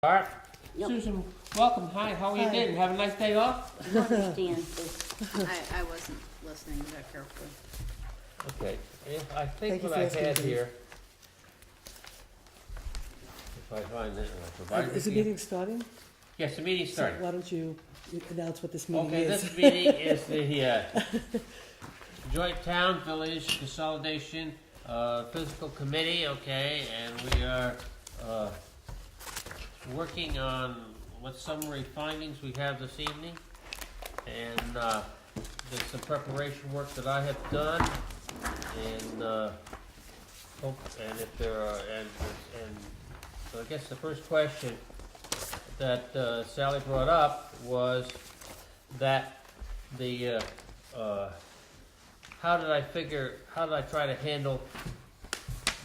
All right, Yep. Susan, welcome. Hi, how are you doing? Have a nice day off? I understand this. I wasn't listening that carefully. Okay, I think Thank you what for I asking, had Dave. here, if I find it, I'll provide it Is the to you. meeting starting? Yes, the meeting's So starting. why don't you announce what this meeting Okay, is? this meeting is the Joint Town Village Consolidation Physical Committee, okay, and we are working on what summary findings we have this evening. And there's some preparation work that I have done, and if there are, and so I guess the first question that Sally brought up was that the how did I try to handle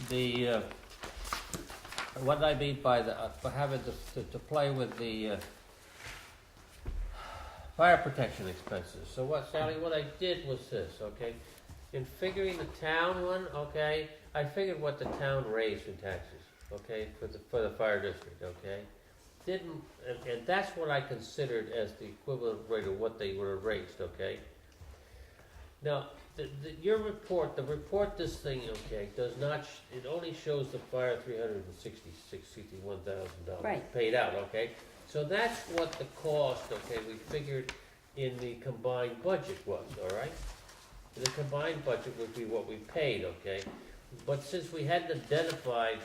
the what did I mean by the by having to play with the fire protection expenses. So what, Sally, what I did was this, okay? In figuring the town one, okay, I figured what the town raised in taxes, okay, for the fire district, okay? And that's what I considered as the equivalent rate of what they were raised, okay? Now, your report, this thing, okay, does not, it only shows the fire $361,000 Right. paid out, okay? So that's what the cost, okay, we figured in the combined budget was, all right? The combined budget would be what we paid, okay? But since we hadn't identified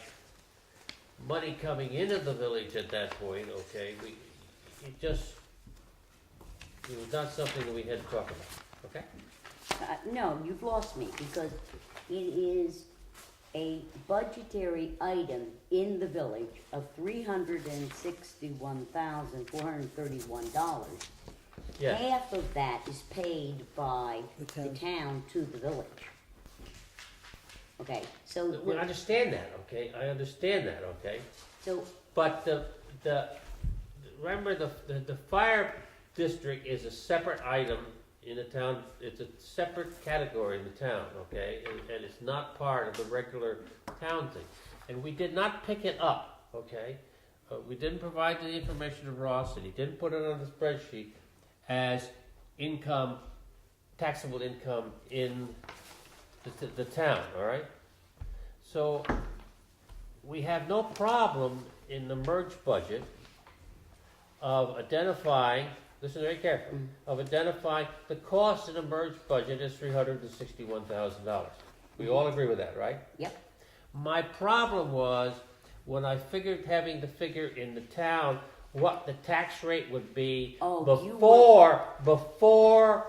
money coming into the village at that point, okay, it was not something that we had to talk about, okay? No, you've lost me because it is a budgetary item in the village of $361,431. Yes. Half of that is paid by The the town. town to the village. Okay, so, I understand that, okay, I understand that, okay? so, But remember the fire district is a separate item in the town, it's a separate category in the town, okay? And it's not part of the regular town thing. And we did not pick it up, okay? We didn't provide the information to Ross, and he didn't put it on the spreadsheet as income, taxable income in the town, all right? So we have no problem in the merged budget of identifying, listen very carefully, of identifying the cost in the merged budget is $361,000. We all agree with that, right? yep, My problem was when I figured having to figure in the town what the tax rate would be Oh, before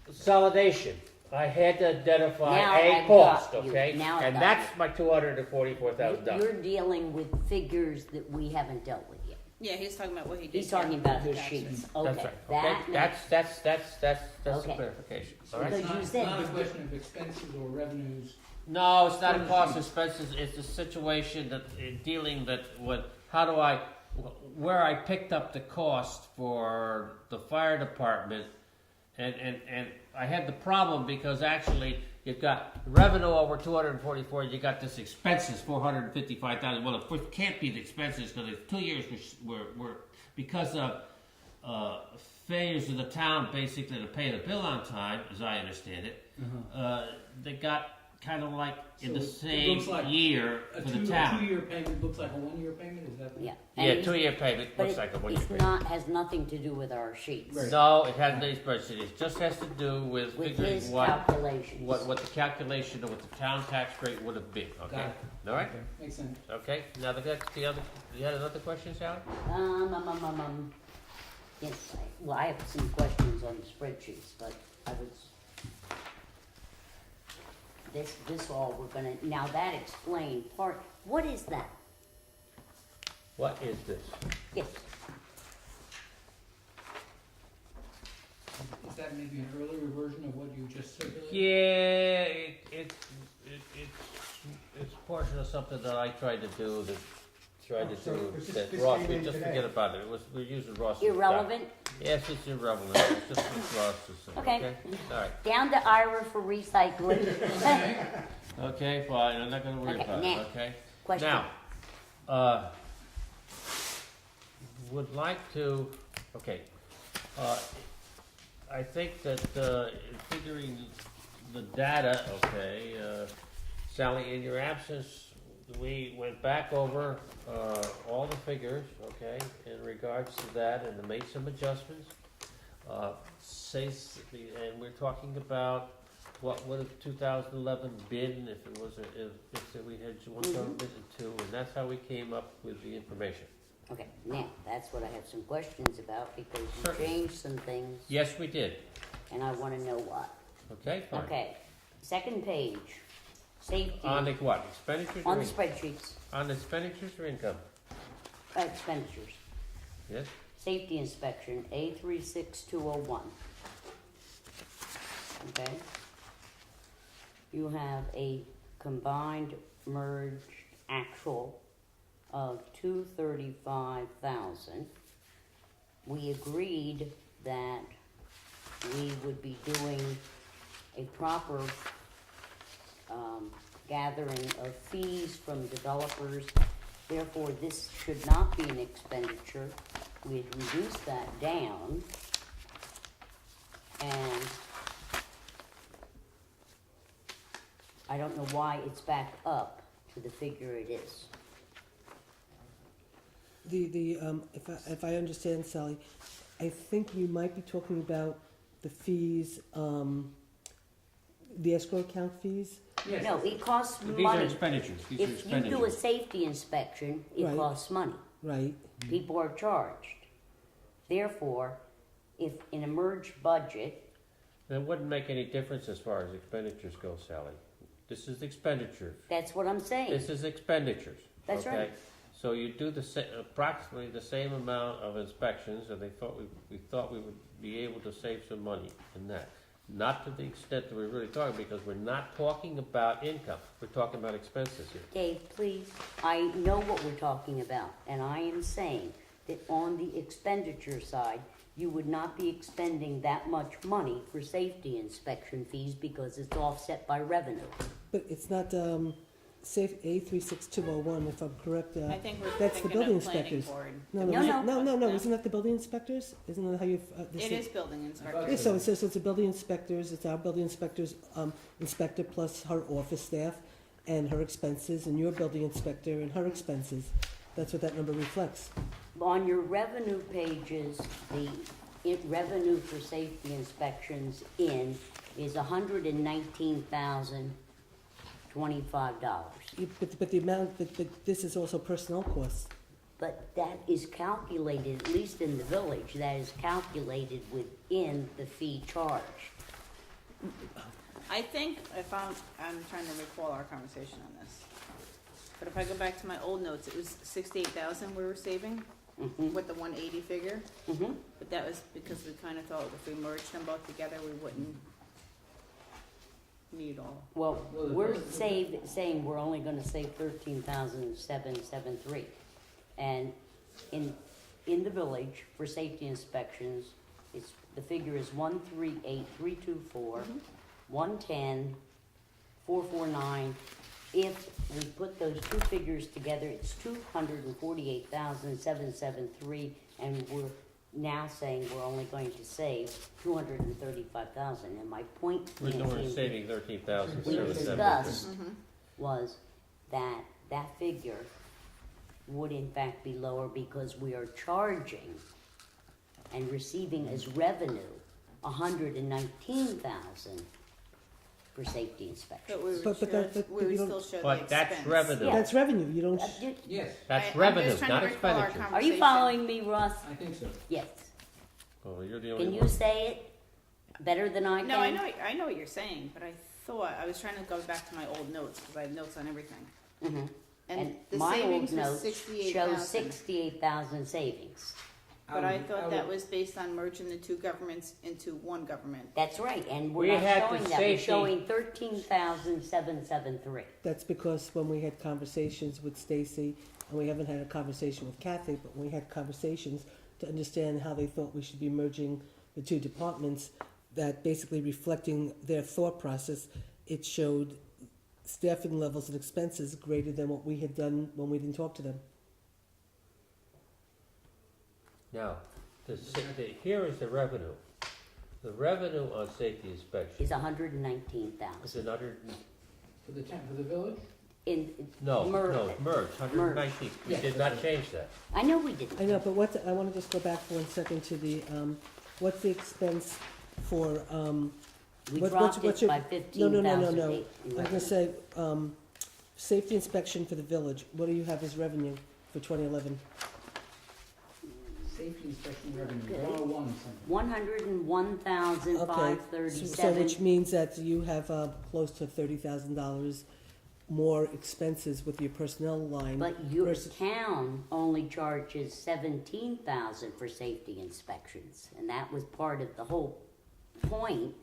consolidation. I had to identify Now a I've cost, got you. okay? Now I've And got that's my $244,000. you're dealing with figures that we haven't dealt with yet. Yeah, he's talking about what he did. He's talking about his Taxes. sheets, That's okay, right, that okay? makes, That's the Okay. clarification, So all right? Because you it's said not a that- question of expenses or revenues. No, it's not a cost expenses, it's a situation that, dealing that with, where I picked up the cost for the fire department, and I had the problem because actually, you've got revenue over 244, you got this expenses, 455,000, well, it can't be the expenses, because it's 2 years were because of, failures of the town basically to pay the bill on time, as I understand it, they got kind of like in So the it same looks like year A for the town. two-year payment looks like a one-year payment, is that? yeah. Yeah, And 2-year payment, But looks like a 1-year it's payment. not, has nothing to do with our sheets. Right. No, it has no spreadsheet, it just has to do with With figuring his what calculations. the calculation of what the town tax rate would have been, okay? Got it. All right, Makes sense. okay, now the other, you had another question, Sally? Yes, I have some questions on the spreadsheets, but I was, this all we're gonna, now that explained part, what is that? What is this? Yes, Is that maybe an earlier version of what you just circulated? Yeah, it's a portion of something that I tried to do that Ross, we just forget about it, we're using Ross's stuff. irrelevant, Yes, it's irrelevant, it's just what Ross is saying, Okay. okay? All right, down to IRA for recycling. okay, fine, I'm not gonna worry Okay, about now, it, okay? Question. Now, would like to, okay, I think that, in figuring the data, okay, Sally, in your absence, we went back over, all the figures, okay, in regards to that, and made some adjustments. And we're talking about what would have 2011 been if it was, if we had one government and two, and that's how we came up with the information. Okay, now, that's what I have some questions about, because you Certainly. changed some things, Yes, we did. and I wanna know what. Okay, fine. Okay, second page, safety, On the what, expenditures or on the income? spreadsheets, On the expenditures or income? expenditures, Yes? safety inspection, A36201. Okay? You have a combined merged actual of 235,000. We agreed that we would be doing a proper gathering of fees from developers. Therefore, this should not be an expenditure. We had reduced that down. And I don't know why it's back up to the figure it is. If I understand, Sally, I think you might be talking about the fees, the escrow account fees. Yes. No, it costs These are money. expenditures, these are If you do a expenditures. safety inspection, it Right. costs money. Right. People are charged. Therefore, if in a merged budget, It wouldn't make any difference as far as expenditures go, Sally. This is expenditures. that's what I'm saying. This is expenditures. That's okay? right. So you do approximately the same amount of inspections, and we thought we would be able to save some money in that. Not to the extent that we're really talking, because we're not talking about income. We're talking about expenses here. Dave, please, I know what we're talking about, and I am saying that on the expenditure side, you would not be expending that much money for safety inspection fees because it's offset by revenue. But it's not, safe A36201, if I'm correct, I think we're that's the thinking building of planning inspectors. board. No, No, no. no, isn't that the building inspectors? Isn't that how you, It is building inspector. Yeah, so it says it's the building inspectors, it's our building inspectors, inspector plus her office staff and her expenses, and your building inspector and her expenses. That's what that number reflects. On your revenue pages, the revenue for safety inspections in is $119,025. But the amount, but this is also personnel costs. But that is calculated, at least in the village, that is calculated within the fee charge. I think if I'm trying to recall our conversation on this. But if I go back to my old notes, it was 68,000 we were saving Mhm, with the 180 figure. mhm. But that was because we kind of thought if we merged them both together, we wouldn't need all. Well, Well, the we're first- saying we're only gonna save 13,773. And in the village, for safety inspections, the figure is 138,324, 110, 449. If we put those two figures together, it's 248,773, and we're now saying we're only going to save 235,000. And my point We're Nancy, saving 13,000. we discussed Mhm. was that that figure would in fact be lower because we are charging and receiving as revenue 119,000 for safety inspection. But we would, But that- we would you still don't- show the But expense. that's revenue. Yeah. That's revenue, you don't, Yes, That's I'm revenue, just trying not to recall our expenditure. Are you conversation. following me, Russ? I think so. Yes. Oh, you're the only Can one. you say it better than I can? No, I know what you're saying, but I thought, I was trying to go back to my old notes, because I have notes on everything. Mhm. And the my old savings was notes 68,000. shows 68,000 savings. But I would- thought would- that was based on merging the two governments into one government. That's right, and we're We not had the showing that. We're safety- showing 13,773. that's because when we had conversations with Stacy, and we haven't had a conversation with Kathy, but we had conversations to understand how they thought we should be merging the two departments, that basically reflecting their thought process, it showed staffing levels and expenses greater than what we had done when we didn't talk to them. Now, here is the revenue. The revenue on safety inspection Is 119,000. is another, For the village? no, Mer- no, merged, 119. We Yes. did not change that. I know we didn't. I know, but what's, I wanna just go back for 1 second to the, what's the expense for, We What- dropped what's it your- by no, 15,000. no. I was gonna say, safety inspection for the village, what do you have as revenue for 2011? Safety inspection revenue, Okay. 101 something. 101,537. So which means that you have, close to $30,000 more expenses with your personnel line. But your versus- town only charges 17,000 for safety inspections, and that was part of the whole point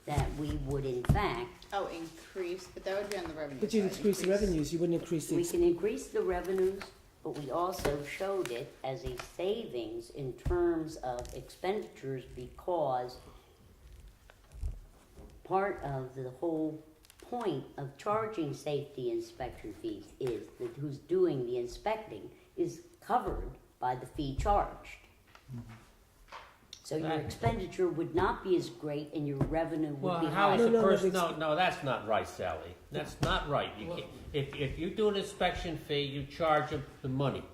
that we would in fact, Oh, increase, but that would be on the revenue But you'd side, increase the revenues, you wouldn't increase the, we can increase the revenues, but we also showed it as a savings in terms of expenditures because part of the whole point of charging safety inspection fees is that who's doing the inspecting is covered by the fee charged. So your Right. expenditure would not be as great and your revenue would Well, be how is higher. the No, person, that's- no, that's not right, Sally. That's not right. You can't, if you do an inspection fee, you charge them the money.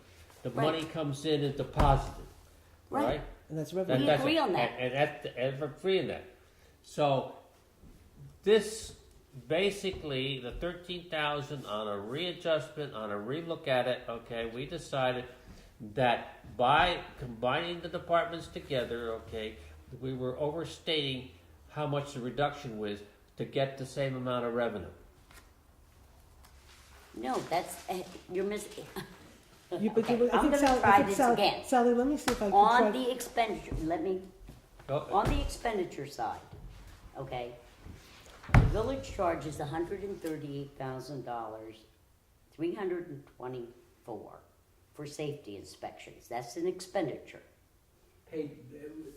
The Right. money comes in and deposited, Right. right? and that's We revenue. That's agree it. on that. And for free in that. So, this, basically, the 13,000 on a readjustment, on a relook at it, okay, we decided that by combining the departments together, okay, we were overstating how much the reduction was to get the same amount of revenue. No, that's, you're missing. You, but Okay, you, I I'm think gonna Sally, try I think this Sally, again. Sally, let me see if I can On try. the expenditure, Oh, on the expenditure side, okay? The village charges $138,000, 324 for safety inspections. That's an expenditure. Paid,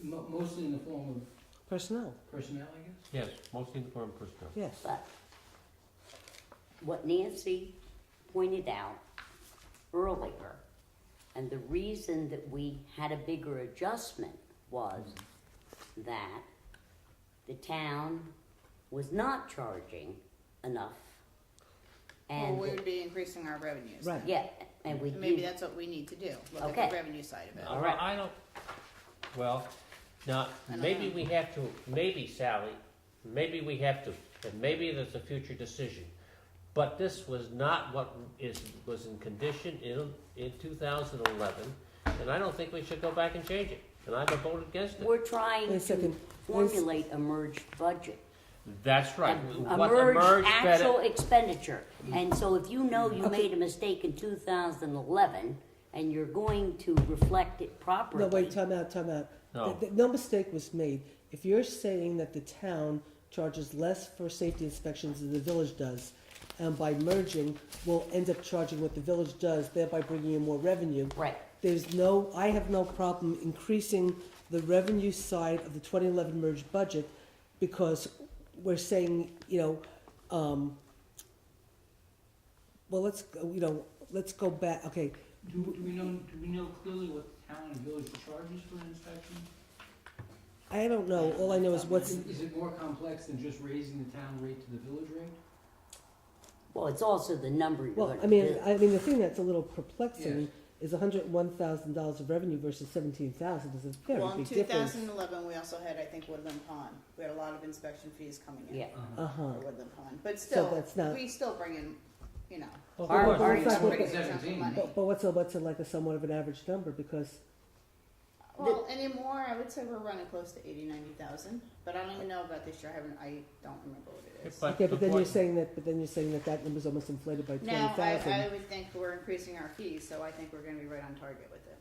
mostly in the form of Personnel, personnel, I guess? yes, mostly in the form of personnel. yes. But what Nancy pointed out earlier, and the reason that we had a bigger adjustment was that the town was not charging enough. Well, And, we would be increasing our revenues. Right. then. yeah, and we Maybe did, that's what we need to do, look at Okay. the revenue side of it. All right, I don't, well, now, I don't maybe know. we have to, maybe Sally, maybe we have to, and maybe there's a future decision. But this was not what was in condition in 2011, and I don't think we should go back and change it. And I would vote against it. we're trying Wait a to second. formulate a merged budget. That's right. A What merged emerged actual better, expenditure. And so if you know you Okay. made a mistake in 2011 and you're going to reflect it properly. No, wait, time out. No. No mistake was made. If you're saying that the town charges less for safety inspections than the village does, and by merging, we'll end up charging what the village does, thereby bringing in more revenue. Right. I have no problem increasing the revenue side of the 2011 merged budget because we're saying, well, let's go back, okay. Do we know clearly what the town and village charges for an inspection? I don't know, all I know is what's, Is it more complex than just raising the town rate to the village rate? Well, it's also the number you're well, going I to mean, do. the thing that's a little perplexing is $101,000 of revenue versus 17,000 is a very Well, in big difference. 2011, we also had, I think, Woodland Pond. We had a lot of inspection fees coming in. Yeah. Uh-huh. For Woodland Pond, but So still, that's not- we still bring in, Well, Our- what- our a expenditure- pretty good chunk of 17. money. But what's a somewhat of an average number because Well, anymore, I would say we're running close to 80,000-90,000, but I don't even know about this year. I don't remember what it is. But okay, the but then you're point- saying that number's almost inflated by Now, 20,000. I would think we're increasing our fees, so I think we're gonna be right on target with it.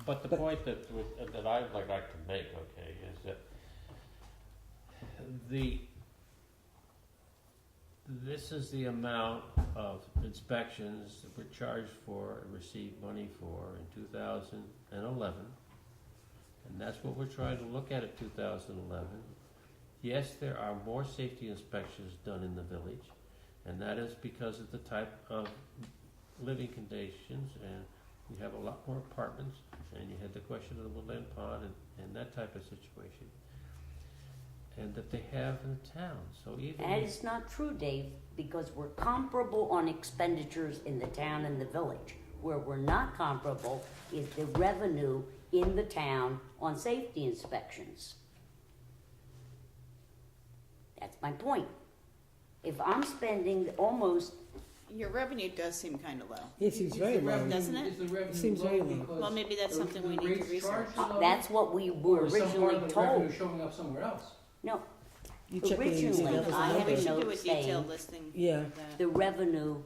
But the point that I would like to make, okay, is that this is the amount of inspections that were charged for and received money for in 2011. And that's what we're trying to look at 2011. Yes, there are more safety inspections done in the village, and that is because of the type of living conditions, and we have a lot more apartments, and you had the question of the woodland pond and that type of situation, and that they have in the town, so even. And it's not true, Dave, because we're comparable on expenditures in the town and the village. Where we're not comparable is the revenue in the town on safety inspections. That's my point. If I'm spending almost, Your revenue does seem kinda low. It seems very low. Doesn't it? Is the revenue Seems very low low. because Well, maybe that's the- something the we need to rates research. charged are low? that's what we were Or is some part originally of the told. revenue showing up somewhere else? No, You check the Originally, that was the I had We number. a should note do a saying- detailed listing Yeah. of that. the revenue,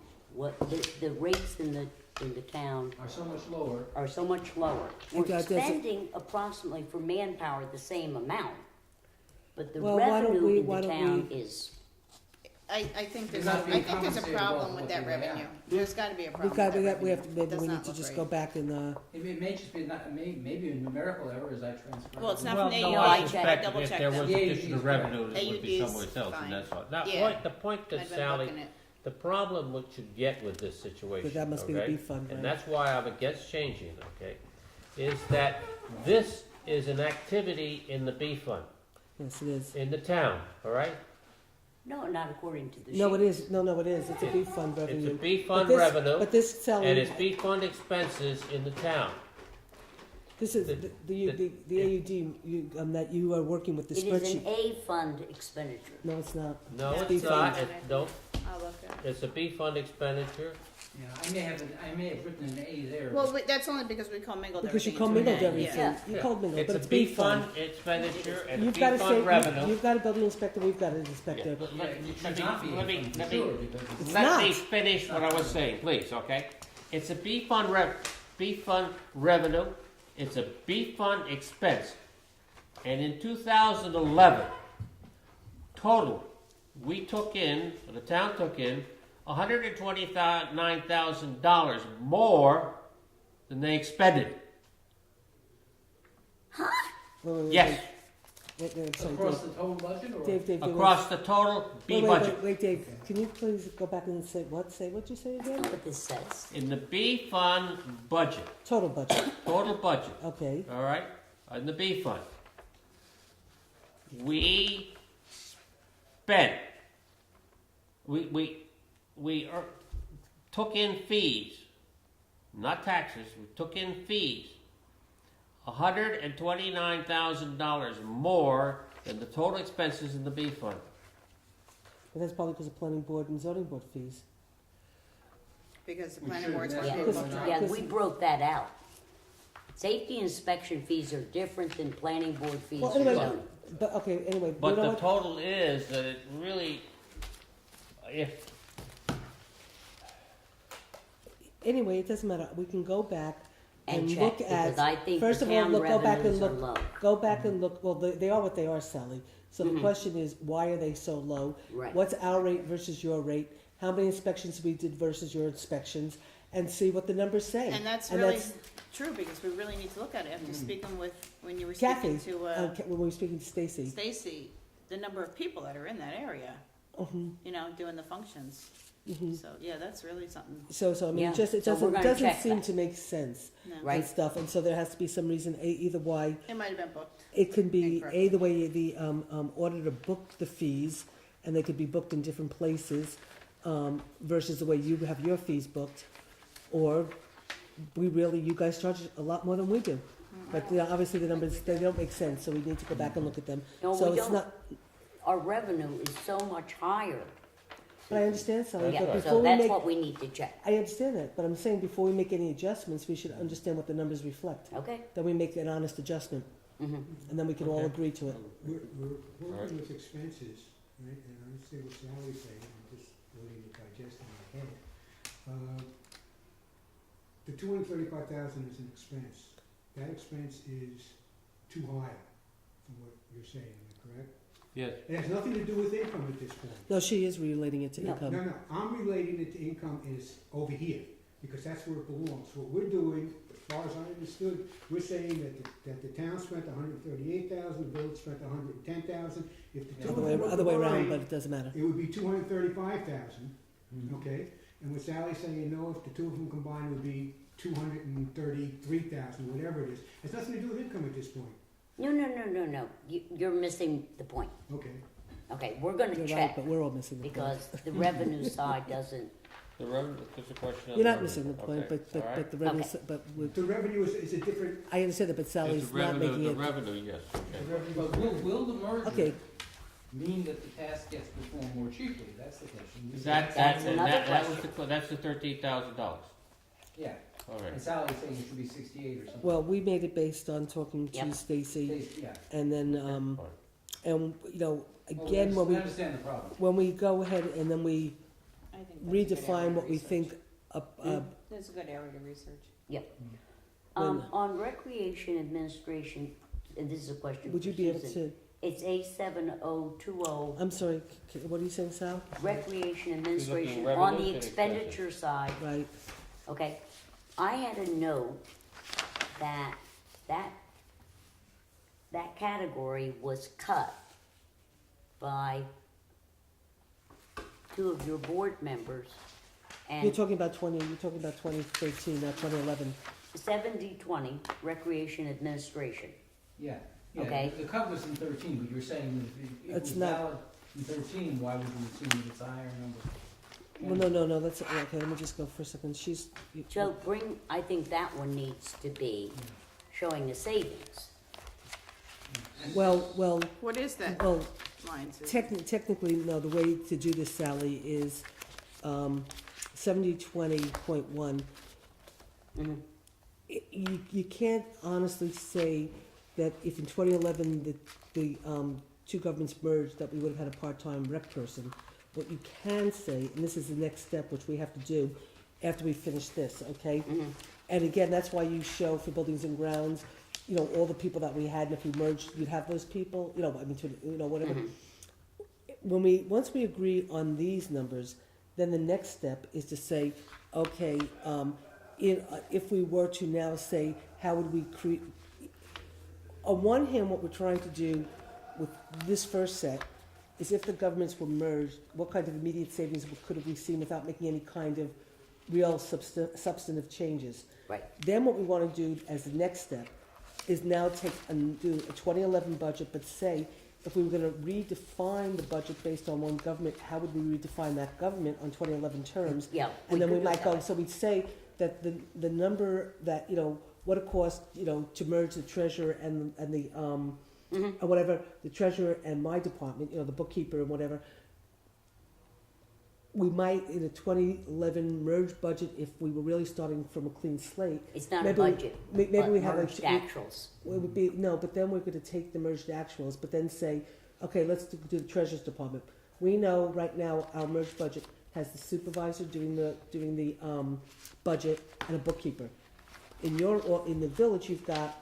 the rates in the town Are so much lower. are so much lower. It We're doesn't- spending approximately for manpower the same amount, but the Well, why don't revenue we- in the town is, I think there's, They're not being a compensated problem well with for that what they revenue. have. There's gotta be a problem with We that have revenue. to, maybe Does we not need to look just right. go back and, It may just be not, maybe a numerical error as I transfer. Well, it's not Well, from the no, AUD, I check- suspect double if check there them. was Yeah, additional AUD 's correct. revenue, it would be AUD 's somewhere else, fine. and that's all. Now, Yeah. the point I've that been Sally, booking it. the problem what you get with this situation, but that must be the okay? B fund, right? And that's why I'm against changing, okay, is that this is an activity in the B fund, Yes, it is. in the town, all right? no, not according to the sheet. No, it is, no, it is, it's a B fund It's revenue. a B But fund this- revenue, But this salary. and it's B fund expenses in the town. This is, the- the AUD, that you are working with the It is an spreadsheet. A fund expenditure. No, it's not. No, Yeah, it's B not, fund. no, I'll look at it. it's a B fund expenditure, Yeah, I may have written an A there. Well, that's only because we commingled Because you everything into commingled an A, everything, yeah. you Yeah. commingled, but it's it's a B B fund. fund expenditure and a You've B got to fund say, revenue. you've got a building inspector, we've got an inspector, but Yeah, it should not be. let me- Sure, because It's Let me not. finish what I was saying, please, okay? It's a B fund revenue, it's a B fund expense. And in 2011, total, we took in, or the town took in, $129,000 more than they expended. Wait, Yes, I'm sorry, across the total budget or? Dave, Dave. across the total B budget. Wait, Dave, can you please go back and say what'd you say That's again? not what this says. In the B fund budget, Total budget, total budget, okay. all right, in the B fund. We spent, took in fees, not taxes, we took in fees, $129,000 more than the total expenses in the B fund. But that's probably because of planning board and zoning board fees. Because the We planning should, board's that's working what on we're it. not- Yeah, we broke that out. Safety inspection fees are different than planning board fees Well, or anyway, zoning. but, okay, anyway, But you know the what? total is that it really, if, Anyway, it doesn't matter, we can go back And and check, look because at, I think first the of all, town look, go back and revenues are look, low. go back and look, well, they are what they are, Sally. So the Mhm. question is, why are they so low? Right. What's our rate versus your rate? How many inspections we did versus your inspections? And see what the numbers say. And that's really true, because we really need to look at it. After speaking with, when you were Kathy, speaking to, when we were speaking to Stacy. Stacy, the number of people that are in that area, Mhm, you know, doing the functions. mhm. So, yeah, that's really something, So I mean, Yeah, it so we're doesn't gonna doesn't check seem that. to make sense no. Right. and stuff, and so there has to be some reason either why It might have been booked. it can be Incorrectly. the way the auditor booked the fees, and they could be booked in different places versus the way you have your fees booked, or you guys charge a lot more than we do. But obviously the numbers they don't make sense, so we need to go back and look at them. No, so we it's don't. not. Our revenue is so much higher. But I understand, Sally. Yeah, but before so we that's make, what we need to check. I understand that, but I'm saying before we make any adjustments, we should understand what the numbers reflect. Okay? Then we make an honest adjustment, Mhm. and then we can all Okay. agree to it. We're Alright. working with expenses, right, and I understand what Sally's saying, I'm just letting it digest in my head. The $235,000 is an expense. That expense is too high from what you're saying, am I correct? yes, It has nothing to do with income at this point. No, she is relating it to No. income. No, I'm relating it to income is over here, because that's where it belongs. What we're doing, as far as I understood, we're saying that the town spent $138,000, the village spent $110,000. If the two of them were Other way around, combined, but it doesn't matter. it would be $235,000, okay? And what Sally's saying, no, if the two of them combined, it would be $233,000, whatever it is. It's nothing to do with income at this point. No. You're missing the point. Okay. Okay, we're gonna You're right, check, but we're all missing the point. because the revenue side doesn't, The revenue, there's a question on You're the not revenue. missing the point, Okay, but all right. the revenue, Okay. but with, The revenue is a different, I understand that, but It's Sally's the not revenue, making the it. revenue, yes, okay. But will the merger Okay, mean that the task gets performed more cheaply? That's the question. That's another that was question. that's the $13,000. Yeah, All right. and Sally's saying it should be 68 or something. well, we made it based on talking to Yep. Stacy, Yeah. and then, Fine. and, you know, Well, again, we understand the problem. when we go ahead and then we I think that's a good area redefine to what we research. think, That's a good area to research. When- on recreation administration, and this is a question would for you be able Susan. to, It's A7020, I'm sorry, what are you saying, Sal? recreation administration, revenue on the and expenditure side, Right, okay? I had a note that category was cut by two of your board members, you're and talking about 2013, not 2011. 7020, recreation administration. Yeah. Okay. The cut was in 13, but you're saying that if it It's was not- valid in 13, why would you assume that it's a higher number? Well, no, that's, okay, let me just go for a second, So I think that one needs to be showing the savings. well, What is that well, line, Susan? technically, no, the way to do this, Sally, is, 7020.1. Mhm. You can't honestly say that if in 2011 the two governments merged, that we would have had a part-time rec person. What you can say, and this is the next step, which we have to do after we finish this, okay? Mhm. And again, that's why you show for buildings and grounds, you know, all the people that we had, and if we merged, you'd have those people, you know, I mean, whatever. Mhm. Once we agree on these numbers, then the next step is to say, okay, if we were to now say, how would we create, on one hand, what we're trying to do with this first set is if the governments were merged, what kind of immediate savings could we seen without making any kind of real substantive changes? Right. Then what we want to do as the next step is now take and do a 2011 budget, but say, if we were going to redefine the budget based on one government, how would we redefine that government on 2011 terms? Yeah. And then we could do might that go, way. so we'd say that the number that, you know, what it costs, you know, to merge the treasurer and the, Mhm. or whatever, the treasurer and my department, you know, the bookkeeper and whatever, we might, in a 2011 merged budget, if we were really starting from a clean slate, It's not a maybe we- budget, maybe but we have a, merged actuals. it would be, no, but then we're gonna take the merged actuals, but then say, okay, let's do the treasurer's department. We know right now our merged budget has the supervisor doing the budget and a bookkeeper. In the village, you've got,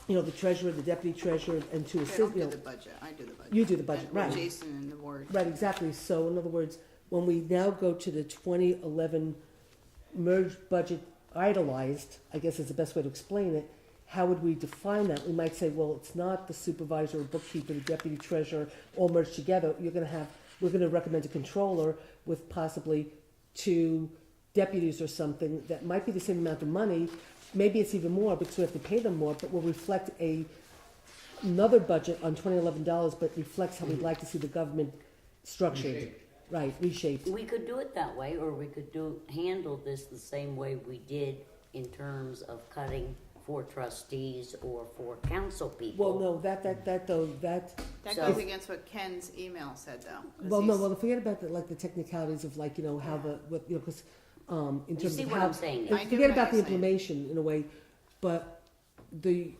you know, the treasurer, the deputy treasurer, and two They don't assistants, do you the know. budget, I do the budget. You do the budget, And right. Jason and the board. Right, exactly. So in other words, when we now go to the 2011 merged budget idolized, I guess is the best way to explain it, how would we define that? We might say, well, it's not the supervisor or bookkeeper, the deputy treasurer, all merged together. We're gonna recommend a controller with possibly 2 deputies or something that might be the same amount of money. Maybe it's even more because we have to pay them more, but will reflect another budget on $2011, but reflects how we'd like to see the government structured. Reshaped. Right, reshaped. We could do it that way, or we could handle this the same way we did in terms of cutting for trustees or for council people. Well, no, that That So- goes against what Ken's email said, though. 'cause well, no, he's- well, forget about the technicalities of like, you know, how because, in You terms see of what how. I'm saying? I do Forget know about what the you're saying. implementation in a way, but the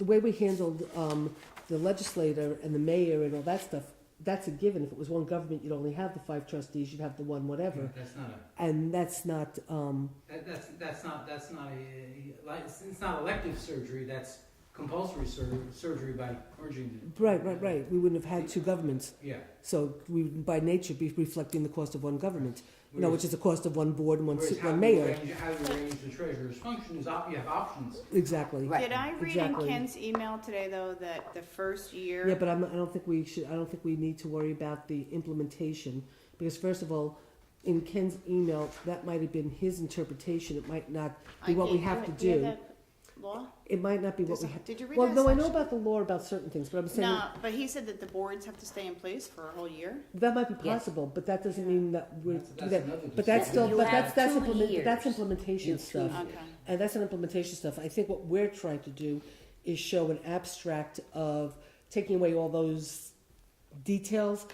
way we handled, the legislator and the mayor and all that stuff, that's a given. If it was one government, you'd only have the 5 trustees, you'd have the one whatever. That's not And that's not, that's not it's not elective surgery, that's compulsory surgery by merging the. right. We wouldn't have had 2 governments. Yeah. So we would by nature be reflecting the cost of one government, you know, Whereas- which is the cost of one board and one whereas how one you mayor. How you arrange the treasurer's function is, you have options. Exactly. Right. Did I read Exactly. in Ken's email today, though, that the first year? Yeah, but I don't think we need to worry about the implementation because first of all, in Ken's email, that might have been his interpretation, it might not be I what we can't have to do it. do. We have that law? It might not be what There's we a- have. Did you read Well, that no, I know section? about the law about certain things, but I'm saying No, but he said that the boards have to stay in place for a whole year. that might be Yes. possible, but that doesn't mean that we're That's do that. another But that's still, You but have that's 2 implement, that's years. implementation You have 2 stuff. years. Okay. And that's an implementation stuff. I think what we're trying to do is show an abstract of taking away all those details,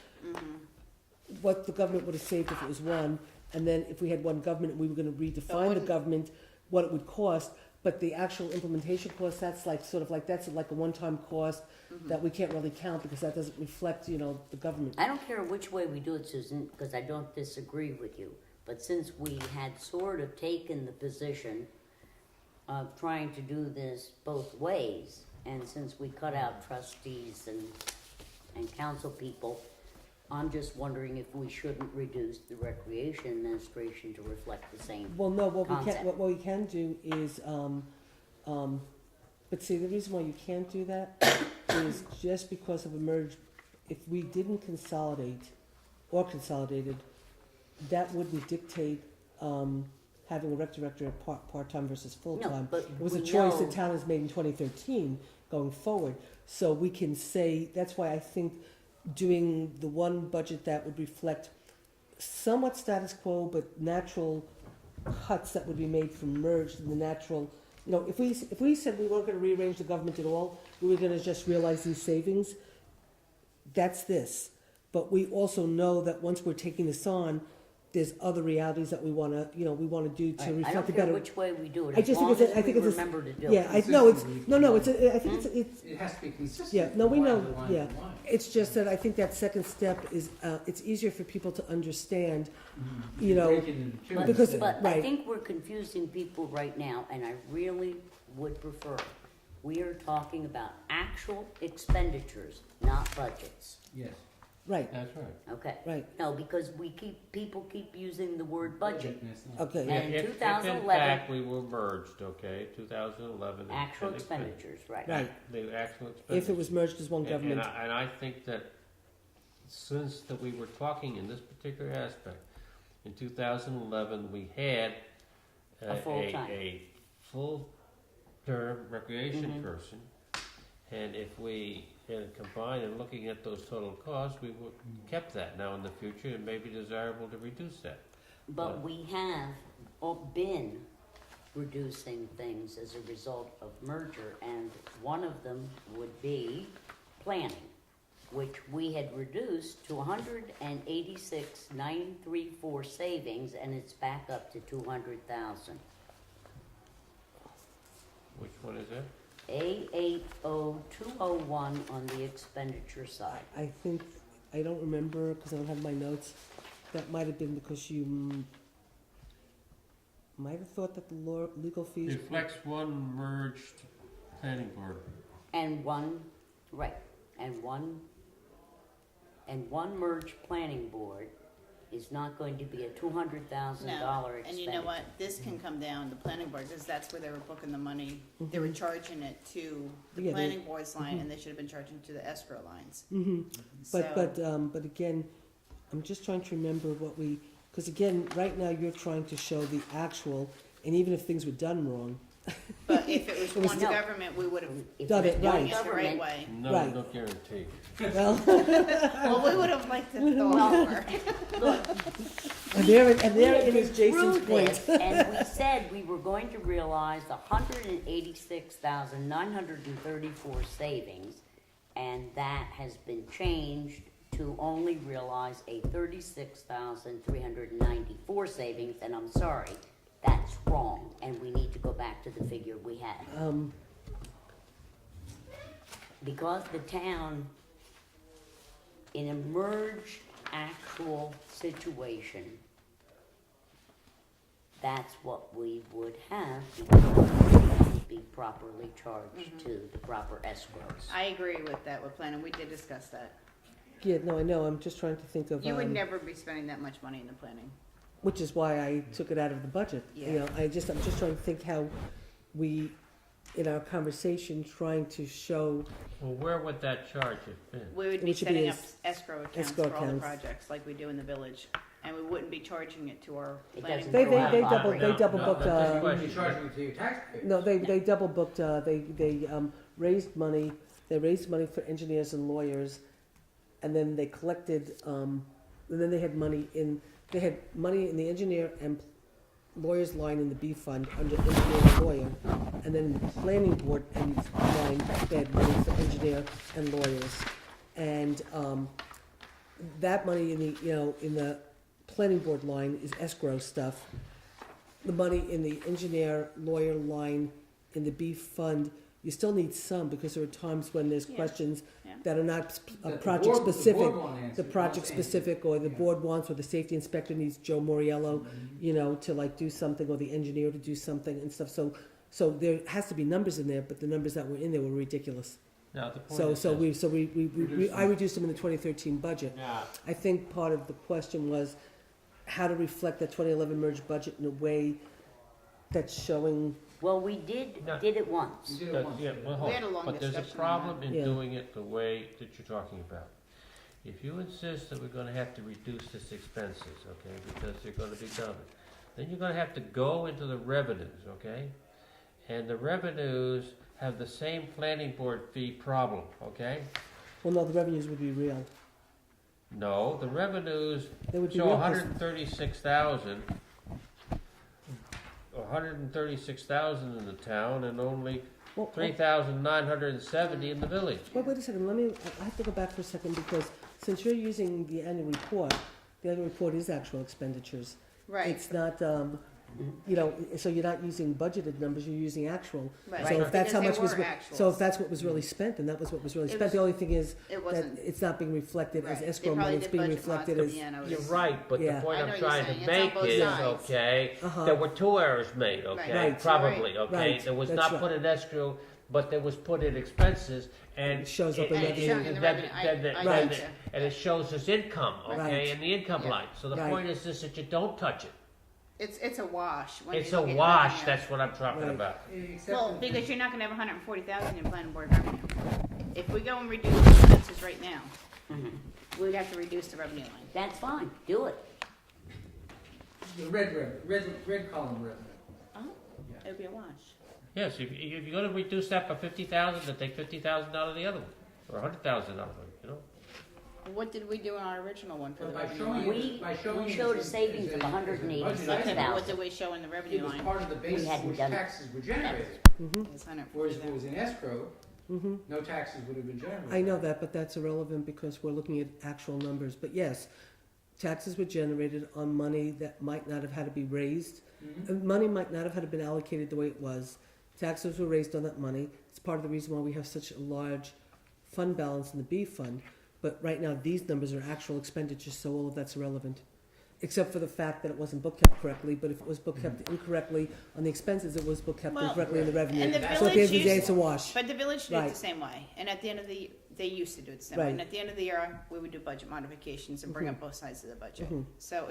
what the government would have saved if it was one, and then if we had one government, we were gonna redefine the wouldn't- government, what it would cost, but the actual implementation cost, that's like, sort of like, that's like a one-time cost that we can't really count because that doesn't reflect, you know, the government. I don't care which way we do it, Susan, because I don't disagree with you. But since we had sort of taken the position of trying to do this both ways, and since we cut out trustees and council people, I'm just wondering if we shouldn't reduce the recreation administration to reflect the same. Well, no, what we Concept. can, what we can do is, but see, the reason why you can't do that is just because of a merge, if we didn't consolidate or consolidated, that wouldn't dictate, having a rec director at part-time versus full-time. No, but It was a we choice know- the town has made in 2013 going forward. So we can say, that's why I think doing the one budget that would reflect somewhat status quo, but natural cuts that would be made from merged in the natural, you know, if we said we weren't gonna rearrange the government at all, we were gonna just realize these savings, that's this. But we also know that once we're taking this on, there's other realities that we wanna, you know, we wanna do to I reflect don't a care better. which way we do it, I as just think long it's a- I as think we it's a- remember to do it. Yeah, I know, it's, no, it's, I think it's, It has to be consistent. yeah, no, we line know, to line to yeah. line. It's just that I think that second step is, it's easier for people to understand, Mhm. you know, Break it into two But, because- instead. but I right. think we're confusing people right now, and I really would prefer, we are talking about actual expenditures, not budgets, Yes, right, That's right. okay? right, No, because people keep using the word budget. and it's not- okay. Yeah, And if in 2011 fact we were merged, okay, 2011. Actual and expenditures, right. Right, The actual expenditures. if it was merged as one And- government. And I think that since that we were talking in this particular aspect, in 2011, we had A full-time. a full-term recreation Mhm. person. And if we combine and looking at those total costs, we would kept that. Now in the future, it may be desirable to reduce that. But we have been reducing things as a result of merger, and one of them would be planning, which we had reduced to 186,934 savings, and it's back up to 200,000. Which one is that? A80201 on the expenditure side. I think, I don't remember, because I don't have my notes, that might have been because you might have thought that the legal fees. Reflects one merged planning board. And one, right, and one merged planning board is not going to be a $200,000 No, expenditure. and you know what, this can come down to planning board, because that's where they were booking the money. They were charging it to the Yeah, they- planning board's line, and they should have been charging to the escrow lines. Mm-hmm, So, but again, I'm just trying to remember what we, because again, right now you're trying to show the actual, and even if things were done wrong, but if it was was one no- government, we would have If Done it's it one right. done it the right government- way. No, Right. no guarantee. well, Well, we would have liked to go more. Look, and there we in had is been Jason's through point. this, and we said we were going to realize the 186,934 savings, and that has been changed to only realize a 36,394 savings, and I'm sorry, that's wrong, and we need to go back to the figure we had. Because the town, in a merged actual situation, that's what we would have, because it would be properly charged to the proper escrows. I agree with that with planning, we did discuss that. Yeah, no, I know, I'm just trying to think of, You would never be spending that much money in the planning. which is why I took it out of the budget. You Yeah. know, I'm just trying to think how we, in our conversation, trying to show, Well, where would that charge have been? We would be Which would be setting up as- escrow accounts escrow for all the accounts. projects, like we do in the village. and we wouldn't be charging it to our It planning. doesn't They, board. go out they of double, operating. they double No, booked, that's the You're question. charging it to your taxpayers. no, they double booked, they raised money, for engineers and lawyers, and then they collected, and then they had money in the engineer and lawyers line in the B fund under engineer and lawyer, and then the planning board and line, they had money for engineer and lawyers. And, that money in the planning board line is escrow stuff. The money in the engineer lawyer line in the B fund, you still need some, because there are times when there's Yeah. questions Yeah. that are not That the project board- specific. The board won't answer. The project wants answers. specific, or the Yeah. board wants, or the safety inspector needs Joe Moriello, to like do something, or the engineer to do something and stuff, so there has to be numbers in there, but the numbers that were in there were ridiculous. Now, the point So, is so this. I reduced them in the 2013 budget. Now, I think part of the question was how to reflect the 2011 merged budget in a way that's showing, Well, we did No. it once. You did it once. yeah, well, We hold had a on. long But there's a discussion on problem in Yeah. doing it the way that you're talking about. If you insist that we're gonna have to reduce this expenses, okay, because they're gonna be done, then you're gonna have to go into the revenues, okay? And the revenues have the same planning board fee problem, okay? well, no, the revenues would be real. No, the revenues They would be show real. 136,000, 136,000 in the town and only Well, 3,970 in the village. wait a second, I have to go back for a second, because since you're using the annual report is actual expenditures. Right, It's not, so you're not using budgeted numbers, you're using actual. right. So if that's how Because much they was, were so if actuals. that's what was really spent, then that was what was really It spent. was- The only thing is It that wasn't, it's not being reflected as right. escrow They money, probably it's did being budget reflected lots as, coming in, I was- You're right, but the Yeah. point I know I'm what trying you're to saying. It's on make both is, sides. okay, uh-huh, there were two errors made, okay? Right. Probably, okay? Right. There was That's not right. put in escrow, but there was put in expenses, and. It shows up in And it's revenue. showing in the revenue, I Right. gotcha. And it shows as income, Right. okay, in the income Yeah. line. So the Right. point is this, that you don't touch it. It's a wash. When It's you a look at wash, revenue. that's what I'm talking Right. about. Except Well, for- because you're not gonna have 140,000 in planning board revenue. If we go and reduce expenses right now, Mhm. we'd have to reduce the revenue line. That's fine, do it. The red column revenue. Oh, Yeah. it would be a wash. Yes, if you're gonna reduce that by 50,000, then take 50,000 out of the other one, or 100,000 out of it, you know? What did we do in our original one for the By revenue showing line? it- We- by showing we it showed a as savings as of a- as a 186,000. budget Okay, item, but what did we show in the It revenue was line? part of the basis hadn't which done it. taxes were generated. mhm, It's Whereas if it was in escrow, mhm. no taxes would have been generated. I know that, but that's irrelevant because we're looking at actual numbers. But yes, taxes were generated on money that might not have had to be raised. Mhm. Money might not have had to been allocated the way it was. Taxes were raised on that money. It's part of the reason why we have such a large fund balance in the B fund. But right now, these numbers are actual expenditures, so all of that's irrelevant. Except for the fact that it wasn't book kept correctly, but if it was book kept incorrectly on the expenses, it was book kept Well, incorrectly in the revenue. and the So at the end village of the day, used- it's a wash. But the village did it Right. the same way, and at the end of they used to do it the same way. Right. And at the end of the year, we would do budget modifications and bring up both sides of the budget. Mhm. So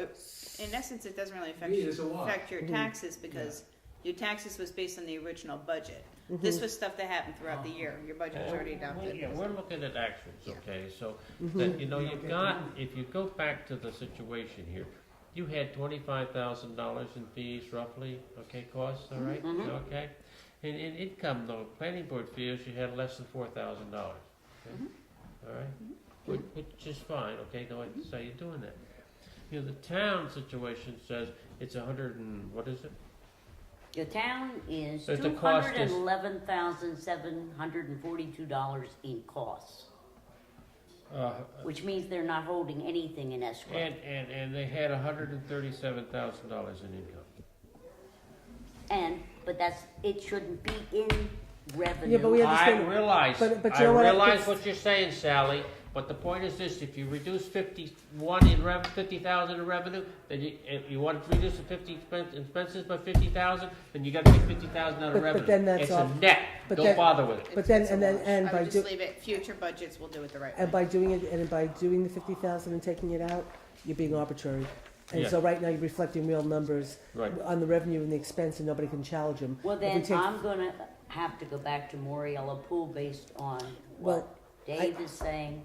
in essence, it doesn't really affect, Yeah, it's a wash. affect your Mhm. taxes because your taxes was based on the original budget. This was stuff that happened throughout the year. Your budget was already adopted. Yeah, we're looking at actuals, okay, so, Mhm. that, you know, you've got, if you go back to the situation here, you had $25,000 in fees roughly, okay, costs, all right, Mhm. okay? In income, though, planning board fees, you had less than $4,000, okay? All right, which is fine, okay, no, I didn't say you're doing that. You know, the town situation says it's 100 and, what is it? The town is So the cost is- $211,742 in costs, which means they're not holding anything in escrow. And they had $137,000 in income. But it shouldn't be in revenue. Yeah, but we I understand- realize, but you I know what, realize it's- what you're saying, Sally, but the point is this, if you reduce 50,000 in revenue, then if you want to reduce the expenses by 50,000, then you gotta take 50,000 out of But revenue. then that's It's off- a net, but don't then- bother with it. But then, It's a and then, wash. and I by would just do, leave it, future budgets will do it the right way. and by doing it, and by doing the 50,000 and taking it out, you're being arbitrary. And Yeah. so right now, you're reflecting real numbers Right. on the revenue and the expense, and nobody can challenge them. Well, If we then take- I'm gonna have to go back to Moriella Pool based on Well, what Dave is saying.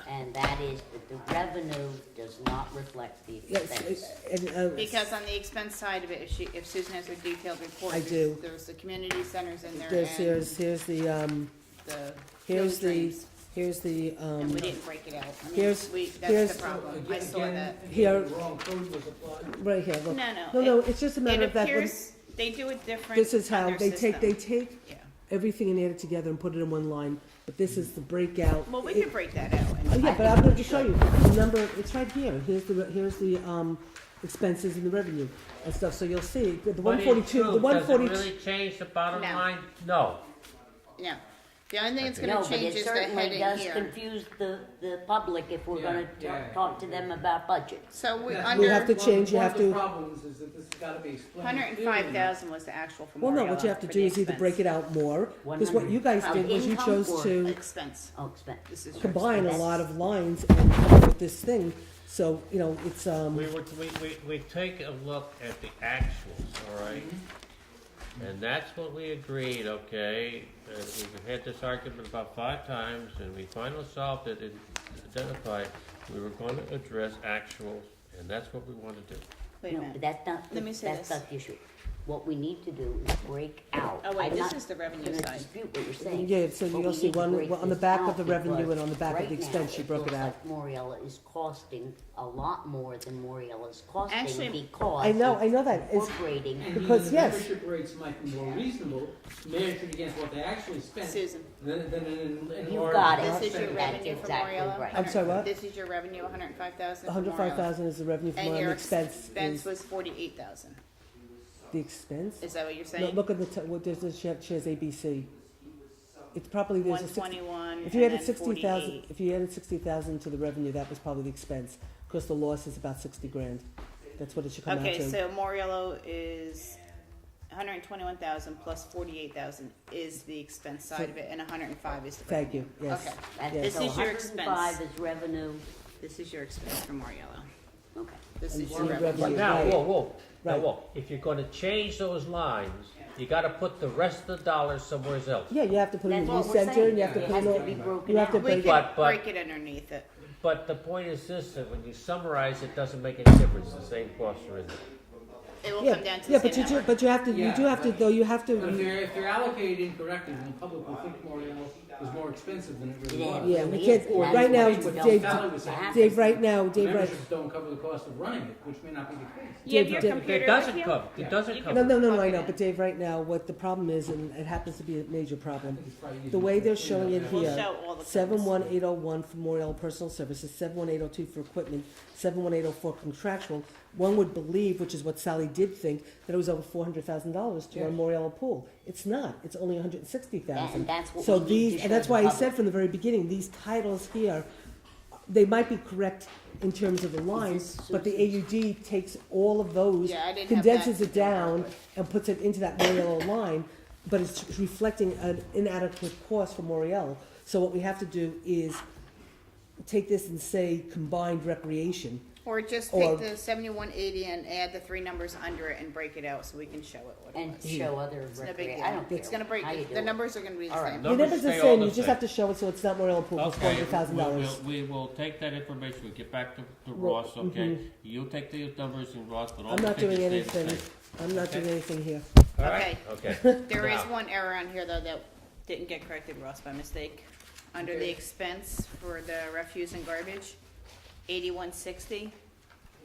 and that is that the revenue does not reflect the Yes, expense. Because on the expense side of it, if Susan has her detailed report, I do. there's the community centers in there There's, and here's the, the here's field the, drains, here's the, and we didn't break it out. I mean, here's- that's here's- the problem, I saw that. Here. The wrong code was applied. right here, look. No, No, it's just a matter It of that, when- appears, they do it different this is on how, their they system. take Yeah, everything and add it together and put it in one line, but this is the breakout. well, we It- could break that out. Oh, and- yeah, but I'm going to show you. The number, it's right here. Here's the expenses and the revenue and stuff. So you'll see the But in 142, the truth, 142. Does it really change the bottom No. line? No. Yeah, the only thing that's Okay. gonna No, but change it is the certainly heading does here. confuse the public if we're Yeah, gonna yeah. talk to them about budget. So we, Yeah. under. We have to change, you have One of to- the problems is that this has gotta be explained. 105,000 was the actual for Well, no, Moriallo what you have to for do the is either break it expense. out more, because what you guys 100. did was you Income chose or to Expense, Oh, expense. this is your combine a expense. lot of lines and come up with this thing. So, you know, it's, We take a look at the actuals, all right? And that's what we agreed, okay? We've had this argument about 5 times, and we finally solved it and identified we were gonna address actuals, and that's what we wanna do. Wait a No, minute. but that's not, Let me say that's this. not the issue. What we need to do is break out. Oh, wait, I'm this not is the revenue gonna side. dispute what you're saying. yeah, so but you'll we see need to one, break on the this back of out the revenue because and on the back of right the now, expense, she broke it out. looks like Moriallo is costing a lot more than Moriallo is costing Actually, because I know it's that. It's, incorporating. And Because, even yes. the membership rates might be more reasonable, measured against what they actually spent, Susan, than in You large. got it. this is your That's revenue for exactly Moriallo? right. I'm sorry, what? This is your revenue, 105,000 for 105,000 is the revenue from And one your expense. expense Is was 48,000. the expense? Is that what you're No, saying? look at what there's the shares ABC. It's probably there's a 121 if you and added then 60,000, 48. if you added 60,000 to the revenue, that was probably the expense because the loss is about 60 grand. That's what it should come out Okay, to. so Moriallo is 121,000 plus 48,000 is the expense side of it, and 105 is the Thank revenue. you. Yes. Okay, And This so is your 105 expense. is revenue. this is your expense for Moriallo. Okay. This And is your your revenue. revenue. Now, Right. whoa, now, Right. whoa, if you're gonna change those lines, you gotta put the rest of the dollars somewhere else. Yeah, you have to put it in That's the what we're center, saying. and you have to It put has it to all. be broken You have to out. We break could But- break it underneath it. But the point is this, that when you summarize, it doesn't make any difference, the same costs are in there. It will Yeah, come down to yeah, the but same you do, number. but you have to, you Yeah, do have to, but- though, you have But if to, they're allocated incorrectly, then the public will think Moriallo is more expensive than it really was. yeah, Really we is, can't, and that's right why now, we what don't Dave, Sally want was to saying. happen. Dave, right now, Dave, right, Memberships don't cover the cost of running it, which may not be the case. You have Dave, your Dave, computer It doesn't with you? cover, it doesn't You cover. can- no, I Plug it know, in. but Dave, right now, what the problem is, and it happens to be a major I problem, think it's probably the easier way to they're clean showing it up. We'll here, show all the. 71801 for Moriallo Personal Services, 71802 for equipment, 71804 contractual. One would believe, which is what Sally did think, that it was over $400,000 to run Yes. Moriallo Pool. It's not. It's only 160,000. And that's what So we need these, to and that's show why the I said public. from the very beginning, these titles here, they might be correct in terms of the lines, this but the Susan's? AUD takes all of those, Yeah, I didn't have that condenses to it compare down, with. and puts it into that Moriallo line, but it's reflecting an inadequate cost for Moriallo. So what we have to do is take this and say combined recreation. Or just Or- take the 7180 and add the 3 numbers under it and break it out so we can show it what it And was. show other It's no big recreation. deal. I don't care. It's gonna break, how you do the it. numbers are gonna be the All right. same. The Numbers numbers are stay the all same, the you just same. have to show it so it's not Moriallo Pool, it's Okay, $400,000. we will take that information, we'll get back to Well, Ross, okay? You'll take the numbers in Ross, but all I'm the not doing figures stay the anything, same. I'm not Okay. doing anything here. All right? Okay. There is Now, one error on here though that didn't get corrected, Ross, by mistake. Under the Okay. expense for the refuse and garbage, 8160,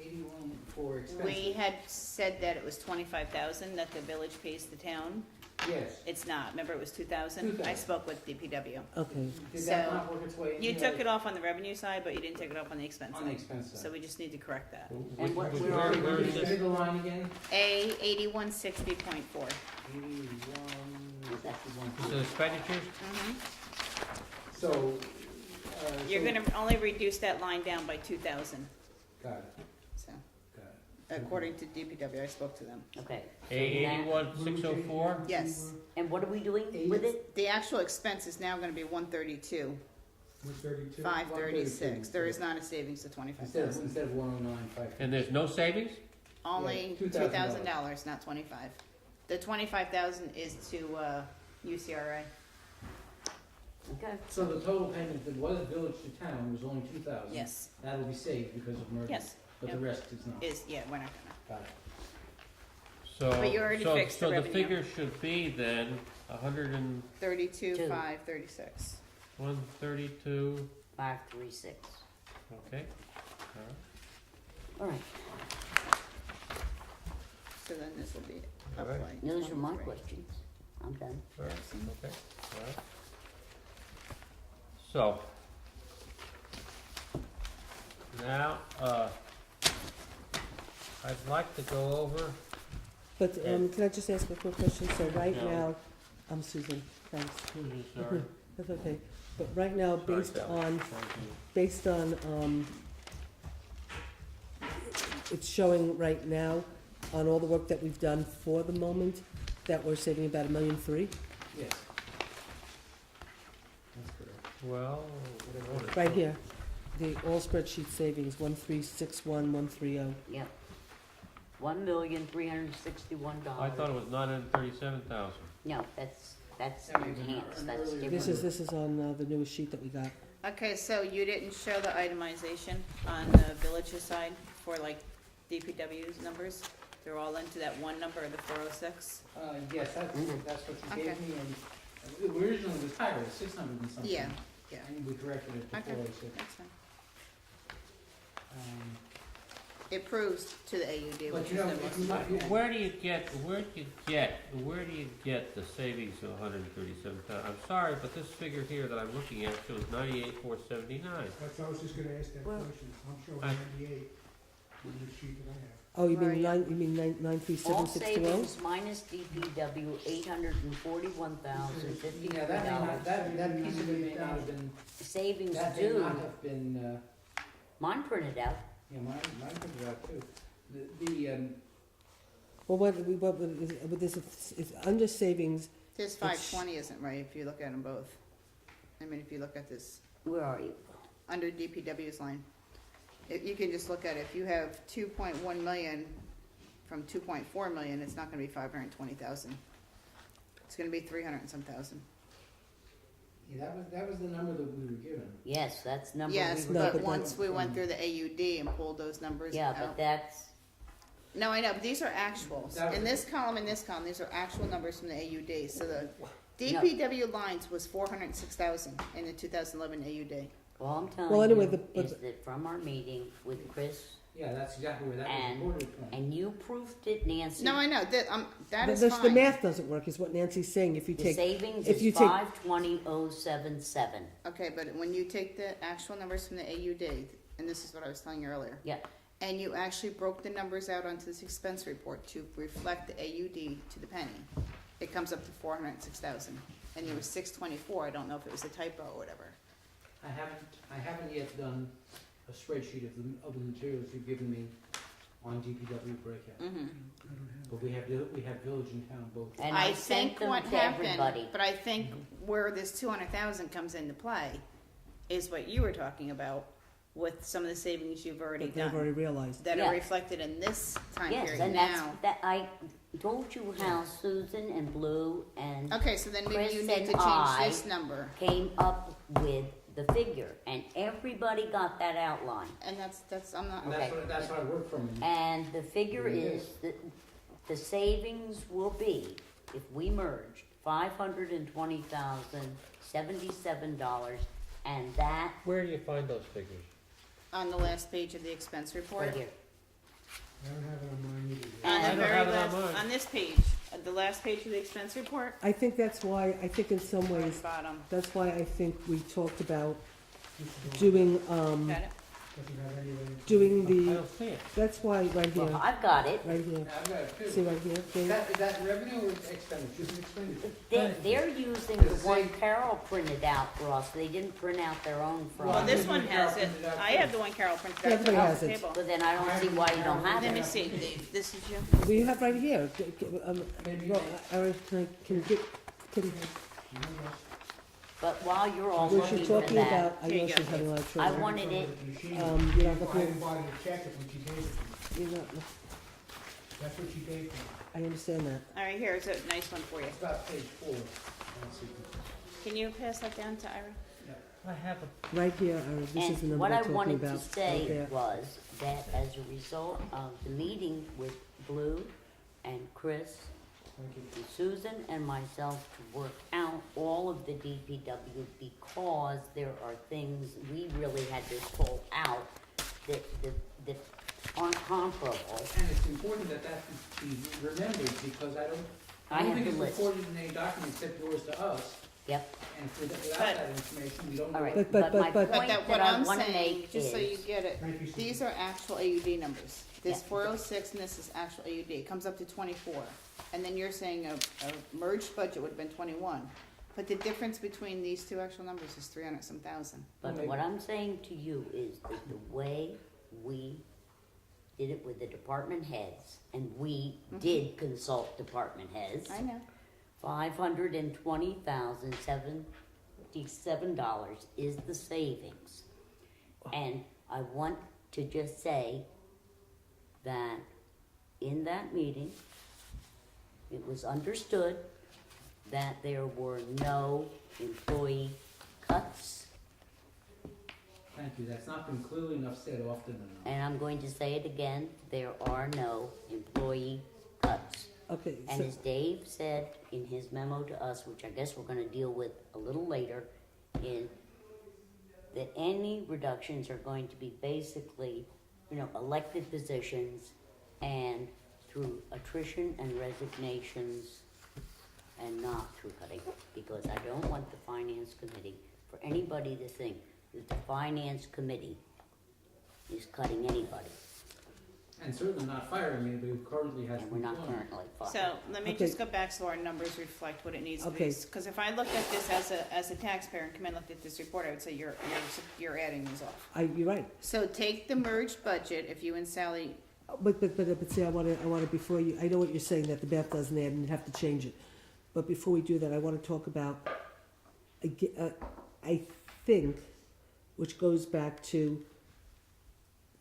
81 for expenses. we had said that it was 25,000 that the village pays the town. Yes. It's not, remember it was 2,000? I 2,000. spoke with DPW. Okay, Did that So, not work its way in? You here? took it off on the revenue side, but you didn't take it off on the expense On the side. expense side. So we just need to correct that. And what- where where are we? where is Say this? the line again? A 8160.4. 81, So expenditures, So, You're so- gonna only reduce that line down by 2,000, Got it, so, got it. according to DPW, I spoke to them. Okay. so A81,604? Yes, And what are we doing with it? the actual expense is now gonna be 132, 132. 536. There is not a savings to Instead 25,000. of 109, 5. And there's no savings? Only Yeah, $2,000. $2,000, not 25. The 25,000 is to, UCRA. Okay, So the total payment that was village to town was only 2,000. Yes, That'll be saved because of merger. yes, But the yep. rest is not. yeah, we're not gonna. Got it. So, But you already fixed the so the revenue. figure should be then 32, Two. 536. 132, 536. okay, All right, So then this will be All up right. like those are my 23. questions. I'm done. all right, okay, all right. So, now, I'd like to go over, But, can I just ask a quick question? So right No. now, I'm Susan, thanks. sorry. That's okay. But right now, Sorry, based Sally. on, Thank you. based on, it's showing right now, on all the work that we've done for the moment, that we're saving about $1.3 million. Yes. That's correct. Well, Right here, the all spreadsheet savings, 1361130. Yep. $1,361,000. I thought it was 937,000. No, that's That may have been enhanced, an that's earlier different. This is on the newest sheet that we got. Okay, so you didn't show the itemization on the village's side for like DPW's numbers? They're all into that one number, the 406? Yes, that's what you Okay. gave me, and it originally was higher, 600 and something. Yeah, yeah. And we corrected it to Okay. 406. That's fine. Um, It proves to the AUD, But which you is know, the if most you look- important. Where do you get the savings of 137,000? I'm sorry, but this figure here that I'm looking at shows 98,479. That's, I was just gonna ask that Well- question. I'm showing I- 98 on the sheet that I have. Oh, you Right. mean All 937,620? savings minus DPW, $841,053. Yeah, that may not, that piece of it may not have been, Savings that may due, not have been, mine printed out. yeah, mine comes out too. Well, what is, it's under savings, This 520 isn't right if you look at them both. I mean, if you look at this, Where are you? under DPW's line. You can just look at it, if you have 2.1 million from 2.4 million, it's not gonna be 520,000. It's gonna be 300 and some thousand. Yeah, that was the number that we were given. Yes, that's number Yes, we No, were but but given. once we went through the AUD and pulled those numbers Yeah, out. but that's, No, I know, but these are actuals. That was- In this column, these are actual numbers from the AUD. So the DPW lines was 406,000 in the 2011 AUD. all I'm Well, telling anyway, you the- is that from our meeting with Chris, Yeah, that's exactly where that And- was reported from. and you proved it, Nancy. No, I know, that is the fine. math doesn't work, is what Nancy's saying. If you The take, savings if you is take- 520,077. Okay, but when you take the actual numbers from the AUD, and this is what I was telling you earlier. Yeah. And you actually broke the numbers out onto this expense report to reflect the AUD to the penny, it comes up to 406,000. And it was 624, I don't know if it was a typo or whatever. I haven't yet done a spreadsheet of the materials you've given me on DPW breakout. Mm-hmm. But we have village and town both. And I I sent think them what to everybody. happened, but I think where this 200,000 comes into play is what you were talking about with some of the savings you've already that they've already done. realized. That Yeah. are reflected in this time Yes, period and that's, now. that, I told you how Susan and Blue and Okay, so then maybe Chris you need and to change I- this number. came up with the figure, and everybody got that outline. And that's, I'm not, And Okay. that's what I work from. And the figure It is that the savings will be, if we merged, $520,077, and that Where do you find those figures? on the last page of the expense report. right here. I don't have it on mine either. On I the don't very have it on last, mine. on this page, the last page of the expense report, I think that's why, I think in some on the ways, bottom. that's why I think we talked about This is the one doing, Got it? Doesn't have any of it. doing I the, don't see it. that's why, right Well, here, I've got it. right here, I've got it see too. right here, Is Dave? that revenue or expenditure? Just an expenditure. They're using Does the it one say- Carol printed out for us. They didn't print out their own from. Well, this this one one has Carol it. printed out I too. have the one Carol printed out. Everybody off has the it. table. But then I don't see why you don't have Let me it. see, Dave, this is you? We have right here, Maybe well, Aaron, can get, can, But while you're all we looking should for talking that, about, I Here you know go. she's having a lot of I trouble. wanted it, Machine. You know, I but didn't we- bother to check it when she gave it to me. You know, That's what she gave me. I understand that. All right, here's a nice one for you. It's about page 4. Let's see. Can you pass that down to Ira? I have a, Right here, this is the And number what we're I talking wanted about. to say right there. was that as a result of the meeting with Blue and Chris Thank you. and Susan and myself to work out all of the DPW, because there are things we really had to pull out that aren't comparable. And it's important that that be remembered, because I I don't have think the it's list. recorded in any document except yours to us. Yep, And without But- that information, we don't know. all right, what- But- but my but- point But that what I I'm wanna saying, make just so you is, get it, Thank you, Susan. these are actual AUD numbers. This Yeah. 406 and this is actual AUD. It comes up to 24. And then you're saying a merged budget would have been 21. But the difference between these two actual numbers is 300 some thousand. but Okay. what I'm saying to you is that the way we did it with the department heads, and we did consult department heads, I know. $520,757 is the savings. And I want to just say that in that meeting, it was understood that there were no employee cuts. Thank you, that's not been clearly enough said often enough. And I'm going to say it again, there are no employee cuts. Okay, And so, as Dave said in his memo to us, which I guess we're gonna deal with a little later, is that any reductions are going to be basically, elected positions and through attrition and resignations and not through cutting. Because I don't want the finance committee, for anybody to think that the finance committee is cutting anybody, And certainly not firing anybody who currently has. and we're not employment. currently fired. So let me Okay. just go back so our numbers reflect what it needs to be. Okay. Because if I looked at this as a taxpayer and come in and looked at this report, I would say you're adding these off. you're right. So take the merged budget, if you and Sally, But see, I wanna, before you, I know what you're saying, that the math doesn't add and you have to change it. But before we do that, I wanna talk about, I think, which goes back to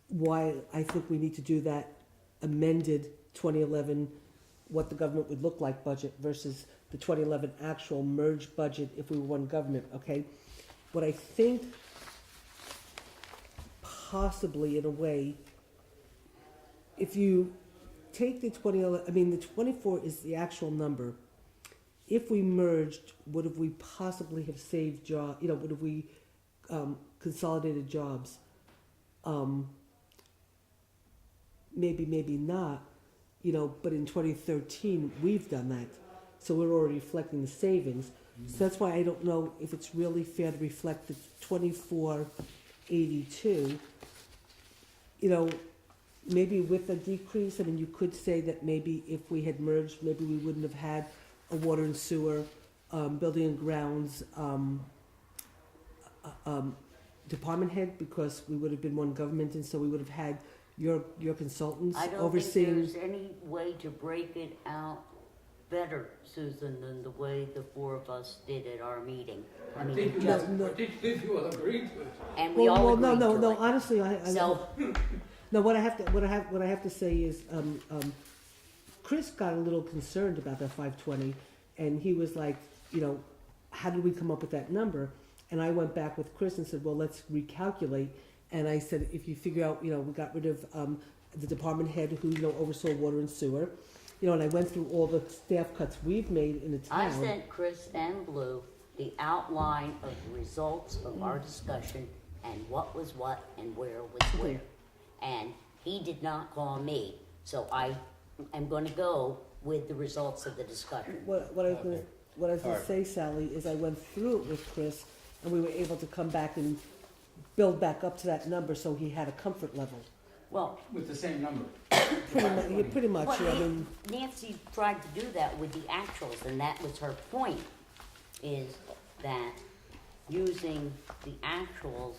why I think we need to do that amended 2011, what the government would look like budget versus the 2011 actual merged budget if we were one government, okay? What I think possibly in a way, if you take the 2011, the 24 is the actual number. If we merged, would have we possibly have saved would have we consolidated jobs? Maybe not, but in 2013, we've done that. So we're already reflecting the savings. So that's why I don't know if it's really fair to reflect the 2482. Maybe with a decrease, you could say that maybe if we had merged, maybe we wouldn't have had a water and sewer, building and grounds, department head, because we would have been one government, and so we would have had your consultants I don't overseeing. think there's any way to break it out better, Susan, than the way the four of us did at our meeting. I mean, Particularly just, No. particularly if you all agreed to it. and we all agreed to No. it. Honestly, So, no. What I have to say is, Chris got a little concerned about that 520, and he was like, how did we come up with that number? And I went back with Chris and said, well, let's recalculate. And I said, if you figure out, we got rid of the department head who, oversaw water and sewer, and I went through all the staff cuts we've made in the I town. sent Chris and Blue the outline of the results of our discussion and what was what and where was where. And he did not call me, so I am gonna go with the results of the discussion. What I was going to say, Sally, is I went through it with Chris, and we were able to come back and build back up to that number, so he had a comfort level. Well, With the same number. Pretty much. well, Nancy tried to do that with the actuals, and that was her point, is that using the actuals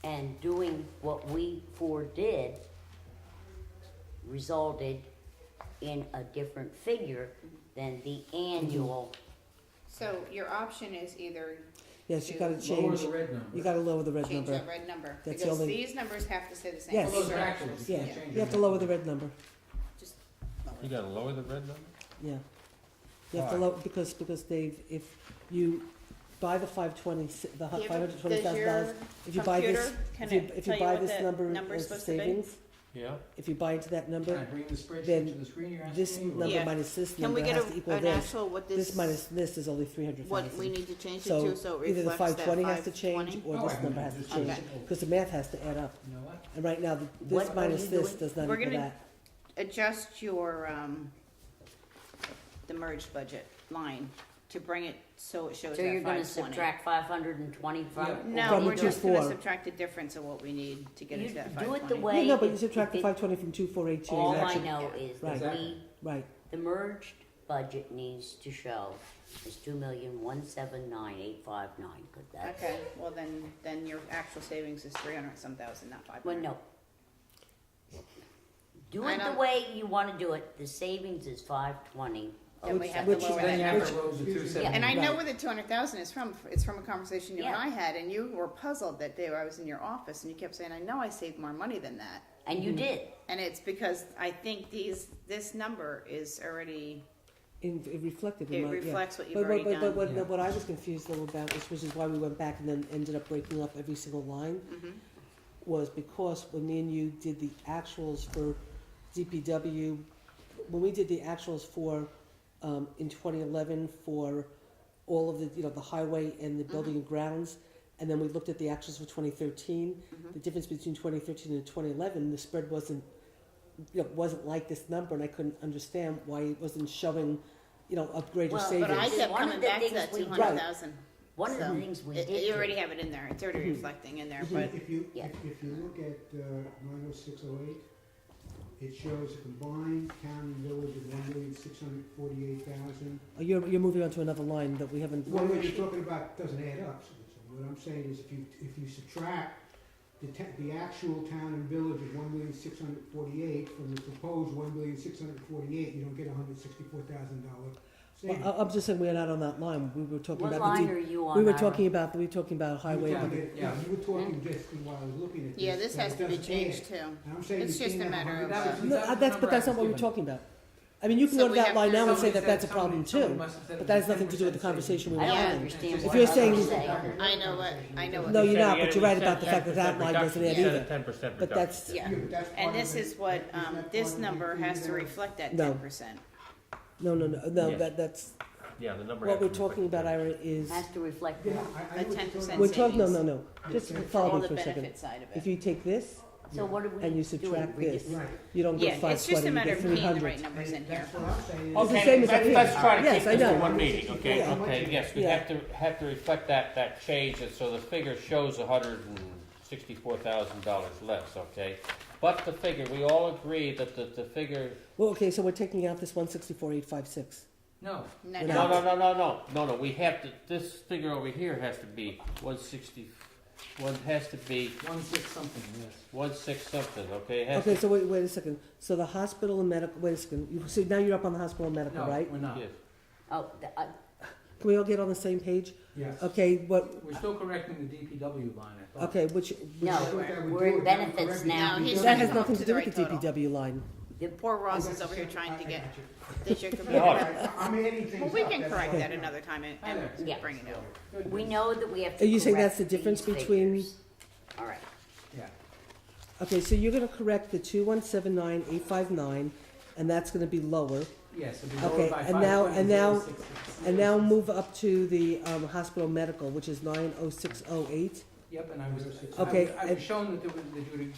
and doing what we four did resulted in a different figure than the annual. so your option is either Yes, you got to Lower change. the red number. You got to lower the red change number. that red number. That's Because the only- these numbers have to stay the same. Yes. Well, those These are are actuals. You Yeah, can't change you have to them. lower the red number. Just you gotta lower the red number? Yeah. You have to Why? lower, because Dave, if you buy the 520, the Do you have- $520,000, if you buy this, if you buy this number number's as supposed to be? savings, Yeah, if you buy into that Can I number, bring the spreadsheet then to the screen you're this asking me? number Yeah. minus this Can number we get has to equal an this. actual, what This this, minus this is only 300,000. what we need to change it So to, so it either the reflects that 520 has to 520? change, or Oh, this I number mean, has to just change, Okay. because the math has to add up. You know what? And right now, What this are minus you this doing? does not We're equal gonna- that. Adjust your, the merged budget line to bring it so it shows So that you're gonna 520. subtract 520 from? Yeah. No, From we're just gonna 2.4. subtract the difference of what we need to get You us that do it 520. the way. Yeah, no, but you if- subtract the if it- 520 from 2482. All I Actually- know is Right. that we, Right, the merged budget needs to show is 2,179,859, cause that's, Okay, well then your actual savings is 300 some thousand, not 500. well, no. Do I it the don't- way you wanna do it, the savings is 520. Then we Which- have to which is lower Then you that have number. to roll the Excuse me. 270. And I know Right. where the 200,000 is from. It's from a conversation you and Yeah. I had, and you were puzzled that day I was in your office, and you kept saying, "I know I saved more money than that." And you did. And it's because I think this number is already, it reflected in it my, yeah. reflects what you've But, already but, done. but Yeah. what I was confused though about, which is why we went back and then ended up breaking up every single line, Mhm. was because when me and you did the actuals for DPW, when we did the actuals for, in 2011 for all of the, the highway and the building and grounds, and then we looked at the actuals for 2013, Mhm. the difference between 2013 and 2011, the spread wasn't like this number, and I couldn't understand why it wasn't showing, a greater Well, savings. But I Savings. kept One of coming the back to things that we- 200,000. One of So, the things we did. You do- already have it in there. It's already Mhm. reflecting in there, Mhm. but If you, Yeah. if you look at 90608, it shows a combined town and village of 1,648,000. Oh, you're moving on to another line that we haven't. Well, what you're talking about doesn't add up. So what I'm saying is if you subtract the actual town and village of 1,648,000 from the proposed 1,648,000, you don't get $164,000 Well, savings. I'm just saying we're not on that line. We were talking What about line the. are you on? We were Ira? talking about highway. You were and talking- Yeah. You were talking just while I was looking at this. yeah, this that has it to be doesn't changed add. too. And I'm saying It's you just can't a have matter of, 100,000. No, That's the but number that's I not what was we're given. talking about. I mean, you can So go to we that have line to- now and say Somebody that that's a said- problem somebody too. must have said But it that was has nothing to do with the 10% conversation we I were don't Yeah. having. understand If what you're I'm saying- saying. I know what No, you're said not, we but you're right said about the fact that that 10% line doesn't add reduction. either. You said a 10% But reduction. that's, Yeah. but that's part And of this it. is what, Isn't that this part of the number has to figure? reflect that No. 10%. no, Yes. that's, Yeah, the number. what has we're to talking reflect about, that. Ira, is, Has to reflect Yeah, that. I A know what you're 10% talking we're about. talking, no, savings. no, just Yeah. follow All me the for a second. benefit side of If it. you take this, So what are we And you doing? subtract this. Right. you don't Yeah, get it's just 520, a you matter get of keying the 300. right numbers in here. That's what I'm saying. It's the Okay, same as let's- up here. let's try to Yes, keep I this to know. one meeting, okay, Yeah. okay, yes, we Yeah. have to reflect that change, and so the figure shows $164,000 less, okay? But the figure, we all agree that the figure, Well, okay, so we're taking out this 164,856. No, No, No, no, we have to, this figure over here has to be 161, has to be 1/6 something, yes. 16 something, okay? It has Okay, to- so wait a second. So the hospital and medical, wait a second. So now you're up on the hospital and medical, No, right? we're not. Yes. Oh, Can we all get on the same page? Yes. Okay, what, We're still correcting the DPW line, I thought. okay, which, no, That's what that would we're do, in that would benefits correct it. now. No, he's that has trying to come nothing up to to do the with the right total. DPW line. The poor Ross Oh, is over here trying to get, I got you. this your Yeah, computer. hold on. I'm adding things Well, we up, can that's correct all. that another time and Yeah. bring it out. Good. We know that we have to Are you saying correct that's the difference these between- figures. All right. Yeah. Okay, so you're gonna correct the 2179859, and that's gonna be lower. Yes, it'll be Okay, lower by and now- 5.06. And now move up to the hospital medical, which is 90608. Yep, and I was, Okay, I and- was shown that you would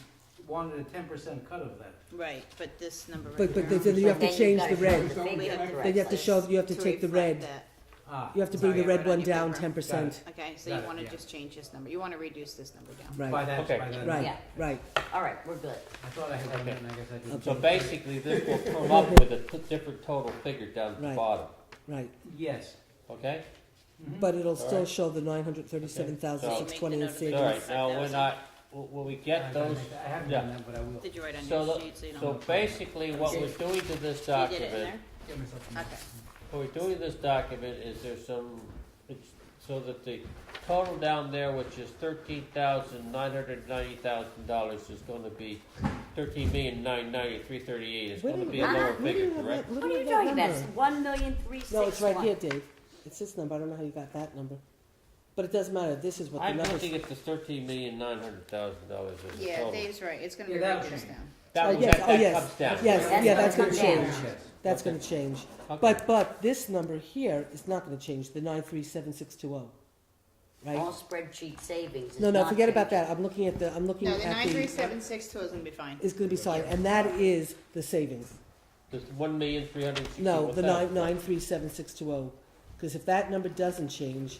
wanted a 10% cut of that. Right, but this number right But here. then you have to Then change gotta the show red. the figure We have to correct. Then you have to show, you have to take the reflect red. that. Ah, You have to bring the Sorry, I red wrote one on your down paper. 10%. Okay, so Got you it, wanna yeah. just change this number. You wanna reduce this number down. by Right, that, Okay. by that. right, Yeah. right. All right, we're good. I thought I had done that, and I guess I didn't. So basically, this will come up with a different total figure down at the Right. bottom, Right, Yes. okay? Mhm. but it'll All still right. show the 937,620 in Okay. So- All savings. right, now, we're not, will we get those? I haven't Yeah. done that, but I will. Did you write on So your the- sheet so you don't? So basically, what we're doing to this You did it in document, there? Get myself a minute. Okay. what we're doing to this document is there's some, it's, so that the total down there, which is $13,990,000, is gonna be 13,993,338 is Where gonna do be you- a lower where do figure, you have correct? that- What do are you have that talking about? number? 1,361. No, it's right here, Dave. It's this number. I don't know how you got that number. But it doesn't matter. This is what the I'm numbers. looking at the $13,900,000 as a Yeah, total. Dave's right, it's gonna Yeah, be that'll reduced change. down. That, yes, that, oh, that yes. comes down. Yes, That's yeah, gonna that's gonna come change. down. Yes. That's Okay. gonna change. Okay. But this number here is not gonna change, the 937,620, right? All spreadsheet savings is No, not forget about changing. that. I'm looking at the, No, the at 93762 is gonna be fine. is gonna be signed, and that is the savings. There's 1,361,000. No, the 937,620. Because if that number doesn't change,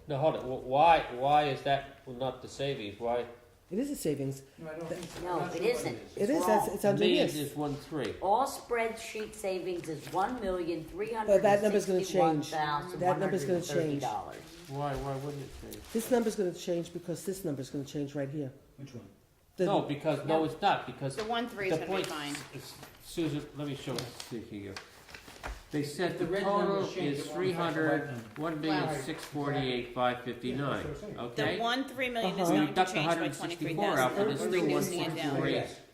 No, hold it. Why is that not the savings? Why? it is a savings. No, I don't think so. No, I'm not it sure what isn't. is. It is, wrong. it's under Millions this. is 1.3. All spreadsheet savings is $1,361,130. But that number's gonna change. That number's gonna change. Why wouldn't it change? This number's gonna change because this number's gonna change right here. Which one? The- No, because, no, it's not, because The 1.3 is the gonna be point, fine. Susan, let me show you, see here. They said If the the red total numbers change, is it won't affect the white 300, number. 1,648,559, Yeah, that's what I'm saying. The okay? 1.3 million is Uh-huh. We going to deduct the change by 164 out, 23,000, but and it's we're still reducing it down.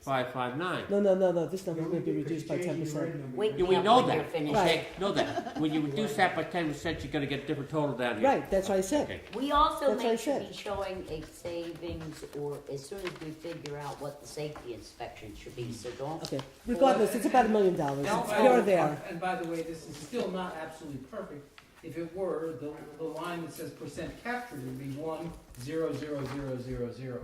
1,648,559. No, this number's gonna be reduced by 10%. Wait, Yeah, we Yeah, know when that, you're finished. okay, know that. When you reduce that by 10%, you're gonna get a different total down here. Right, that's what I said. Okay. We also That's what I may should said. be showing a savings, or as soon as we figure out what the safety inspection should be, so don't. Okay, regardless, it's about $1 million. Don't- You're there. And by the way, this is still not absolutely perfect. If it were, the line that says percent captured would be 1,000,000.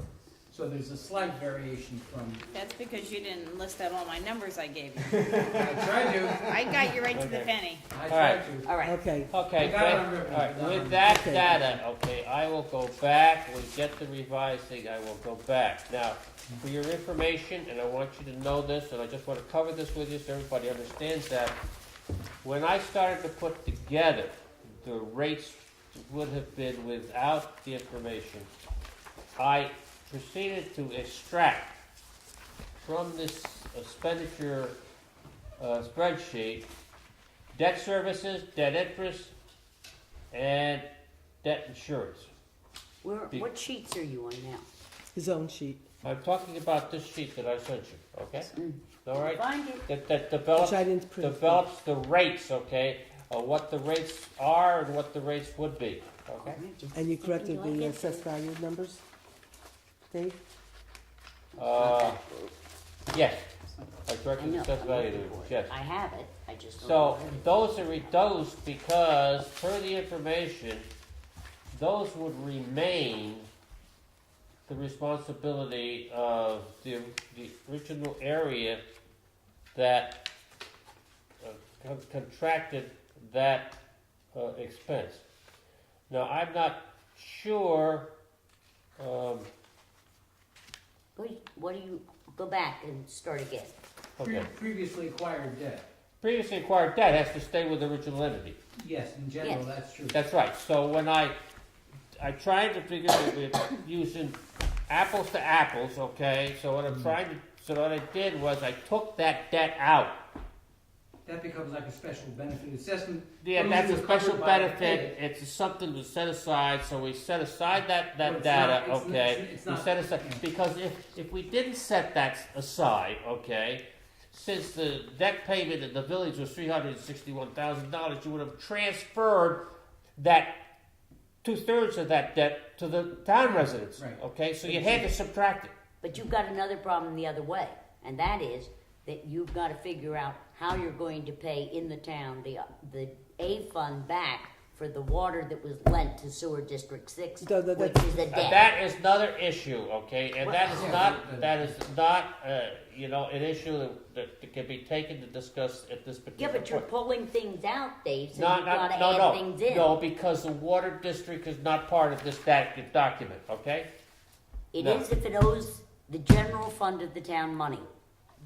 So there's a slight variation from, That's because you didn't list out all my numbers I gave you. I tried to, I got you right to the Okay. penny. I right. tried to. All right, Okay, Okay, I got it on good. record. All right, I got it with on that record. data, okay, I will go back, we get the revised thing, I will go back. Now, for your information, and I want you to know this, and I just want to cover this with you so everybody understands that, when I started to put together, the rates would have been without the information. I proceeded to extract from this expenditure spreadsheet, debt services, debt interest, and debt insurance. what sheets are you on now? his own sheet, I'm talking about this sheet that I sent you, okay? Mm. All right? Find it. That which develops, I didn't print. develops the rates, okay? What the rates are and what the rates would be, okay? And you corrected the assessed value numbers, Dave? Yes, I I corrected the know, assessed I'm value, looking for it. yes. I have it, I just don't. So, know where it is. those are reduced because, per the information, those would remain the responsibility of the original area that contracted that expense. Now, I'm not sure, Wait, what do you, go back and start again. okay. Previously acquired debt. Previously acquired debt has to stay with the original entity. Yes, in general, Yes. that's true. That's right. So when I tried to figure it with using apples to apples, okay? So what I'm trying to, so what I did was I took that debt out. That becomes like a special benefit assessment. Yeah, Those that's a were special covered by the benefit. It's something to set aside. So we set aside that But it's data, not- it's- okay? it's We not- set aside yeah. because if we didn't set that aside, okay, since the debt payment in the village was $361,000, you would have transferred that 2/3 of that debt to the town residents. Right. Okay, so you had to subtract it. But you've got another problem the other way, and that is that you've got to figure out how you're going to pay in the town the A fund back for the water that was lent to Sewer District 6, The- the- which is a debt. That is another issue, okay, and that is Yeah, not an issue that can be taken to discuss at this Yeah, particular but you're point. pulling things out, Dave, so No, you've got to no, add no, things in. no, because the water district is not part of this document, okay? It no. is if it owes the general fund of the town money.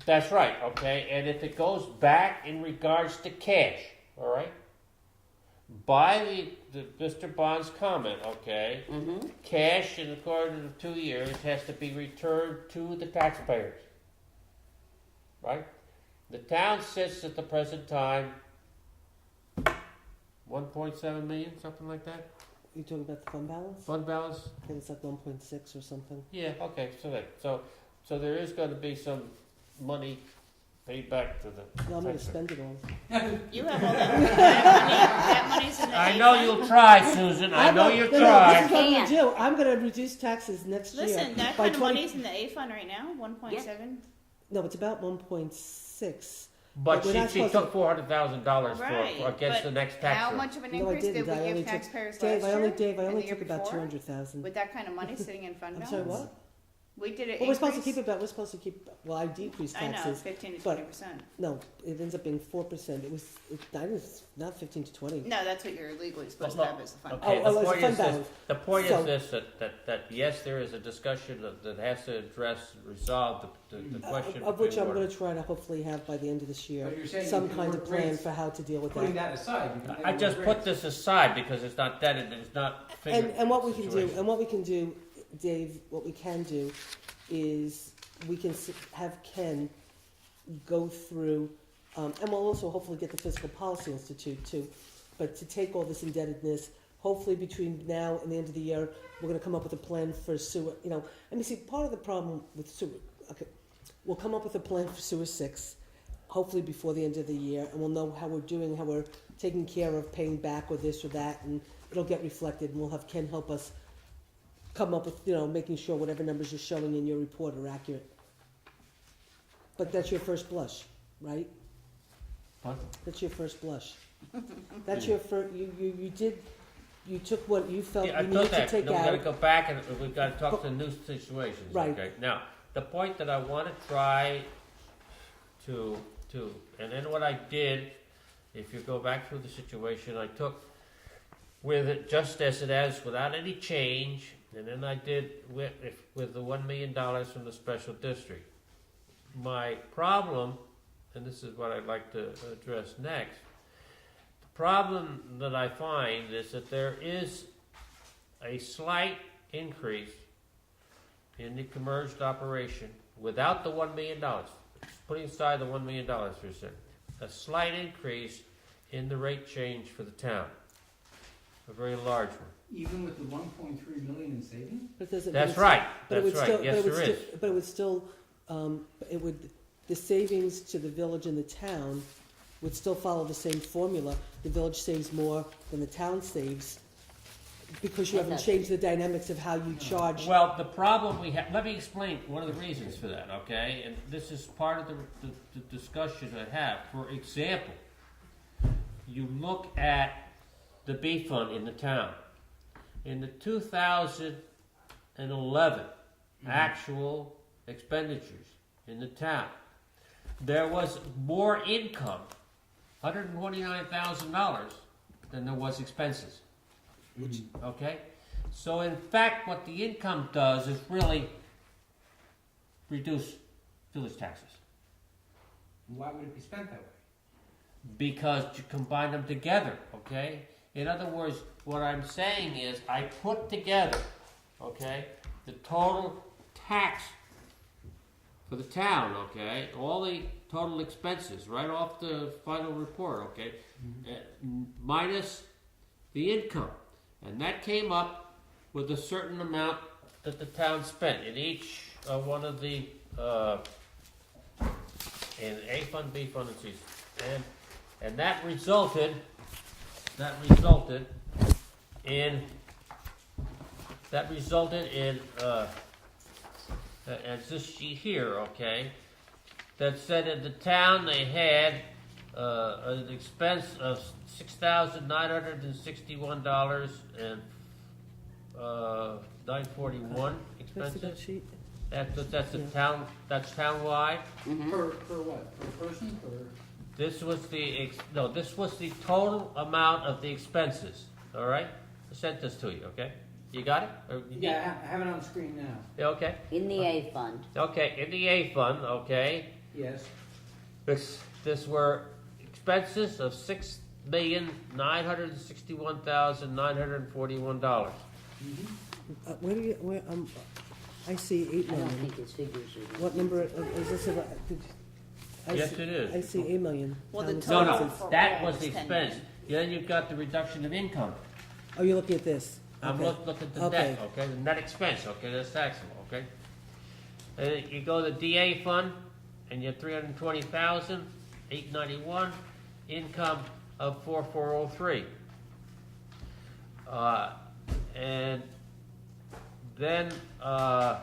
That's right, okay, and if it goes back in regards to cash, all right? By the Mr. Bond's comment, okay, Mm-hmm. cash in according to 2 years has to be returned to the taxpayers, right? The town sits at the present time 1.7 million, something like that, You talking about the fund balance? fund balance. I think it's like 1.6 or something. Yeah, okay, so there is going to be some money paid back to the No, I'm gonna taxpayer. spend it all. You have all that money's in the I A know fund? you'll try, Susan, I know you'll No, try. this is what I'm Can't. gonna do. I'm gonna reduce taxes next year. Listen, that by kind of 20 money's in the A fund right now, 1.7. No, it's about 1.6. But we're not she supposed to- took $400,000 Right, for against but the next tax How rate. much of an No, I increase did didn't. we I only give took, taxpayers last Dave, year? Dave, I and only the year took about before? 200,000. With that kind of money sitting in fund I'm balance? sorry, what? We did it Well, we're supposed to increase. keep it, we're supposed to keep, well, I decreased I know, taxes. 15 to but- 20%. No, it ends up being 4%. I was not 15 to 20. No, that's what you're legally supposed to Well, have as a fund. Okay, Oh, the it's a point fund is this, balance. the point So- is this, that yes, there is a discussion that has to address, resolve the question. Of which I'm between gonna try to hopefully have by the end of this year, But you're saying some you can kind of work plan rates, for how to deal with Putting that. that aside, you can I never just work put rates. this aside because it's not dead and it's not figured. And what we can do, situation. and what we can do, Dave, what we can do is we can have Ken go through, and we'll also hopefully get the Fiscal Policy Institute too, but to take all this indebtedness, hopefully between now and the end of the year, we're gonna come up with a plan for sewer, I mean, see, part of the problem with sewer, okay, we'll come up with a plan for sewer 6, hopefully before the end of the year, and we'll know how we're doing, how we're taking care of paying back or this or that, and it'll get reflected, and we'll have Ken help us come up with, making sure whatever numbers you're showing in your report are accurate. But that's your first blush, right? What? That's your first blush. That's your first, you took what you felt Yeah, I you thought needed to that. take No, we gotta out. go back and we've gotta talk to new situations, Right. okay? Now, the point that I wanna try to, and then what I did, if you go back through the situation, I took with it just as it is, without any change, and then I did with the $1 million from the special district. My problem, and this is what I'd like to address next, the problem that I find is that there is a slight increase in the converged operation without the $1 million, putting aside the $1 million for a second, a slight increase in the rate change for the town, a very large one. Even with the 1.3 million in savings? But it doesn't- That's but it's- right, but it that's would right, still- yes but it would there is. still- But it would still, the savings to the village and the town would still follow the same formula. The village saves more than the town saves, because you That haven't does. changed the dynamics of how you charge. Well, the problem we have, let me explain one of the reasons for that, okay? And this is part of the discussion I have. For example, you look at the B fund in the town. In the 2011 actual expenditures in the town, there was more income, $129,000, than there was expenses. Okay? So in fact, what the income does is really reduce village taxes. Why would it be spent that way? Because you combine them together, okay? In other words, what I'm saying is I put together, okay, the total tax for the town, okay, all the total expenses, right off the final report, okay, minus the income. And that came up with a certain amount that the town spent in each one of the, in A fund, B fund, and C fund. And that resulted in, as this sheet here, okay, that said in the town they had an expense of $6,961 and $941 Can I see expenses. that sheet? That's the Yeah. town. That's townwide. Per what? Per person? This was the this was the total amount of the expenses. All right, I sent this to you. Okay, you got it? Yeah, I have it on the screen now. Yeah, okay. In the A fund, Okay, in the A fund. Okay, Yes. this were expenses of $6,961,941. I see 8 I don't million. think his figures are. What number is this about? Yes, it is. I see 8 million. Well, the No, total no, for that all was is the 10 expense. million. Then you've got the reduction of income. Oh, you're looking at this? I'm Okay. looking at the Okay. net, okay, the net expense, okay, that's taxable, okay? And you go to the DA fund, and you had 320,891, income of 4403. And then, and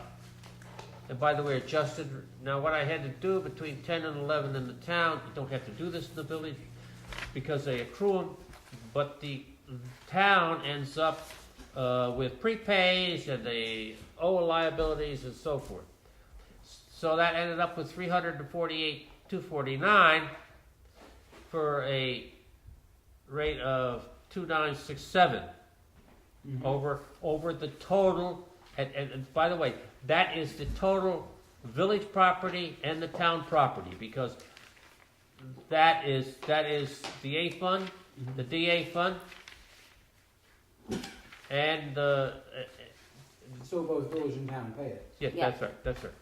by the way, adjusted, now what I had to do between 10 and 11 in the town, you don't have to do this in the village because they accrue them, but the town ends up with prepays and they owe liabilities and so forth. So that ended up with 348,249 for a rate of 2,967 over the total. And by the way, that is the total village property and the town property, because that is the A fund, the DA fund, and So both village and town pay it. yeah, Yeah. that's right.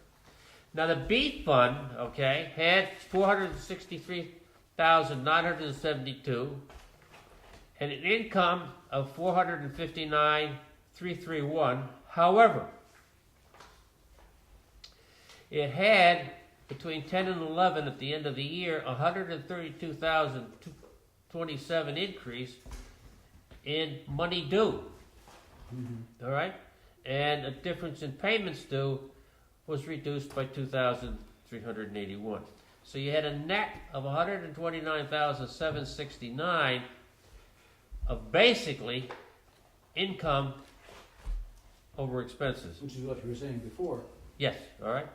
Now the B fund, okay, had 463,972 and an income of 459,331. However, it had between 10 and 11 at the end of the year 132,027 increase in money due. All right, and a difference in payments due was reduced by 2,381. So you had a net of 129,769 of basically income over expenses. Which is what you were saying before. Yes, all right.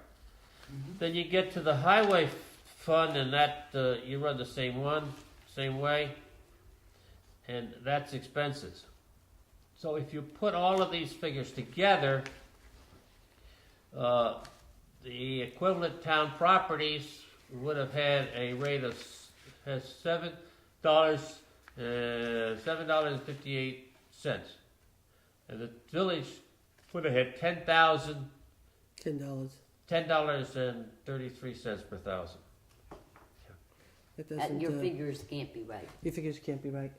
Then you get to the highway fund, and that you run the same way, and that's expenses. So if you put all of these figures together, the equivalent town properties would have had a rate of $7.58, and the village would have had $10. $10.33 per thousand. That doesn't, Your figures can't be right. your figures can't be right.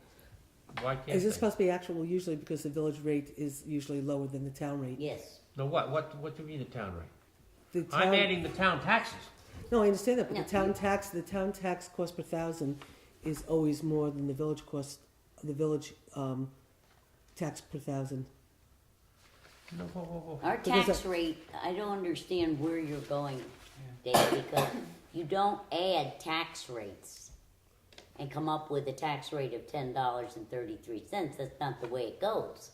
Why can't Is this they? supposed to be actual usually because the village rate is usually lower than the town rate? Yes. No, what do you mean the town rate? The I'm town- adding the town taxes. No, I understand that, but No, the town you- tax cost per thousand is always more than the village cost, the village, tax per thousand. No, whoa. Our Because tax rate, I don't understand where you're going, Dave, because you don't add tax rates and come up with a tax rate of $10.33. That's not the way it goes.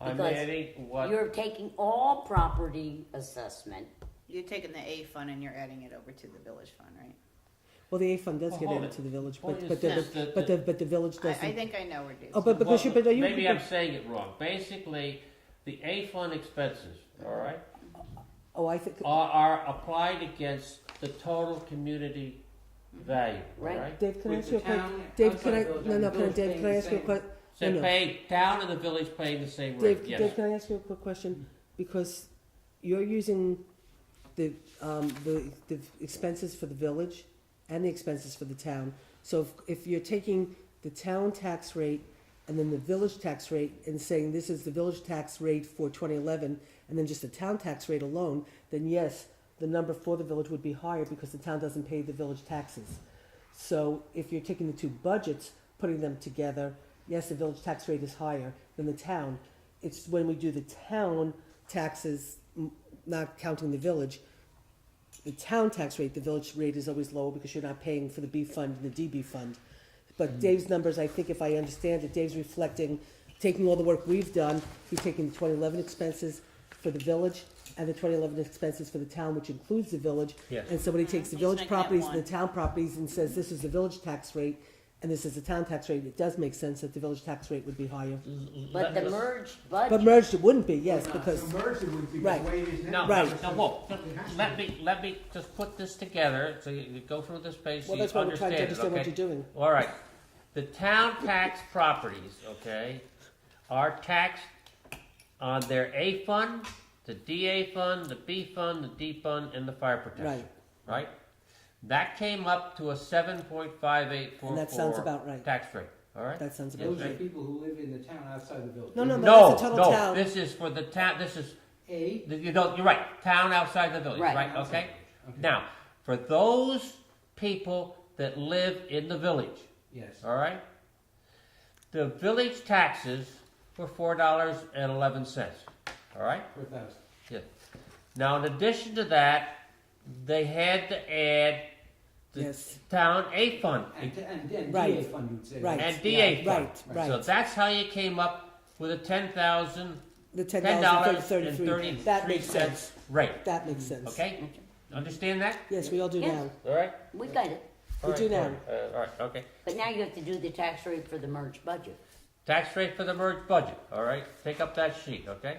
I'm Because adding what? You're taking all property assessment. You're taking the A fund and you're adding it over to the village fund, right? Well, the A fund does Well, get hold added it. to the village, What but, is but this? the village I doesn't. think I know where Dave's. Oh, but Well, are you? maybe I'm saying it wrong. Basically, the A fund expenses, all right, Oh, I think, are applied against the total community value, all Right. right? Dave, can I With ask you a the question? town Dave, outside can I, the village no, and no, the village Dave, paying can I the ask you a same. question? So No. pay town and the village paying the same rate. Dave, Yes. Dave, can I ask you a quick question? Because you're using the expenses for the village and the expenses for the town. So if you're taking the town tax rate and then the village tax rate and saying this is the village tax rate for 2011 and then just the town tax rate alone, then yes, the number for the village would be higher because the town doesn't pay the village taxes. So if you're taking the two budgets, putting them together, yes, the village tax rate is higher than the town. It's when we do the town taxes, not counting the village, the town tax rate, the village rate is always lower because you're not paying for the B fund and the DB fund. But Dave's numbers, I think if I understand it, Dave's reflecting, taking all the work we've done, he's taking the 2011 expenses for the village and the 2011 expenses for the town, which includes the village. Yes. And so when he takes the He's village making that properties and one. the town properties and says this is the village tax rate and this is the town tax rate, it does make sense that the village tax rate would be higher. But the merged But budget, merged it wouldn't be, yes, Well, because, So merged it would be the Right. way it is No, now. Right. no, whoa. It has to Let be. me just put this together so you go through this page so well, you that's why we're trying to understand it, understand what okay? you're doing. All right. The town tax properties, okay, are taxed on their A fund, the DA fund, the B fund, the D fund, and the fire protection. Right. Right? That came up to a 7.5844 And that sounds about right. tax rate. All right? That sounds Yes, about Those are right. people who live in the town outside the village. No, no, No, that's the total no, town. this is for the town, this is, A. you're right, town outside the village, Right. right, okay? Okay. Now, for those people that live in the village, Yes. all right? The village taxes were $4.11, all right? Per thousand. Now, in addition to that, they had to add the Yes. town A fund And Right. DA fund, you'd say. Right. and DA fund. Right, So right. that's how you came up with a $10,033 The $10.33, that makes sense. rate. That makes sense. Okay? Understand that? Yes, we all do Yes. now. All right? We got it, All We do now. All right, okay. but now you have to do the tax rate for the merged budget. Tax rate for the merged budget, all right? Take up that sheet, okay?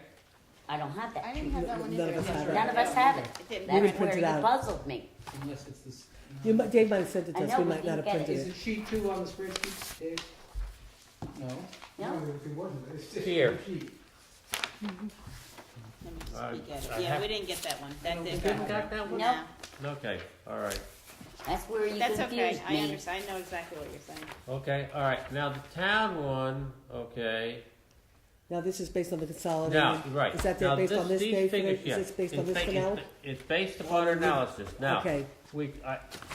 I don't have that I sheet. didn't have that one None either. of us have it. None of us have it. It didn't. We didn't That's print where it you out. puzzled me. Unless it's this. Dave might have sent it to I us, know, we we might not didn't have get it. printed Is it. it sheet 2 on the spreadsheet, Dave? No? No? It wasn't, it's just Here. a sheet. Uh, Let me speak at it. I Yeah, have- we didn't get that one. That You didn't didn't come. got that one? No. No, Okay, all right. That's where you that's confused okay. I me. understand. I know exactly what you're saying. Okay, all right. Now, the town one, okay. Now, this is based on the Now, consolidated. right. Is that Now, based on this, these Dave? figures, Is yeah. this based on It's this ba- for now? It's based upon our analysis. Now, Okay,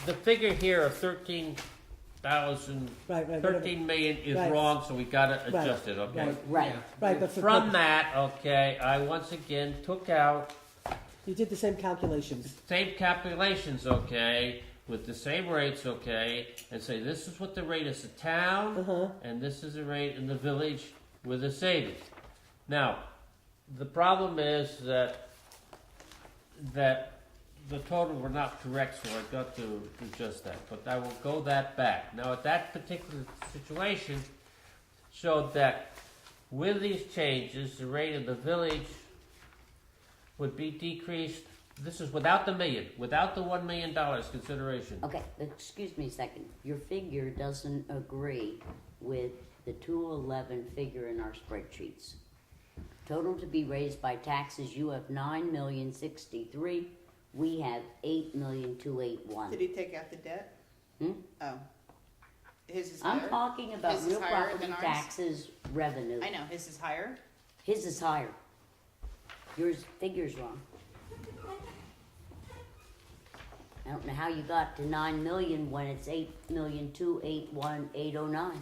the figure here of 13,000, right, right, whatever. 13 million is Right. wrong, so we gotta Right, adjust it, okay? right. Right. Right, but for, From that, okay, I once again took out you did the same calculations. same calculations, okay, with the same rates, okay, and say this is what the rate is the town, Uh-huh, and this is the rate in the village with the savings. Now, the problem is that the total were not correct, so I got to adjust that, but I will go that back. Now, at that particular situation showed that with these changes, the rate of the village would be decreased. This is without the million, without the $1 million consideration. Okay, excuse me a second. Your figure doesn't agree with the 211 figure in our spreadsheets. Total to be raised by taxes, you have 9,063,000. We have 8,281,000. Did he take out the debt? Hmm? Oh. His is I'm higher? talking about His is real higher property than ours? taxes revenue. I know, his is higher. His is higher. Yours figure's wrong. I don't know how you got to 9 million when it's 8,281,809.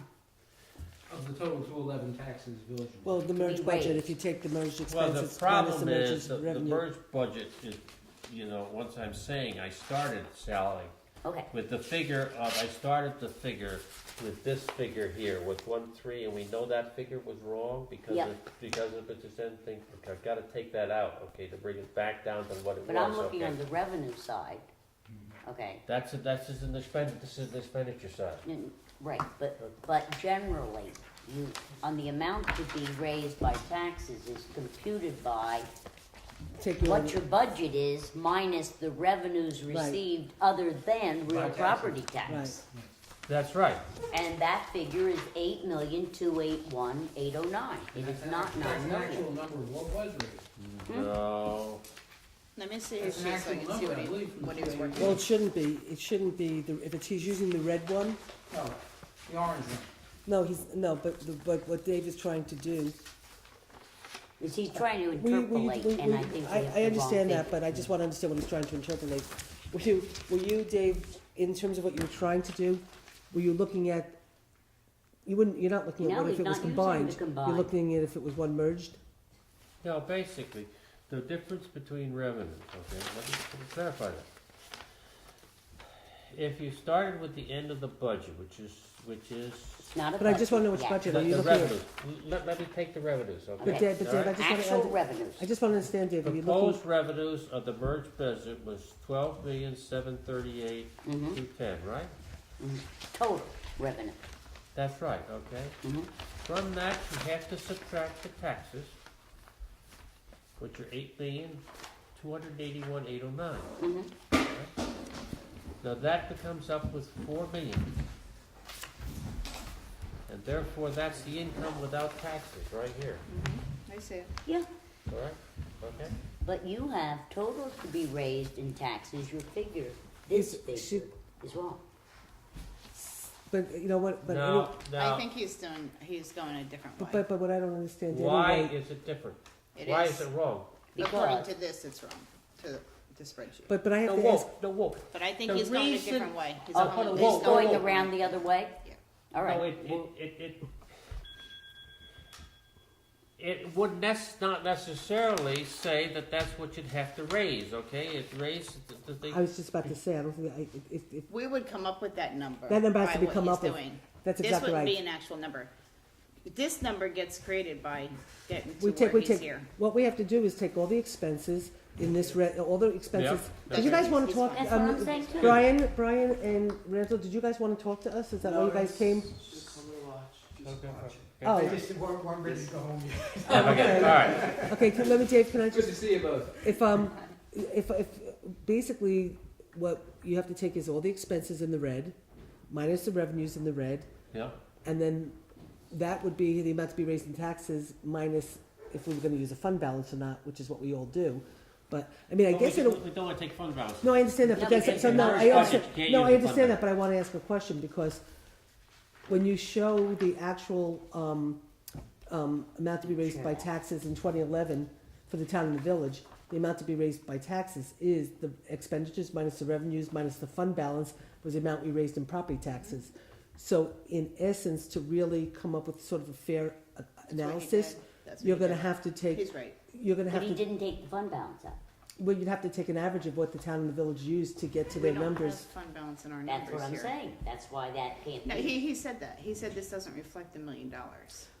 Of the total 211 taxes, village. well, the merged budget, raised. if you take the merged Well, expenses the minus the problem merged is, the revenue. merged budget is, once I'm saying, I started, Sally, Okay, with the figure of, I started the figure with this figure here, with 1.3, and we know that figure was wrong because Yep. because of the percent thing. I've gotta take that out, okay, to bring it back down to what it but was, I'm looking okay? on the revenue side. Okay, That's just in the this is the expenditure side. right, but generally, you, on the amount to be raised by taxes is computed by Take your, what your budget is minus the revenues Right. received other than real By taxes. property tax. That's right. And that figure is 8,281,809. It is not 9 That's an million. actual number of what was raised. No, Let me see his That's an sheet so I actual can see number, I believe, from what he was the- working well, on. it shouldn't be, if he's using the red one, No, the orange one. but what Dave is trying to do. Is he's trying to Will you- interpolate, and I think we have I the wrong understand that, figure. but I just wanna understand what he's trying to interpolate. Were you, Dave, in terms of what you were trying to do, were you looking at, you're not looking at No, what if he's it was not using the combined? combined. You're looking at if it was one merged? no, basically, the difference between revenues, okay, let me clarify that. If you started with the end of the budget, which is It's not a But I just wanna know which yeah. budget, the are you looking revenues. at? Let me take the revenues, But okay? Okay. Dave, All right. I just Actual wanna, revenues. I just wanna understand, Dave, are you looking, Proposed revenues of the merged budget was 12,738,210, right? Total revenue. That's right, okay? Mhm. From that, you have to subtract the taxes, which are 8,281,809. Mhm. Now that becomes up with 4 million. And therefore, that's the income without taxes, right here, I see it. Yeah, all right? Okay? but you have totals to be raised in taxes, your figure, this Is- figure should- is wrong. but you know what, but, Now, I now, think he's going a different way. but what I don't understand why anyway, is it different? It Why is. is it wrong? According Because, to this, it's wrong, to the spreadsheet. But I have No, to ask, whoa, no, whoa. But I think The he's going a reason- different way. He's Oh, going- whoa, he's whoa, going whoa. around the other way? Yeah. All No, right, it would not necessarily say that that's what you'd have to raise, okay? It raised the thing. I was just about to say, I don't think, We would come up with that number. That number has by to be what come he's up with. doing. that's This exactly wouldn't be right. an actual number. This number gets created by getting to We take, where he's take, here. what we have to do is take all the expenses in this all the expenses. Yep. Did you guys wanna He's talk, that's what I'm saying too. Brian and Randall, did you guys wanna talk to us? Is that why you guys came? Oh, I just weren't ready to go home yet. Okay, all right. okay, let me, Dave, can I Good just, to see you both. if basically what you have to take is all the expenses in the red, minus the revenues in the red, Yeah. and then that would be the amount to be raised in taxes minus if we were gonna use a fund balance or not, which is what we all do. But, I mean, I guess we, it'll, we don't want to take fund balance. no, I understand that, but No, that's, because so in no, first I budget, understand, you can't no, use I the understand fund that, but I wanna ask a question, because when you show the actual, amount to be raised by taxes in 2011 for the town and the village, the amount to be raised by taxes is the expenditures minus the revenues minus the fund balance was the amount we raised in property taxes. So in essence, to really come up with sort of a fair That's what he analysis, did. That's what you're he gonna did. have to take, He's right. you're gonna But have he to, didn't take the fund balance out. well, you'd have to take an average of what the town and the village used to get to We their don't have numbers. fund balance in our That's numbers what I'm here. saying. That's why that can't No, be. he said that. He said this doesn't reflect $1 million.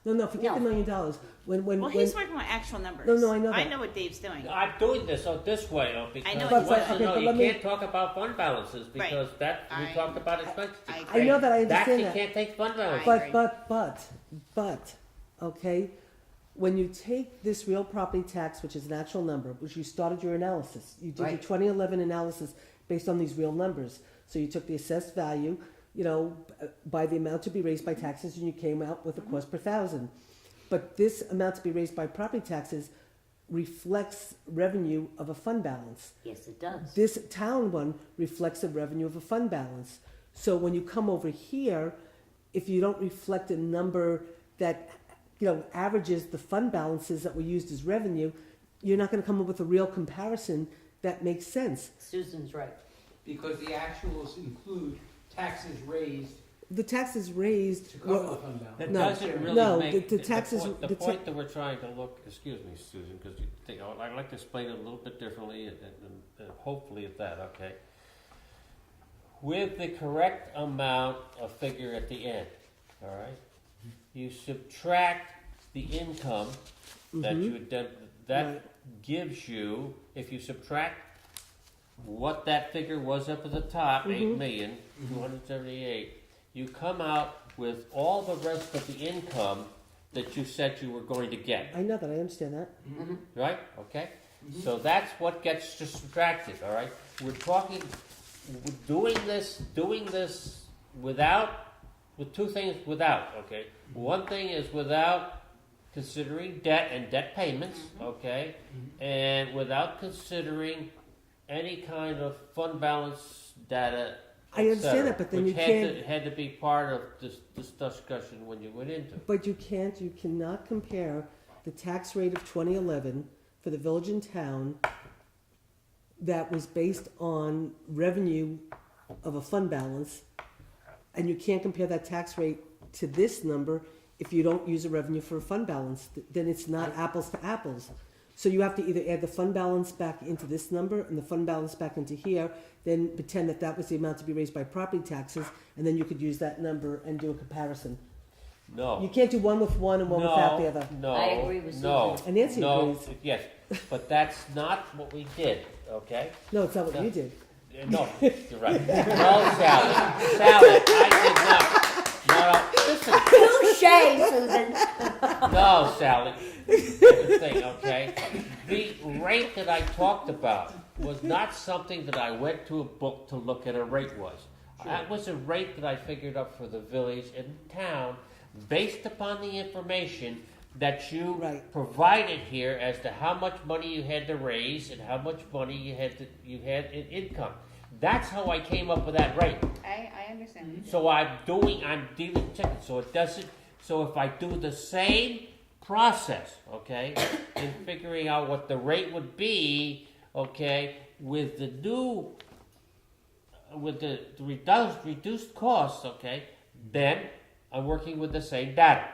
No, forget the No. $1 million. When, Well, he's working with actual numbers. No, I know I that. know what Dave's doing. I'm doing this this way, because know he what wants you to said. know Okay, you but let me- can't talk about fund balances because that we I- talked about expenses. I know that, I That understand you that. can't take fund balances. I agree. But, okay, when you take this real property tax, which is an actual number, which you started your analysis, you did your Right. 2011 analysis based on these real numbers. So you took the assessed value, by the amount to be raised by taxes, and you came out with a cost per thousand. But this amount to be raised by property taxes reflects revenue of a fund balance. Yes, it does. This town one reflects the revenue of a fund balance. So when you come over here, if you don't reflect a number that, averages the fund balances that were used as revenue, you're not gonna come up with a real comparison that makes sense. Susan's right. Because the actuals include taxes raised The taxes raised, to cover the fund balance. That No, doesn't really no, make the taxes- The the ta- point that we're trying to look. Excuse me, Susan, because I'd like to explain it a little bit differently, and hopefully at that. Okay. With the correct amount of figure at the end, all right. You subtract the income that Mhm. you that Right. gives you, if you subtract what that figure was up at the top, Mhm. 8,278,000, you come out with all the rest of the income that you said you were going to get, I know that, I understand that. right? Okay? So that's what gets just subtracted, all right? We're talking, doing this with two things without, okay? One thing is without considering debt and debt payments, okay? And without considering any kind of fund balance data. I understand etc., that, but then which you can't- had to be part of this discussion when you went into it. But you cannot compare the tax rate of 2011 for the village and town that was based on revenue of a fund balance, and you can't compare that tax rate to this number if you don't use a revenue for a fund balance. Then it's not apples to apples. So you have to either add the fund balance back into this number and the fund balance back into here, then pretend that was the amount to be raised by property taxes, and then you could use that number and do a comparison. No. You can't do one with one and one without the other. No, I agree with no, Susan. And Nancy no, agrees. yes, but that's not what we did, okay? No, it's not what No. you did. No, you're right. No, Sally, I did not. No, listen, Touche, Susan. no, Sally. Here's the thing, okay? The rate that I talked about was not something that I went to a book to look at a rate was. That was a rate that I figured up for the village and town based upon the information that you Right. provided here as to how much money you had to raise and how much money you had in income. That's how I came up with that rate. I understand. So I'm dealing chickens. So it doesn't. So if I do the same process, okay, in figuring out what the rate would be, okay, with the new, with the reduced costs, okay, then I'm working with the same data.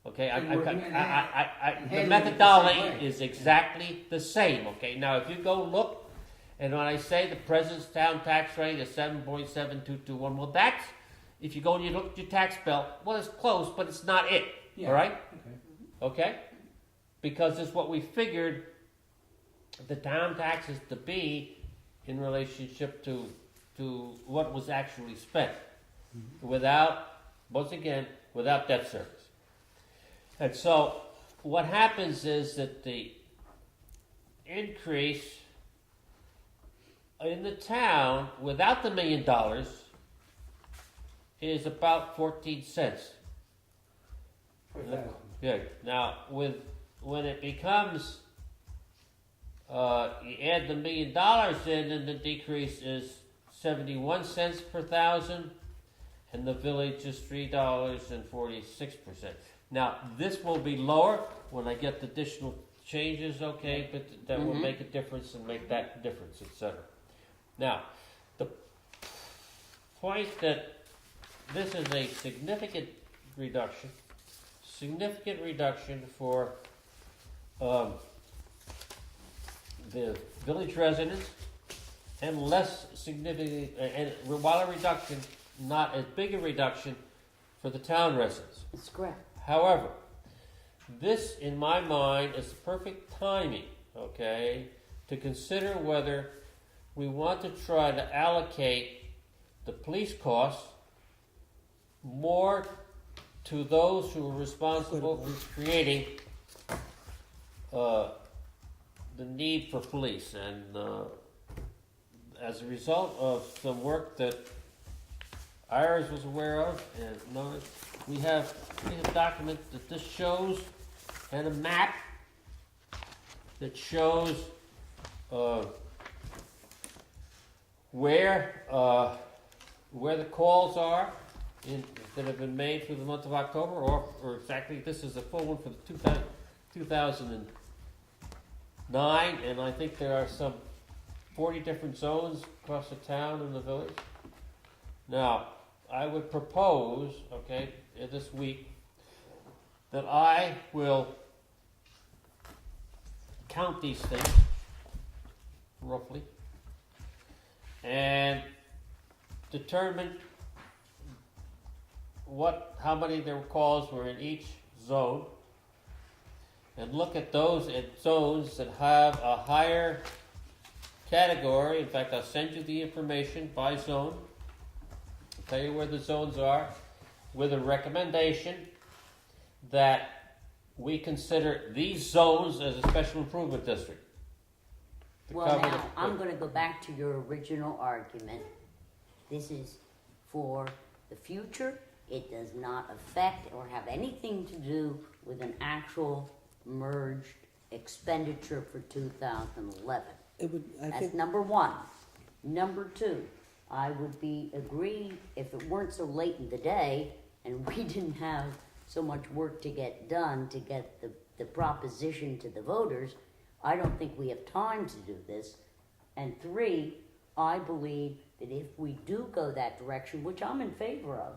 Okay, And working in the handling it the same methodology way. is exactly the same. Okay, now if you go look, and when I say the President's town tax rate is 7.7221, well, that's if you go and you look at your tax bill. Well, it's close, but it's not it. Yeah. All right, Okay. okay, because it's what we figured the town taxes to be in relationship to what was actually spent, without, once again, without debt service. And so what happens is that the increase in the town without the $1 million is about 14 cents. Per thousand. Good. Now, when it becomes, you add the $1 million in, and the decrease is 71 cents per thousand, and the village is $3.46. Now, this will be lower when I get the additional changes, okay, but that will make a difference and make that difference, etc. Now, the point that this is a significant reduction for the village residents, and less significant, and while a reduction, not as big a reduction for the town residents. That's correct. However, this, in my mind, is the perfect timing, okay, to consider whether we want to try to allocate the police costs more to those who are responsible for creating the need for police. And as a result of some work that Iris was aware of and noticed, we have a document that this shows, and a map that shows where the calls are that have been made for the month of October, or exactly, this is a full one for the 2009, and I think there are some 40 different zones across the town and the village. Now, I would propose, okay, this week, that I will count these things, roughly, and determine how many their calls were in each zone, and look at those zones that have a higher category. In fact, I'll send you the information by zone. I'll tell you where the zones are, with a recommendation that we consider these zones as a special improvement district. Well, now, I'm gonna go back to your original argument. This is for the future. It does not affect or have anything to do with an actual merged expenditure for 2011. It would, I That's think, number one. Number two, I would be agreed if it weren't so late in the day and we didn't have so much work to get done to get the proposition to the voters, I don't think we have time to do this. And three, I believe that if we do go that direction, which I'm in favor of,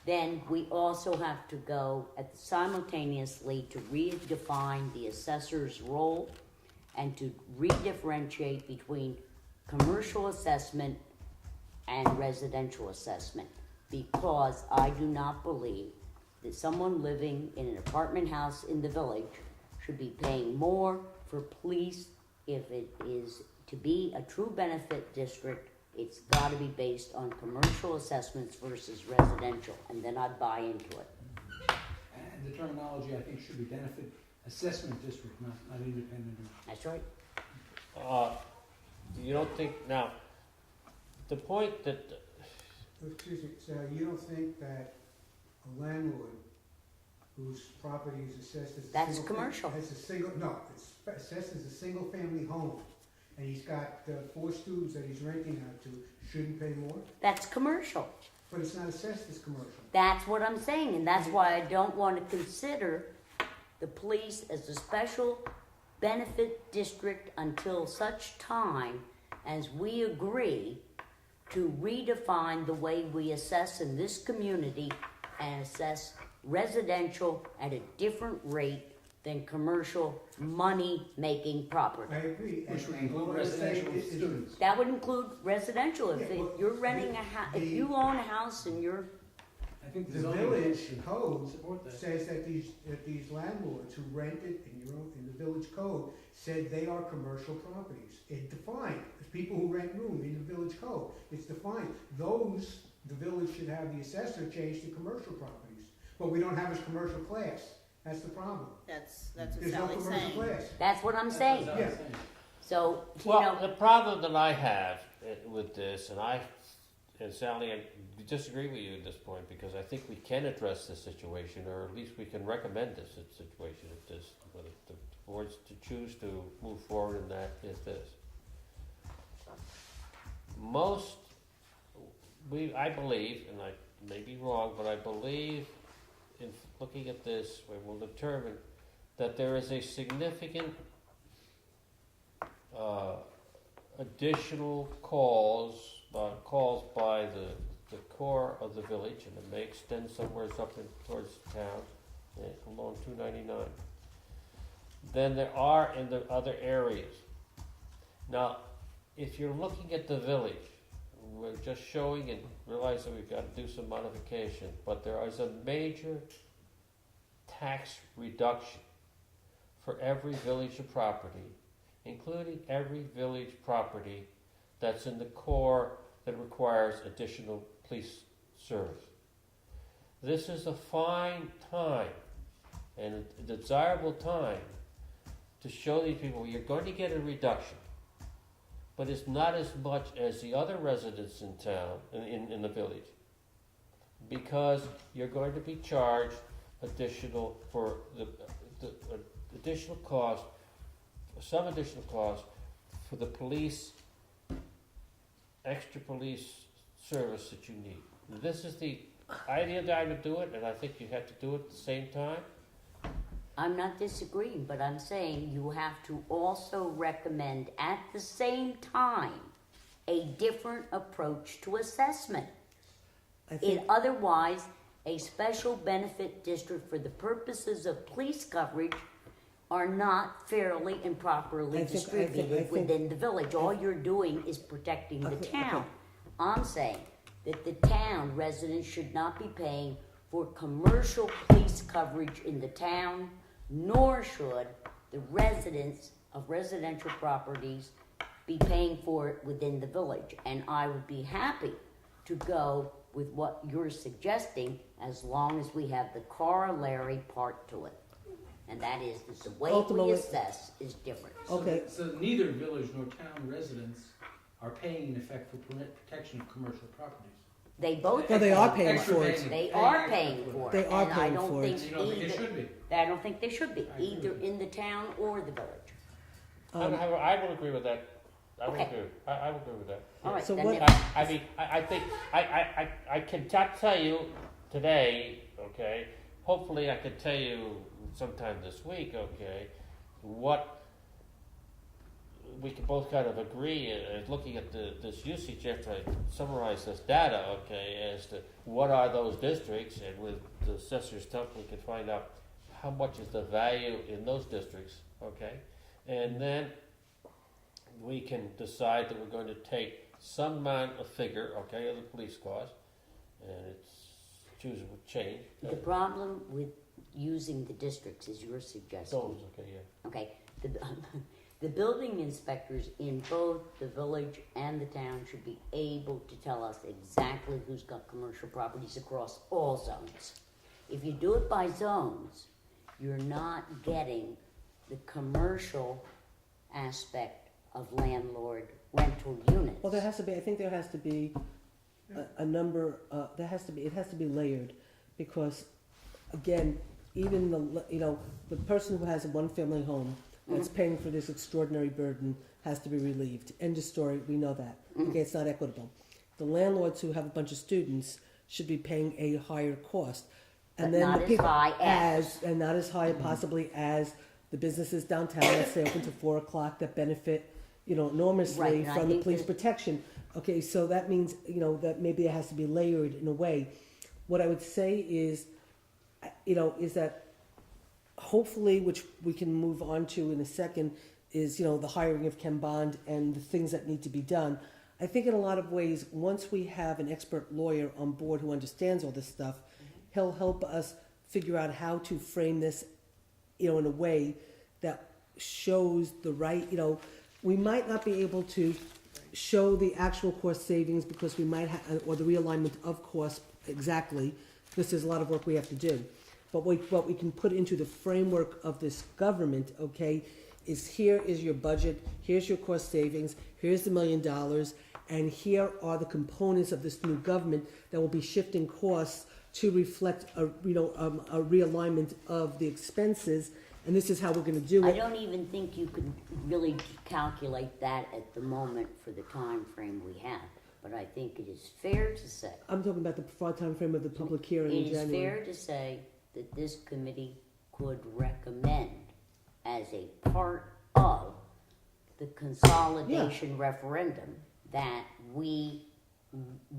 then we also have to go simultaneously to redefine the assessor's role and to redifferentiate between commercial assessment and residential assessment, because I do not believe that someone living in an apartment house in the village should be paying more for police. If it is to be a true benefit district, it's got to be based on commercial assessments versus residential, and then I'd buy into it. And the terminology, I think, should be benefit assessment district, not independent. That's right. You don't think, now, the point that, Excuse me, so you don't think that a landlord whose property is assessed as a That's single commercial. it's assessed as a single family home, and he's got 4 students that he's renting out to, shouldn't pay more? That's commercial. But it's not assessed as commercial. That's what I'm saying, and that's why I don't want to consider the police as a special benefit district until such time as we agree to redefine the way we assess in this community and assess residential at a different rate than commercial money-making property. I agree. Which would and include what I'm saying residential is- students. That would include residential. If Yeah, well, you're renting a house, if you own a house and you're, I think The zoning village should code support that. says that these landlords who rent it in the village code said they are commercial properties. It defined, the people who rent room in the village code, it's defined. Those, the village should have the assessor change to commercial properties. But we don't have a commercial class, that's the problem. That's what There's no Sally's commercial saying. class. that's what I'm That's saying. what I was saying. So, you Well, know, the problem that I have with this, and Sally, I disagree with you at this point, because I think we can address this situation, or at least we can recommend this situation if this, whether the board's to choose to move forward in that, is this. I believe, and I may be wrong, but I believe in looking at this, we will determine that there is a significant additional calls by the core of the village, and it may extend somewhere up towards town, along 299, than there are in the other areas. Now, if you're looking at the village, we're just showing and realizing we've got to do some modification, but there is a major tax reduction for every village of property, including every village property that's in the core that requires additional police service. This is a fine time and a desirable time to show these people you're going to get a reduction, but it's not as much as the other residents in town, in the village, because you're going to be charged additional for the additional cost, some additional cost for the police, extra police service that you need. This is the ideal time to do it, and I think you have to do it at the same time. I'm not disagreeing, but I'm saying you have to also recommend at the same time a different approach to assessment. I think, Otherwise, a special benefit district for the purposes of police coverage are not fairly and properly I think- distributed within the village. All you're doing is protecting the Okay, town. okay. I'm saying that the town residents should not be paying for commercial police coverage in the town, nor should the residents of residential properties be paying for it within the village. And I would be happy to go with what you're suggesting as long as we have the corollary part to it. And that is that the way we Ultimately- assess is different. Okay. So neither village nor town residents are paying in effect for protection of commercial properties. They both No, they are paying. paying Extra for it. paying- They paying are extra paying for it. They are And paying I don't for think it. You don't think they either, should be? I don't think they should be, I agree. either in the town or the village. I will agree with that. I will Okay. agree. I will agree with that. All right, So then what- if- I mean, I think, I cannot tell you today, okay, hopefully I can tell you sometime this week, okay, what we can both kind of agree, looking at this usage after I summarize this data, okay, as to what are those districts, and with the assessor's help, we can find out how much is the value in those districts, okay, and then we can decide that we're going to take some amount of figure, okay, of the police cost, and it's choose a change. The problem with using the districts is you're suggesting. Those, okay, yeah. Okay, the building inspectors in both the village and the town should be able to tell us exactly who's got commercial properties across all zones. If you do it by zones, you're not getting the commercial aspect of landlord rental units. Well, there has to be, I think there has to be a number, it has to be layered, because, again, even the person who has a one-family home that's paying for this extraordinary burden has to be relieved. End of story, we know that. Okay, it's not equitable. The landlords who have a bunch of students should be paying a higher cost. But And then not the as people, high as. and not as high possibly as the businesses downtown that stay open to 4 o'clock that benefit, Right, enormously and I from the think police that- protection. Okay, so that means, that maybe it has to be layered in a way. What I would say is, is that hopefully, which we can move on to in a second, is, the hiring of Ken Bond and the things that need to be done. I think in a lot of ways, once we have an expert lawyer on board who understands all this stuff, he'll help us figure out how to frame this, in a way that shows the right, we might not be able to show the actual cost savings because we might have, or the realignment of costs exactly, because there's a lot of work we have to do. But what we can put into the framework of this government, okay, is here is your budget, here's your cost savings, here's the $1 million, and here are the components of this new government that will be shifting costs to reflect a realignment of the expenses, and this is how we're gonna do I it. don't even think you could really calculate that at the moment for the time frame we have. But I think it is fair to say, I'm talking about the time frame of the public hearing in it is January. fair to say that this committee could recommend as a part of the consolidation referendum that we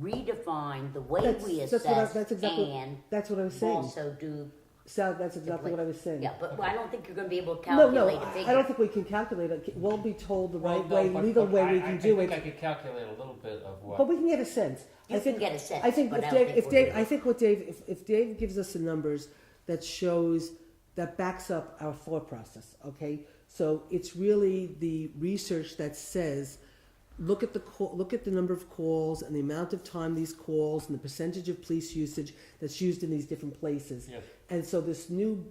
redefine the way we assess that's exactly- and That's what I was saying. also do, Sal, that's exactly what I was saying. yeah, but I don't think you're gonna be able to No, calculate a I figure. don't think we can calculate it. We'll be told the right Well, way, no, but- legal but way we I can do think I it. could calculate a little bit of But what, we can get a sense. You can get a sense, I think but if I don't Dave, think we're gonna- I think what Dave, if Dave gives us the numbers that shows, that backs up our thought process, okay? So it's really the research that says, look at the number of calls and the amount of time these calls and the percentage of police usage that's used in these different places. yes. And so this new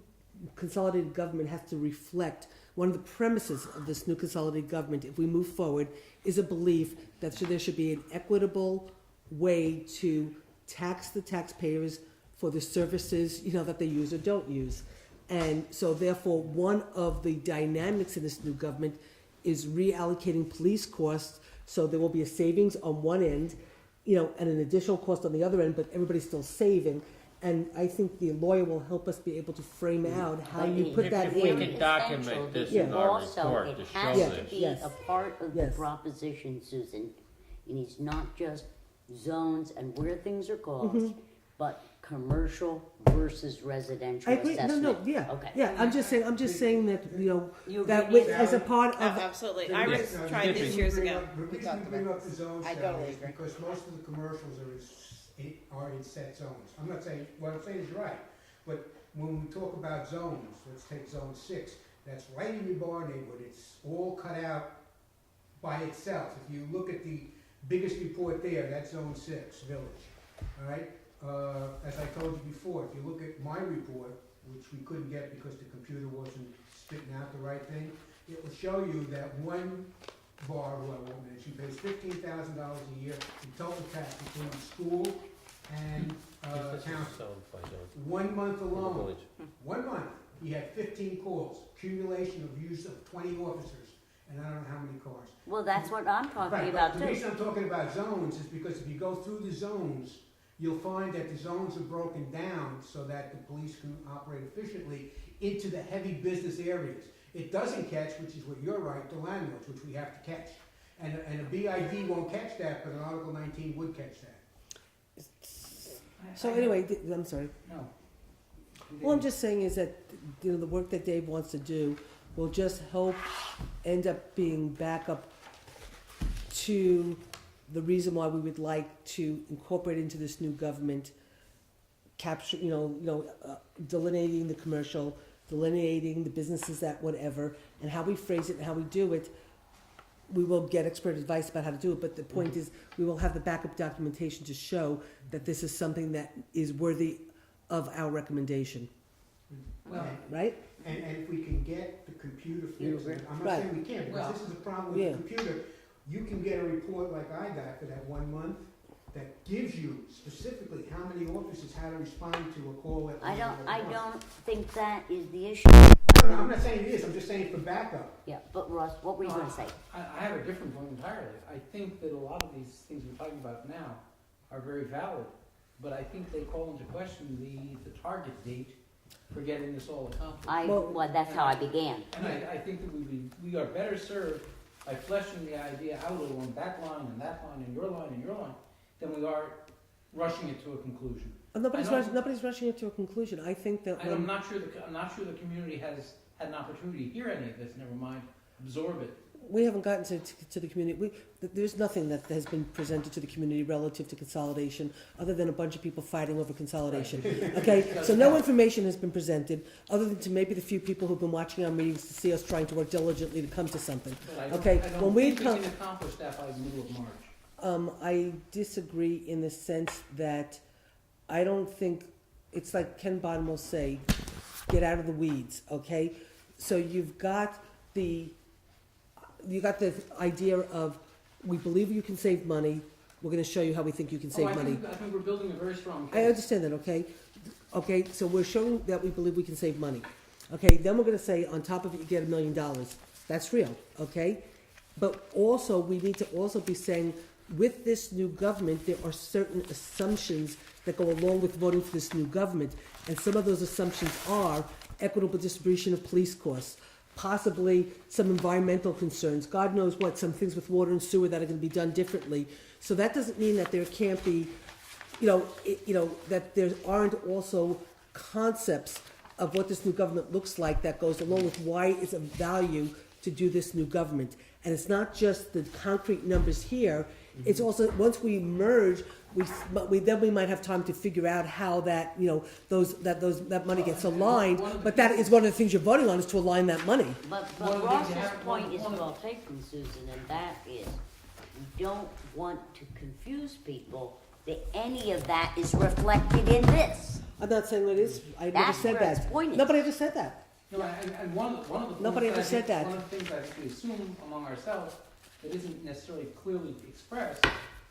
consolidated government has to reflect, one of the premises of this new consolidated government, if we move forward, is a belief that there should be an equitable way to tax the taxpayers for the services, that they use or don't use. And so therefore, one of the dynamics in this new government is reallocating police costs, so there will be a savings on one end, and an additional cost on the other end, but everybody's still saving. And I think the lawyer will help us be able to frame out how But you it put is that If we very in. can document essential this that in our also report it to has show to this. be Yes. a part of the Yes. proposition, Susan. And it's not just zones and where things are caused, Mm-hmm. but commercial versus residential I agree, assessment. no, yeah, Okay. yeah, I'm just saying that, You that agree with, with as a that? part Oh, of, absolutely. The Iris reason- tried the this reason years we bring ago. up- The We reason talked we bring about up the zones, I Sally, totally is agree. because most of the commercials are in set zones. I'm not saying, what I'm saying is right, but when we talk about zones, let's take zone 6, that's right in your bar neighborhood, it's all cut out by itself. If you look at the biggest report there, that's zone 6, village, all right? As I told you before, if you look at my report, which we couldn't get because the computer wasn't spitting out the right thing, it will show you that one bar, who I won't mention, pays $15,000 a year in total tax between school and This is town. zoned by zone 1 month in the alone, village. 1 month, he had 15 calls, accumulation of use of 20 officers, and I don't know how many cars. Well, that's what I'm talking Right, about but the too. reason I'm talking about zones is because if you go through the zones, you'll find that the zones are broken down so that the police can operate efficiently into the heavy business areas. It doesn't catch, which is what you're right, the landlords, which we have to catch. And a BID won't catch that, but an Article 19 would catch that. so anyway, I'm sorry. No. All I'm just saying is that, the work that Dave wants to do will just help end up being backup to the reason why we would like to incorporate into this new government, capture, delineating the commercial, delineating the businesses that whatever, and how we phrase it and how we do it. We will get expert advice about how to do it, but the point is, we will have the backup documentation to show that this is something that is worthy of our recommendation, Well, right? And if we can get the computer You fixed, agree? I'm not Right. saying we can't, Well, because this is a problem with yeah. the computer. You can get a report like I got for that 1 month that gives you specifically how many officers had to respond to a call at. I the- don't think that is the issue. No, I'm not saying it is, I'm just saying for backup. Yeah, but Russ, what were you gonna say? I have a different point entirely. I think that a lot of these things we're talking about now are very valid, but I think they call into question the target date for getting this all accomplished. Well- Well, that's how I began. And I think that we are better served by by fleshing the idea out along that line and that line and your line and your line, than we are rushing it to a conclusion. Nobody's I know- nobody's rushing it to a conclusion. I think that And I'm not sure the community has had an opportunity to hear any of this, never mind absorb it. we haven't gotten to the community. There's nothing that has been presented to the community relative to consolidation, other than a bunch of people fighting over consolidation. Okay, so no information has been presented, other than to maybe the few people who've been watching our meetings to see us trying to work diligently to come to something. But I don't, Okay, I don't when we think come- we can accomplish that by the middle of March. I disagree in the sense that I don't think, it's like Ken Bond will say, get out of the weeds, okay? So you've got the idea of, we believe you can save money, we're gonna show you how we think you can save money. I think we're building a very strong I case. understand that, okay? Okay, so we're showing that we believe we can save money. Okay, then we're gonna say, on top of it, you get $1 million. That's real, okay? But also, we need to also be saying, with this new government, there are certain assumptions that go along with voting for this new government. And some of those assumptions are equitable distribution of police costs, possibly some environmental concerns, God knows what, some things with water and sewer that are gonna be done differently. So that doesn't mean that there can't be, that there aren't also concepts of what this new government looks like that goes along with why it's of value to do this new government. And it's not just the concrete numbers here, it's also, once we merge, then we might have time to figure out how that, that money gets aligned. But that is one of the things you're voting on, is to align that money. But One of the things Ross's you have- point is one of- well taken, Susan, and that is, we don't want to confuse people that any of that is reflected in this. I'm not saying it is, I never That's said where its that. point is. Nobody ever said that. No, and one of the points Nobody ever I said think- that. One of the things I think we assume among ourselves that isn't necessarily clearly expressed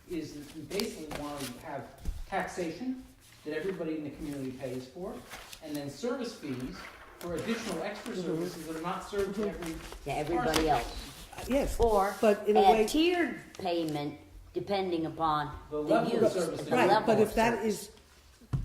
is that we basically want to have taxation that everybody in the community pays for, and then service fees for additional extra services that are not served to Everybody else. Yes, Or but in a way. a tiered payment depending upon The the level of use. service. the that- Right, level but of if that service.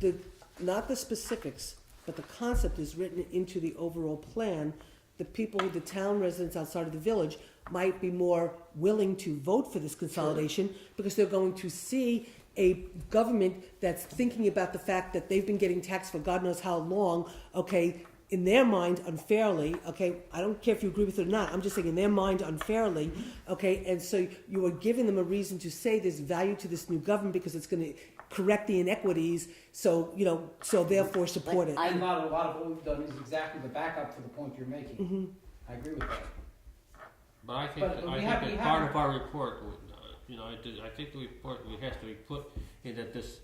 is not the specifics, but the concept is written into the overall plan, the people, the town residents outside of the village might be more willing to vote for this consolidation because they're going to see a government that's thinking about the fact that they've been getting taxed for God knows how long, okay, in their mind unfairly, okay, I don't care if you agree with it or not, I'm just saying in their mind unfairly, okay, and so you are giving them a reason to say there's value to this new government because it's gonna correct the inequities, so, so therefore support it. And a lot of what we've done is exactly the backup to the point you're making. Mm-hmm. I agree with that. But I think, But we I have- think we that have- part of our report, I think the report has to be put in that this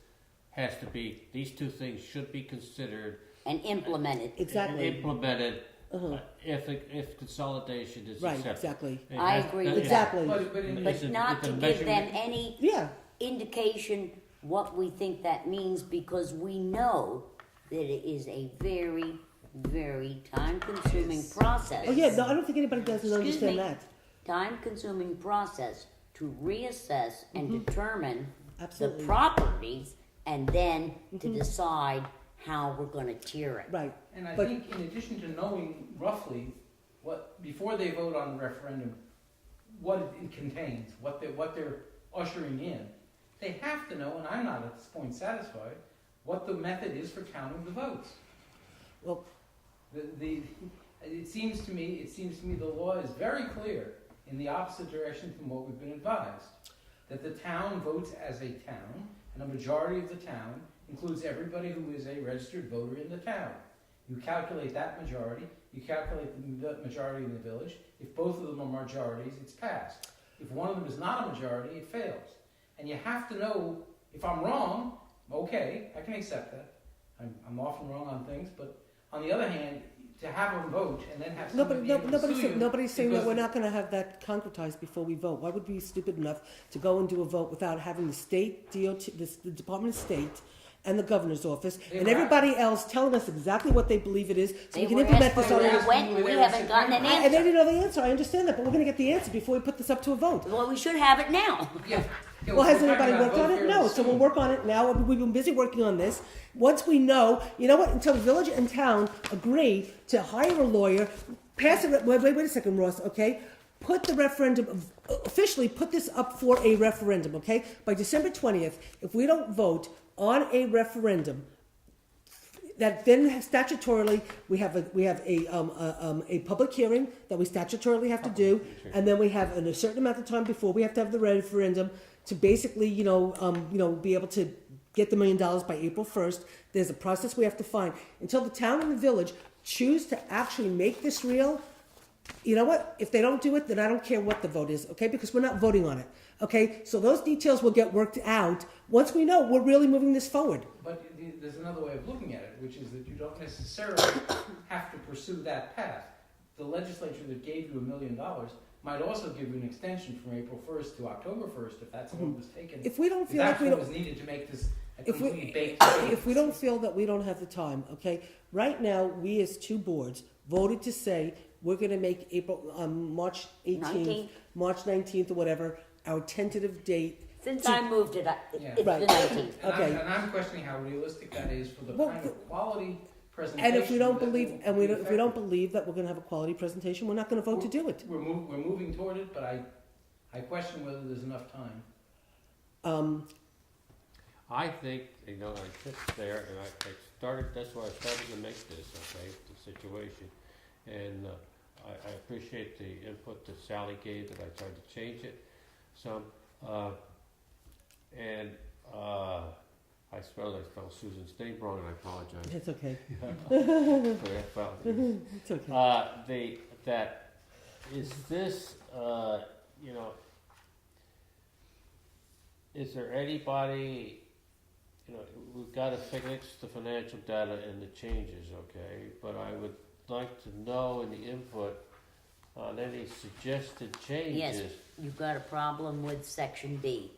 has to be, these two things should be considered And implemented. Exactly. and implemented Uh-huh. if consolidation is Right, accepted. exactly. It I has- agree it- with Exactly. But in, It's But a- not it's to a give them measurement. any Yeah, indication what we think that means, because we know that it is a very, very time-consuming process. oh yeah, no, I don't think anybody doesn't Excuse understand me. that, Time-consuming process to reassess and determine the absolutely, properties, and then to decide how we're gonna tier it. right, and I But- think in addition to knowing roughly what, before they vote on the referendum, what it contains, what they're ushering in, they have to know, and I'm not at this point satisfied, what the method is for counting the votes. well, It seems to me the law is very clear in the opposite direction from what we've been advised. That the town votes as a town, and a majority of the town includes everybody who is a registered voter in the town. You calculate that majority, you calculate the majority in the village. If both of them are majorities, it's passed. If one of them is not a majority, it fails. And you have to know, if I'm wrong, okay, I can accept that. I'm often wrong on things, but on the other hand, to have them vote and then have somebody be able to sue you nobody's saying that because we're not gonna have that concretized before we vote. Why would we be stupid enough to go and do a vote without having the state, DOT, the Department of State, and the governor's office, They and were everybody else telling us exactly what they believe it is, so They we can were implement asked this for on it, our... we went, and we haven't gotten an And they answer. didn't know the answer, I understand that, but we're gonna get the answer before we put this up to a vote. Well, we should have it now. Yeah. Well, has anybody worked on it? No, so we'll work on it now. We've been busy working on this. Once we know, you know what, until the village and town agree to hire a lawyer, pass it, wait a second, Ross, okay? put the referendum, officially put this up for a referendum, okay? By December 20th, if we don't vote on a referendum, that then statutorily, we have a public hearing that we statutorily have to do, and then we have a certain amount of time before we have to have the referendum to basically, be able to get the $1 million by April 1st. There's a process we have to find. Until the town and the village choose to actually make this real, you know what? If they don't do it, then I don't care what the vote is, okay? Because we're not voting on it, okay? So those details will get worked out once we know we're really moving this forward. But there's another way of looking at it, which is that you don't necessarily have to pursue that path. The legislature that gave you $1 million might also give you an extension from April 1st to October 1st, if that's what was taken. If we don't feel like That's we what don't, was needed to make this a if completely we, baked thing. if we don't feel that we don't have the time, okay? Right now, we as two boards voted to say we're gonna make March 18th, 19th. March 19th or whatever, our tentative date. Since I moved it, Yeah. it's Right. the 19th. Okay. And I'm questioning how realistic that is for the Well, kind of quality presentation. And if we don't that believe, will and be if we don't effective. believe that we're gonna have a quality presentation, we're not gonna vote to do it. We're moving toward it, but I question whether there's enough time. I think, I sit there and that's why I started to make this, okay, the situation. And I appreciate the input that Sally gave, that I tried to change it some. I suppose I spelled Susan's name wrong, and I apologize. It's okay, for that spelling. it's okay. Is there anybody, we've got to fix the financial data and the changes, okay? But I would like to know in the input on any suggested changes. Yes, you've got a problem with section B.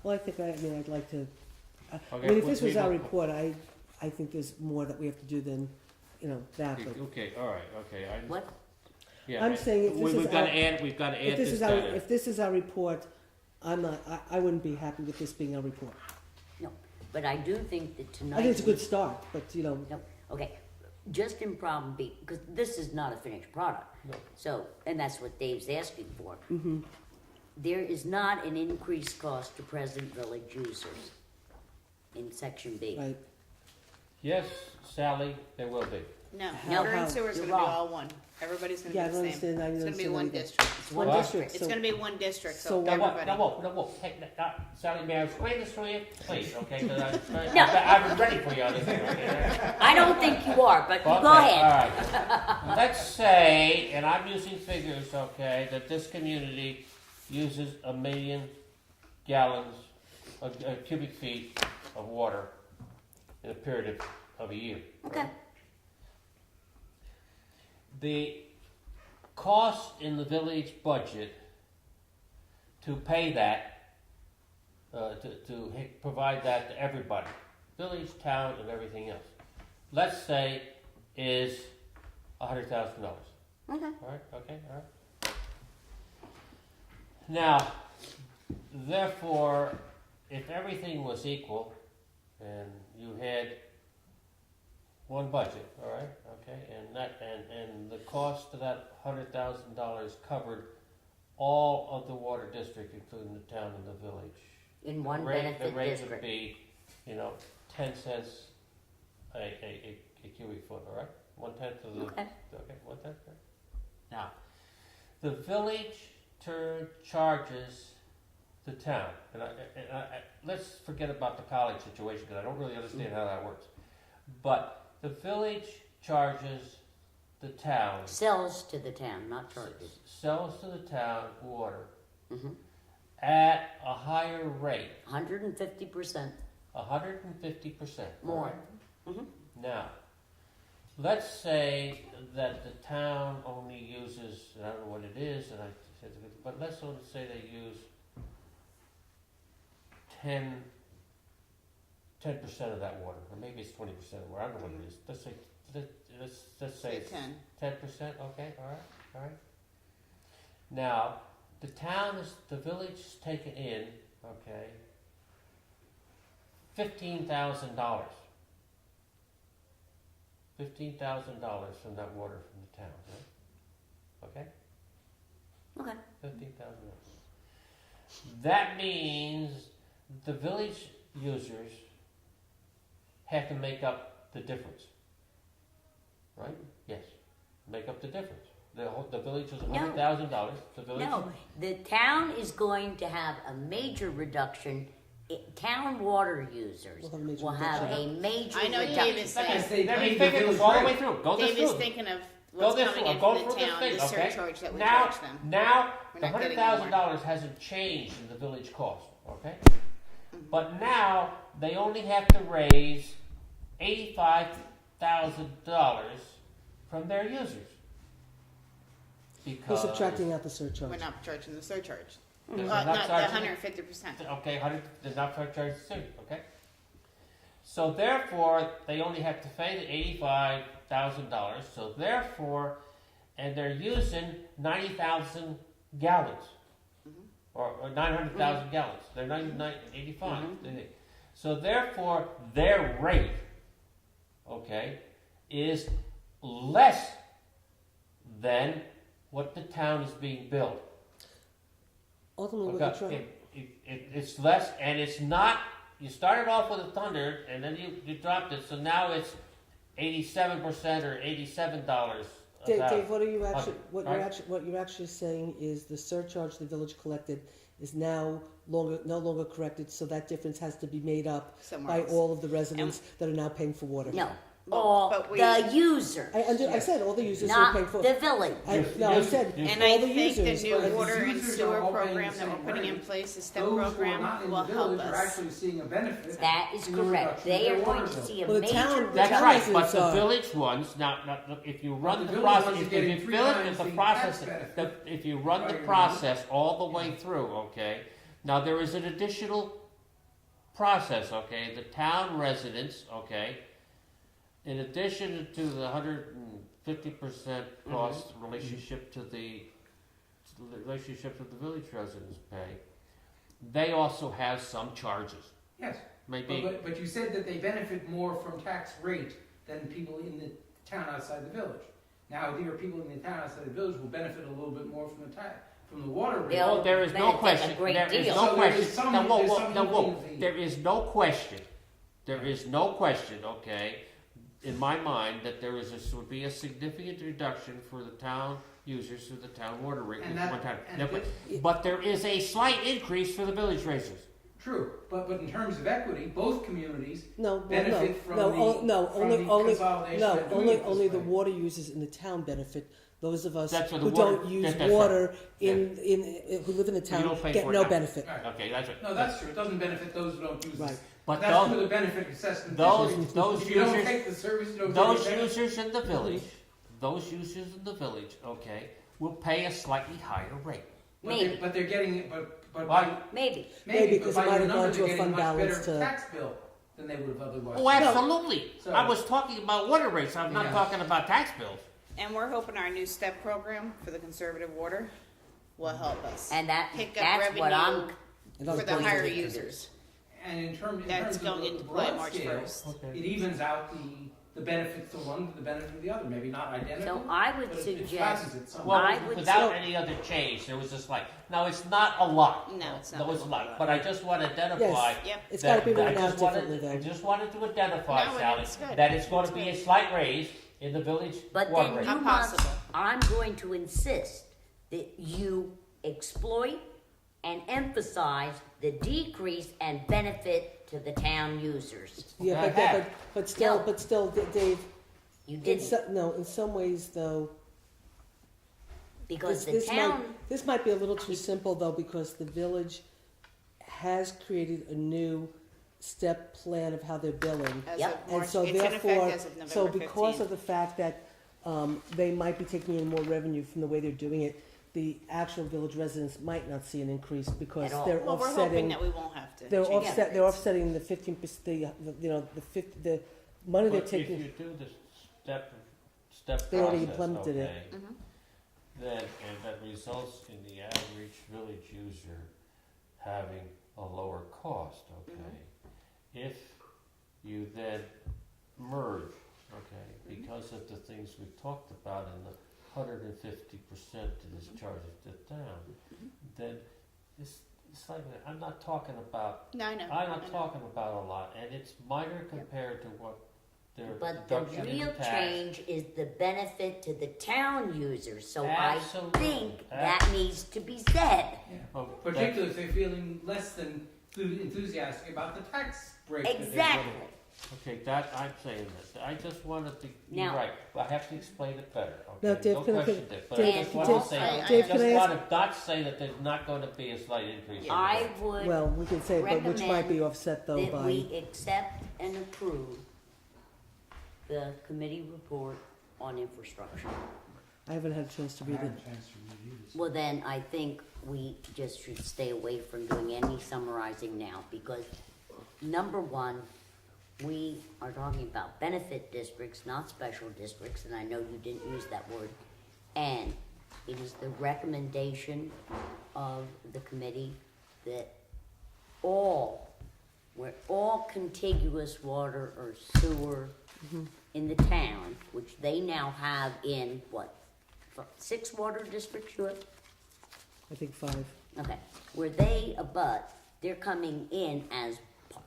Well, I'd like to, Okay, if this was our we- report, I think there's more that we have to do than, that, but. Okay, all right, okay. What? Yeah, I'm saying if this is we've got our- to add. We've got to If add this this is our, data. if this is our report, I wouldn't be happy with this being our report. No, but I do think that tonight. I think it's a good start, but, No, okay, just in problem B, because this is not a finished product. No. So, and that's what Dave's asking for. mm-hmm, There is not an increased cost to present village users in section B. right. Yes, Sally, there will be. No, How- water how? and sewer is You're gonna be wrong. all one. Everybody's gonna Yeah, I be don't the same. understand, I It's didn't gonna be understand one either. district. It's one What? district. It's gonna be one district, So so what- everybody. No. Hey, Sally, may I explain this to you, please? Okay, because No. I've been ready for you on this thing. Okay? I don't think you are, but Okay, go ahead. All right. Let's say, and I'm using figures, okay, that this community uses 1 million gallons, cubic feet of water in a period of a year. right? Okay. The cost in the village budget to pay that, to provide that to everybody, village, town, and everything else, let's say is $100,000. Okay. All right, okay, all right. Now, therefore, if everything was equal and you had one budget, all right, okay, and the cost of that $100,000 covered all of the water district, including the town and the village. In one The rate benefit would district. be, 10 cents a cubic foot, all right? 1/10 of the. Okay. Okay, 1/10. Right? Now, the village charges the town, and let's forget about the college situation because I don't really understand how that works. But the village charges the town, Sells to the town, not charges. sells to the town water Mhm. at a higher rate, 150% 150% more. Now, let's say that the town only uses, and I don't know what it is, but let's say they use 10% of that water, or maybe it's 20% of water. I don't know what it is. Let's say Say it's 10. 10%. Okay, all right. Now, the village is taking in, okay, $15,000. $15,000 from that water from the town, right? Okay? $20,000. That means the village users have to make up the difference. Right? Yes. Make up the difference. The village was $100,000. The village. No, the town is going to have a major reduction. Town water users We'll have a major will have reduction. a major I know reduction. Dave is saying, Yes, they Let me paid the figure this village all the way rate. through. Go this Dave is through. thinking of Go what's this coming through. in Go from the through this town, thing, the okay? surcharge that we Now, charge them. now We're the not getting $100,000 hasn't changed in the village cost, okay? But now they only have to raise $85,000 from their users. We're Because subtracting out the surcharge. We're not charging the surcharge. They're Not not the charging- 150%. Okay, 100, they're not charged soon, okay? So therefore, they only have to pay the $85,000, so therefore, and they're using 90,000 gallons. Or 900,000 gallons, they're 85. So therefore, their rate, okay, is less than what the town is being billed. Ultimately, what Okay, you're trying, it's less, and it's not. You started off with $100, and then you dropped it, so now it's 87% or $87. Dave, what are you actually, Okay, what right. you're actually saying is the surcharge the village collected is now no longer corrected, so that difference has to be made up Somewhere by else. all of the residents that are now paying for water. No, But all we- the user, I said all the users are not paying for. the village. I said And all I the think the users. new but- water and users sewer are all paying program the that we're same putting in rate. place, the STEP Those who are program, not in will the help village are us. actually seeing a benefit. That is in the correct. reduction of They their are going water to bill. see a Well, the major town- reduction. That's town right, but residents the are- village ones now if you run The the village process, ones are if getting you three fill it times the the process, tax benefit. if you run the Right. process all the way through, okay. Now there is an additional process, okay. The town residents, okay, in addition to the 150% cost relationship to the relationship that the village residents pay, they also have some charges. Yes, Maybe but you said that they benefit more from tax rate than people in the town outside the village. Now, there are people in the town outside the village who will benefit a little bit more from the water rate. They'll oh, there is no benefit a question. great There is deal. no So there is question. some- Now, whoa, there's whoa, some now, whoa. equal fee. There is no question. There is no question, okay, in my mind, that would be a significant reduction for the town users through the town water rate And with that- one time. and Now, but there is a slight increase for the village raisers. True, but in terms of equity, both communities No, well, benefit from no, the, only consolidation no, of doing it this only the way. water users in the town benefit. Those of us That's where the who water- don't use that's right. water who live in the You town don't pay get for it no now. benefit. Right. Okay, that's right. No, that's true. It doesn't benefit those who don't use Right. this. But That's those, through the benefit assessment. those If you don't users, take the service, you don't those get the benefit. users in the village, okay, will pay a slightly higher rate. Maybe. But they're getting it, but Why? Maybe. Maybe, but 'cause by it might your have gone numbers, to a they're getting fund much balance better to- tax bill than they would have otherwise. Oh, absolutely. So- I was talking about water rates. I'm not Yeah. talking about tax bills. And we're hoping our new STEP program for the conservative water will help us. And Pick up that's what I'm revenue And those for the boys higher are- users. And in terms That's of going the into play broad March scale, 1st. Okay. it evens out the benefits to one to the benefit of the other. Maybe not identical. So I would but it suggest, flattens it somewhat. Well, I would without say- any other change, there was just like, now it's not a lot. No, it's not. No, it's a lot. But I just want to identify. Yes. Yep. It's got to be that- written I out just wanted- differently, I though. just wanted to identify, No, Sally, it's good. that it's going to It's be a good. slight raise in the village but water then rate. you Not must, possible. I'm going to insist that you exploit and emphasize the decrease and benefit to the town users. Yeah, I have. but No. still, Dave. You In didn't, in some ways though, because the this town, this might be a little too simple though, because the village has created a new step plan of how they're billing. As Yep. of And March, so it's in therefore, effect as of so November because 15th. of the fact that they might be taking in more revenue from the way they're doing it, the actual village residents might not see an increase because At all. they're Well, we're hoping offsetting. that we won't have to. They're change offset. the They're rates. offsetting the 15%. The money they're But taking. if you do the step They already process, implemented it. okay, Mhm. then, and that results in the average village user having a lower cost, okay? If you then merge, okay, because of the things we've talked about in the 150% that is charged to the town, then it's like, I'm not talking about, No, I know. I'm I not know. talking about a lot, and it's minor compared to what their But the deduction in real tax. change is the benefit to the town users, so Absolutely. I think that needs to be said. Oh, Particularly if they're feeling less than enthusiastic about the tax break that they're Exactly. getting. Okay, that, I'm saying this, I just wanted to be Now- right, but I have to explain it better, Now, okay? Dave, No can I- question, Dick, but Dave, I just can- wanna Dave, say, I- I Dave, just can I wanna not say that there's not gonna be a slight increase. in I the- would Well, we can say, but which might be recommend offset though that by, we accept and approve the committee report on infrastructure. I haven't had a chance to I read had it. a chance to review this. Well, then I think we just should stay away from doing any summarizing now, because number one, we are talking about benefit districts, not special districts, and I know you didn't use that word. And it is the recommendation of the committee that where all contiguous water or sewer in the town, which they now have in, what, 6 water districts, you have? I think 5. Okay, where they abut, they're coming in as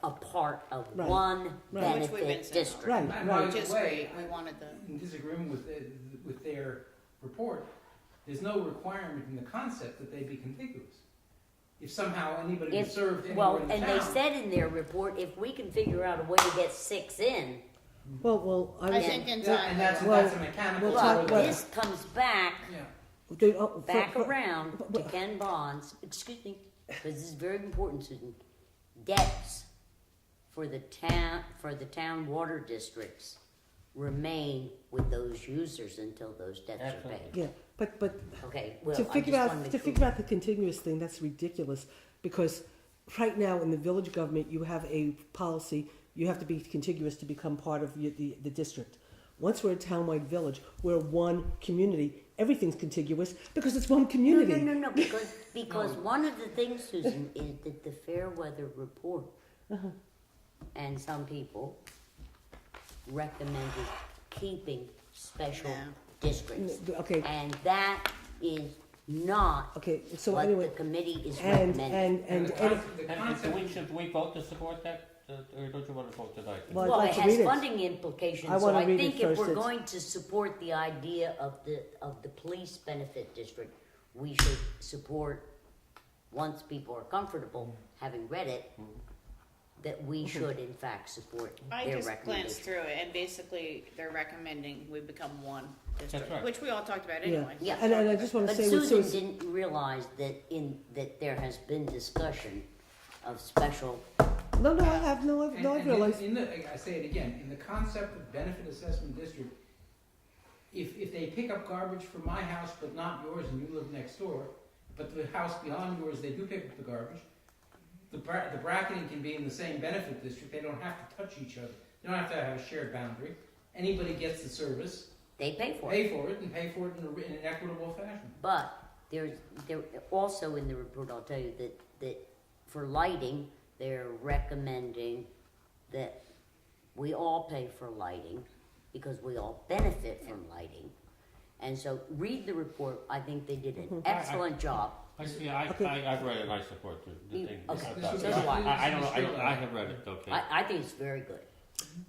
a part of Right. one Right. Which we've been benefit saying. district. Right, And right. by Which is the way, great, we wanted the, in disagreement with their report, there's no requirement in the concept that they be contiguous. If somehow anybody was served anywhere Well, in the and town. they said in their report, if we can figure out a way to get 6 in, Well, I I was, think in Yeah, time. and that's we Well, a mechanical. we'll well, talk- sort of- this comes back, Yeah. they, back around to Ken Bond's, excuse me, because this is very important, Susan. Debts for the town water districts remain with those users until those debts are Absolutely. paid. yeah, but Okay, well, to I just figure wanna out, make to sure. figure out the continuous thing, that's ridiculous, because right now in the village government, you have a policy, you have to be contiguous to become part of the district. Once we're a townwide village, we're one community, everything's contiguous, because it's one community. No, because one of the things, Susan, is that the fair weather report, and some people recommended keeping special No. districts. Okay, And that is not okay, so what anyway, the committee is and, recommending. and, the and, And should we vote to support that, or don't you wanna vote tonight? Well, I'd Well, like it to has read it. funding implications, I so wanna I read it think if first. we're It's- going to support the idea of the police benefit district, we should support, once people are comfortable having read it, that we should in fact support I their just glanced recommendation. through it, and basically, they're recommending we become one district, right. which we all talked about Yeah. anyway. Yeah. and I just wanna But say with Susan suicide, didn't realize that there has been discussion of special, no, I have, no, And I realize, I say it again, in the concept of benefit assessment district, if they pick up garbage from my house but not yours and you live next door, but the house beyond yours, they do pick up the garbage, the bracketing can be in the same benefit district, they don't have to touch each other. They don't have to have a shared boundary. Anybody gets the service, they pay for it. pay for it, and pay for it in an equitable fashion. But there also in the report, I'll tell you that for lighting, they're recommending that we all pay for lighting because we all benefit from lighting. And so read the report. I think they did an excellent job. I've read it, and I support the You- thing. okay, I've so got it. this is- I don't know, I have read it, okay. I think it's very good.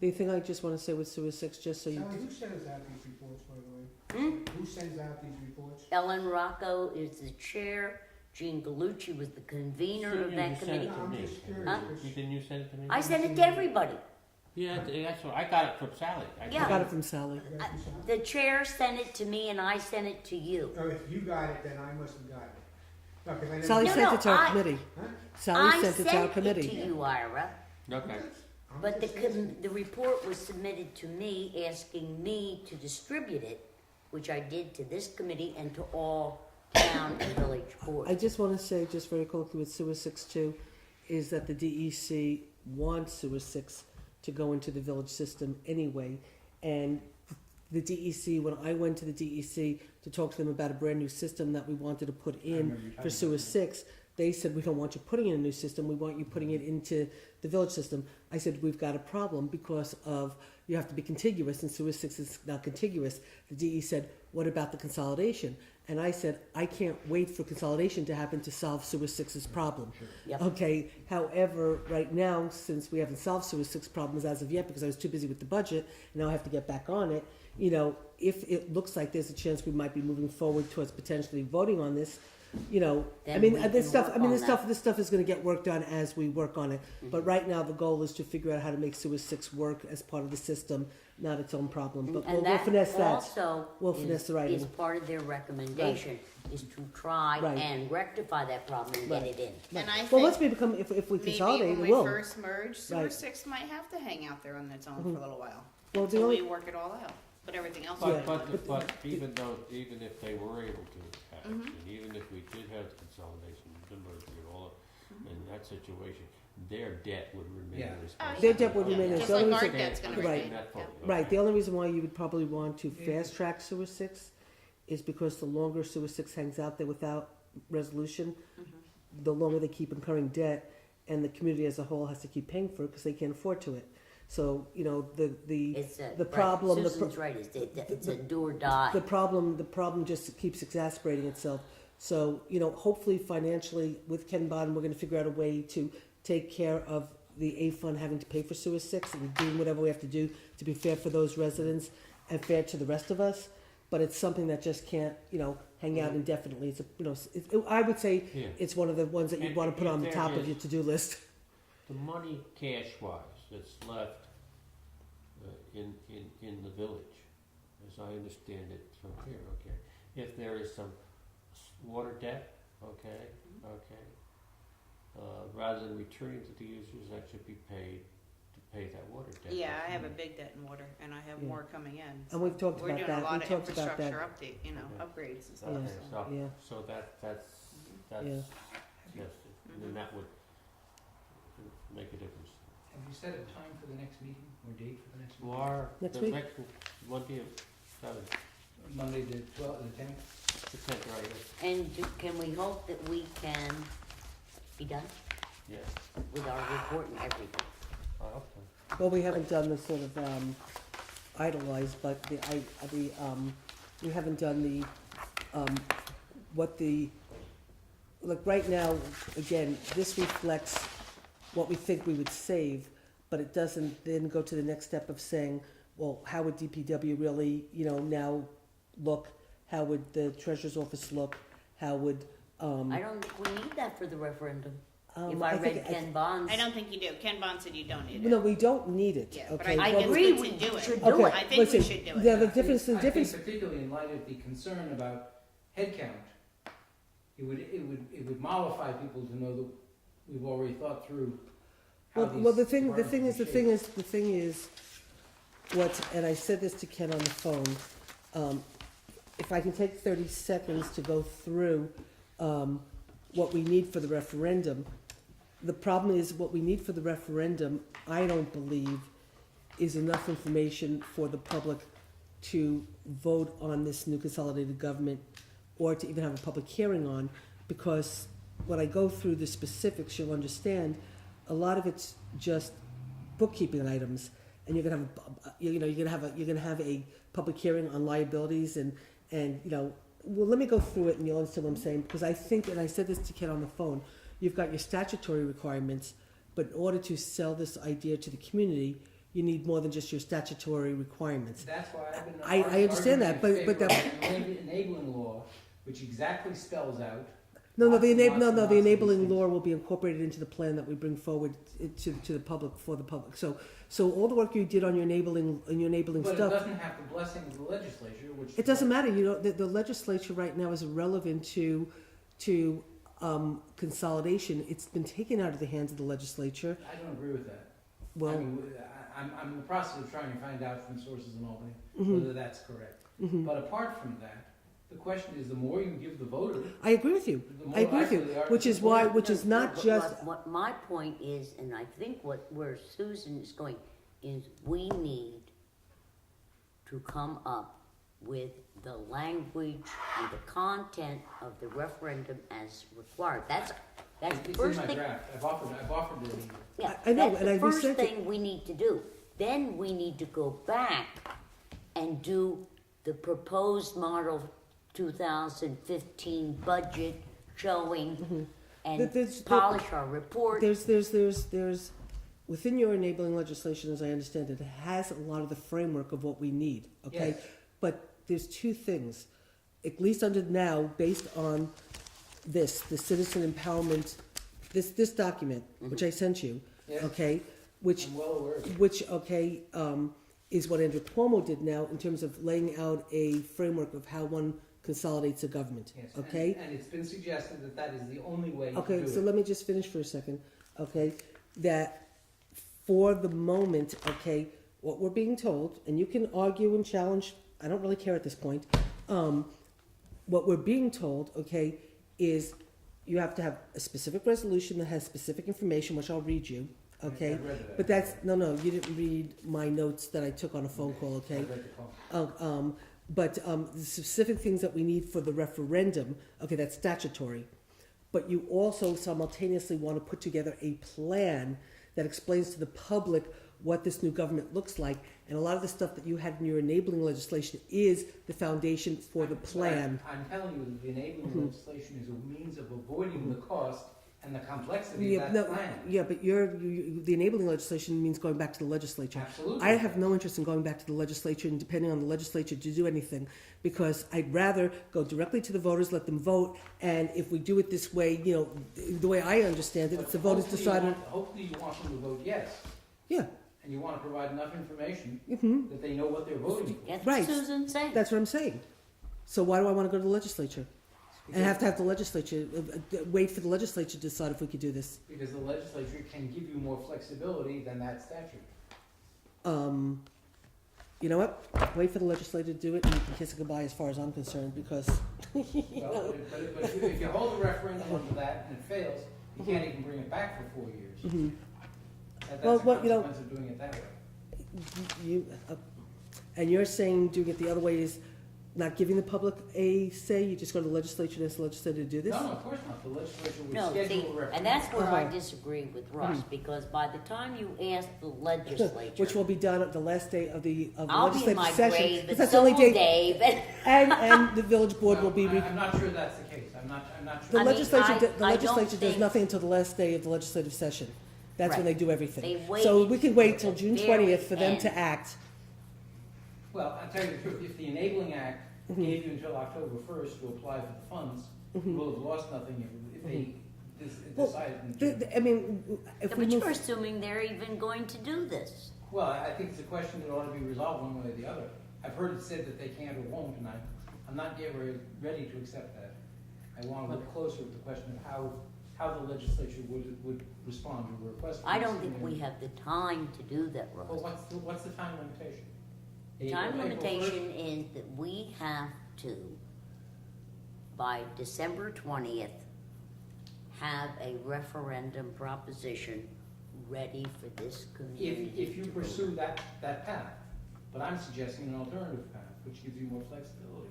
the thing I just wanna say with Sewer 6, just so you, Sally, who sends out these reports, by the way? Hmm? Who sends out these reports? Ellen Rocco is the chair. Jean Gallucci was the convener of Susan, that you sent committee. it to I'm me. just curious, Huh? 'cause- Didn't you send it to me? I sent it to everybody. Yeah, that's what, I got it from Sally. I Yeah. got it from Sally. I got this out. The chair sent it to me and I sent it to you. Oh, if you got it, then I must have got it. No, 'cause I never. Sally No, sent no, it to our I- committee. Huh? Sally I sent it to our sent it committee. to you, Ira. Okay. I'm But just asking. the report was submitted to me, asking me to distribute it, which I did to this committee and to all town and village I boards. just want to say, just very quickly with Sewer 6 too, is that the DEC wants Sewer 6 to go into the village system anyway. And the DEC, when I went to the DEC to talk to them about a brand new system that we wanted to put in for Sewer 6, they said, we don't want you putting in a new system, we want you putting it into the village system. I said, we've got a problem because of, you have to be contiguous and Sewer 6 is not contiguous. The DE said, what about the consolidation? And I said, I can't wait for consolidation to happen to solve Sewer 6's problem. Yep. Okay, however, right now, since we haven't solved Sewer 6 problems as of yet, because I was too busy with the budget, and now I have to get back on it, you know, if it looks like there's a chance we might be moving forward towards potentially voting on this, you know, Then we can this stuff, work I mean, on this that. stuff, this stuff is gonna get worked on as we work on it. But right now, the goal is to figure out how to make Sewer 6 work as part of the system, not its own problem. But we'll And finesse that that. also We'll finesse the is writing. part of their recommendation, is to try Right. and rectify that problem and get Right. it in. And I Well, once think we become, if we maybe consolidate, when it we will. first merge, sewer Right. 6 might have to hang out there on its own for a little while. Well, the Until we only, work it all out, but everything else. Yeah. will be But even if they were able to have, and even if we did have the consolidation, the merger, and all, in that situation, their debt would remain Yeah. responsible. Their debt would remain, Just the only like our reason- debt's gonna Right. remain. That fully, Yeah. right, okay. the only reason why you would probably want to fast track Sewer 6 is because the longer Sewer 6 hangs out there without resolution, the longer they keep incurring debt, and the community as a whole has to keep paying for it because they can't afford to it. So, you know, It's a, the right, problem, Susan's right, it's a do or die. the problem just keeps exasperating itself. So, you know, hopefully financially with Ken Bond, we're gonna figure out a way to take care of the A fund having to pay for Sewer 6 and doing whatever we have to do to be fair for those residents and fair to the rest of us. But it's something that just can't, you know, hang out indefinitely. It's a, you know, I would say Yeah. it's one of the ones that you'd And wanna put if on the there top of is- your to-do list. The money cash-wise that's left in the village, as I understand it from here, okay? If there is some water debt, okay, rather than returning to the users, that should be paid to pay that water debt. Yeah, I have a big debt in water, and I have Yeah. more coming in. And we've talked We're about doing a that, lot we of talked about that. infrastructure update, Okay. upgrades and stuff. Okay, so. so, Yeah. so that's, Yeah. yes, and then that would make a difference. Have you set a time for the next meeting, or date for the next Who meeting? are, Next the week? next, Monday of seven, Monday the 10th? the 10th, right, Can we hope that we can be done yeah, with our report and everything? I hope so. Well, we haven't done the sort of idolize, but we haven't done the like right now, again, this reflects what we think we would save, but it doesn't then go to the next step of saying, well, how would DPW really, you know, now look? How would the treasurer's office look? How would I don't think we need that for the referendum. If I I think- read Ken Bond's. I don't think you do. Ken Bond said you don't need it. No, we don't need it. Yeah, but Okay, I I think well, agree, it's we good to do it. should do Okay, it. I think let's we see. should do it. The I think difference. particularly in light of the concern about headcount, it would mollify people to know that we've already thought through how these Well, the thing departments is, are the thing is, and I said this to Ken on the phone, if I can take 30 seconds to go through, what we need for the referendum, the problem is what we need for the referendum, I don't believe, is enough information for the public to vote on this new consolidated government or to even have a public hearing on, because when I go through the specifics, you'll understand, a lot of it's just bookkeeping items, and you're gonna have a public hearing on liabilities and you know, well, let me go through it and you'll understand what I'm saying, because I think, and I said this to Ken on the phone, you've got your statutory requirements, but in order to sell this idea to the community, you need more than just your statutory requirements. That's why I've been. I understand that, arguing but in that- favor of an enabling law, which exactly spells out. No, lots and lots and the lots of these enabling things. law will be incorporated into the plan that we bring forward to the public, for the public. So all the work you did on your enabling But it stuff, doesn't have the blessing of the legislature, which. it doesn't matter, you know, the legislature right now is irrelevant to consolidation. It's been taken out of the hands of the legislature. I don't agree with that. I Well, mean, I'm in the process of trying to find out from sources in Albany mhm, whether that's correct. mhm. But apart from that, the question is, the more you give the voter, I agree with you, the more I agree with likely you, they are to which is support why, it. which is not But just, what my point is, and I think where Susan is going, is we need to come up with the language and the content of the referendum as required. That's the It's first in my thing. draft. I've offered it. Yeah, I know, that's and the I first resent it. thing we need to do. Then we need to go back and do the proposed model 2015 budget showing and There's- polish our report. There's, within your enabling legislation, as I understand it, it has a lot of the framework of what we need, okay? Yes. But there's two things, at least under now, based on the citizen empowerment, this document, which I sent you, Yes. okay? Which, I'm well aware of it. is what Andrew Cuomo did now in terms of laying out a framework of how one consolidates a government, Yes, okay? and it's been suggested that that is the only way to do Okay, it. so let me just finish for a second, okay? That for the moment, okay, what we're being told, and you can argue and challenge, I don't really care at this point. What we're being told, okay, is you have to have a specific resolution that has specific information, which I'll read you, okay? I read it. But that's, no, you didn't read my notes that I took on a phone call, I okay? read the call. But the specific things that we need for the referendum, okay, that's statutory. But you also simultaneously want to put together a plan that explains to the public what this new government looks like. And a lot of the stuff that you had in your enabling legislation is the foundation for the plan. I'm telling you, that the enabling legislation is a means of avoiding the cost and the complexity of that plan. Yeah, but the enabling legislation means going back to the legislature. Absolutely. I have no interest in going back to the legislature and depending on the legislature to do anything, because I'd rather go directly to the voters, let them vote, and if we do it this way, the way I understand it, But it's the voters hopefully deciding. Hopefully you want them to vote yes, Yeah, and you want to provide enough information hmm that they know what they're voting for. That's right. what Susan's saying. that's what I'm saying. So why do I want to go to the legislature? And have to have the legislature, wait for the legislature to decide if we could do this. Because the legislature can give you more flexibility than that statute. You know what? Wait for the legislature to do it and you can kiss it goodbye as far as I'm concerned, because, Well, but if you hold a referendum on that and it fails, you can't even bring it back for 4 years. mhm. That's Well, the what, consequence of doing it that way. And you're saying doing it the other way is not giving the public a say, you just go to the legislature and ask the legislature to do this? No, of course not. The legislature would No, schedule see, a referendum. and that's where I Uh-huh. disagree with Russ, because by the time you ask the Which legislature, will be done at the last day of the I'll be in legislative my session. grave, 'cause but that's the so only will day, Dave. and the village board will be, I'm not sure that's the case. I'm not the sure. I mean, legislature, the I don't legislature does think- nothing until the last day of the legislative session. That's when Right. they do everything. They So waited we can wait till till the June very 20th for them to end. act. Well, I'll tell you the truth. If the Enabling Act Mm-hmm. gave you until October 1st to apply for the funds, you will have lost nothing if they Well, decided in June. I mean, if we But you're move, assuming they're even going to do this. Well, I think it's a question that ought to be resolved one way or the other. I've heard it said that they can't or won't, and I'm not yet ready to accept that. I want to look closer at the question of how the legislature would respond to a request. from I this don't think we community. have the time to do that, Well, Russ. what's the time limitation? Time April 1st? limitation is that we have to, by December 20th, have a referendum proposition ready for this community. If you to pursue vote. that path, but I'm suggesting an alternative path, which gives you more flexibility.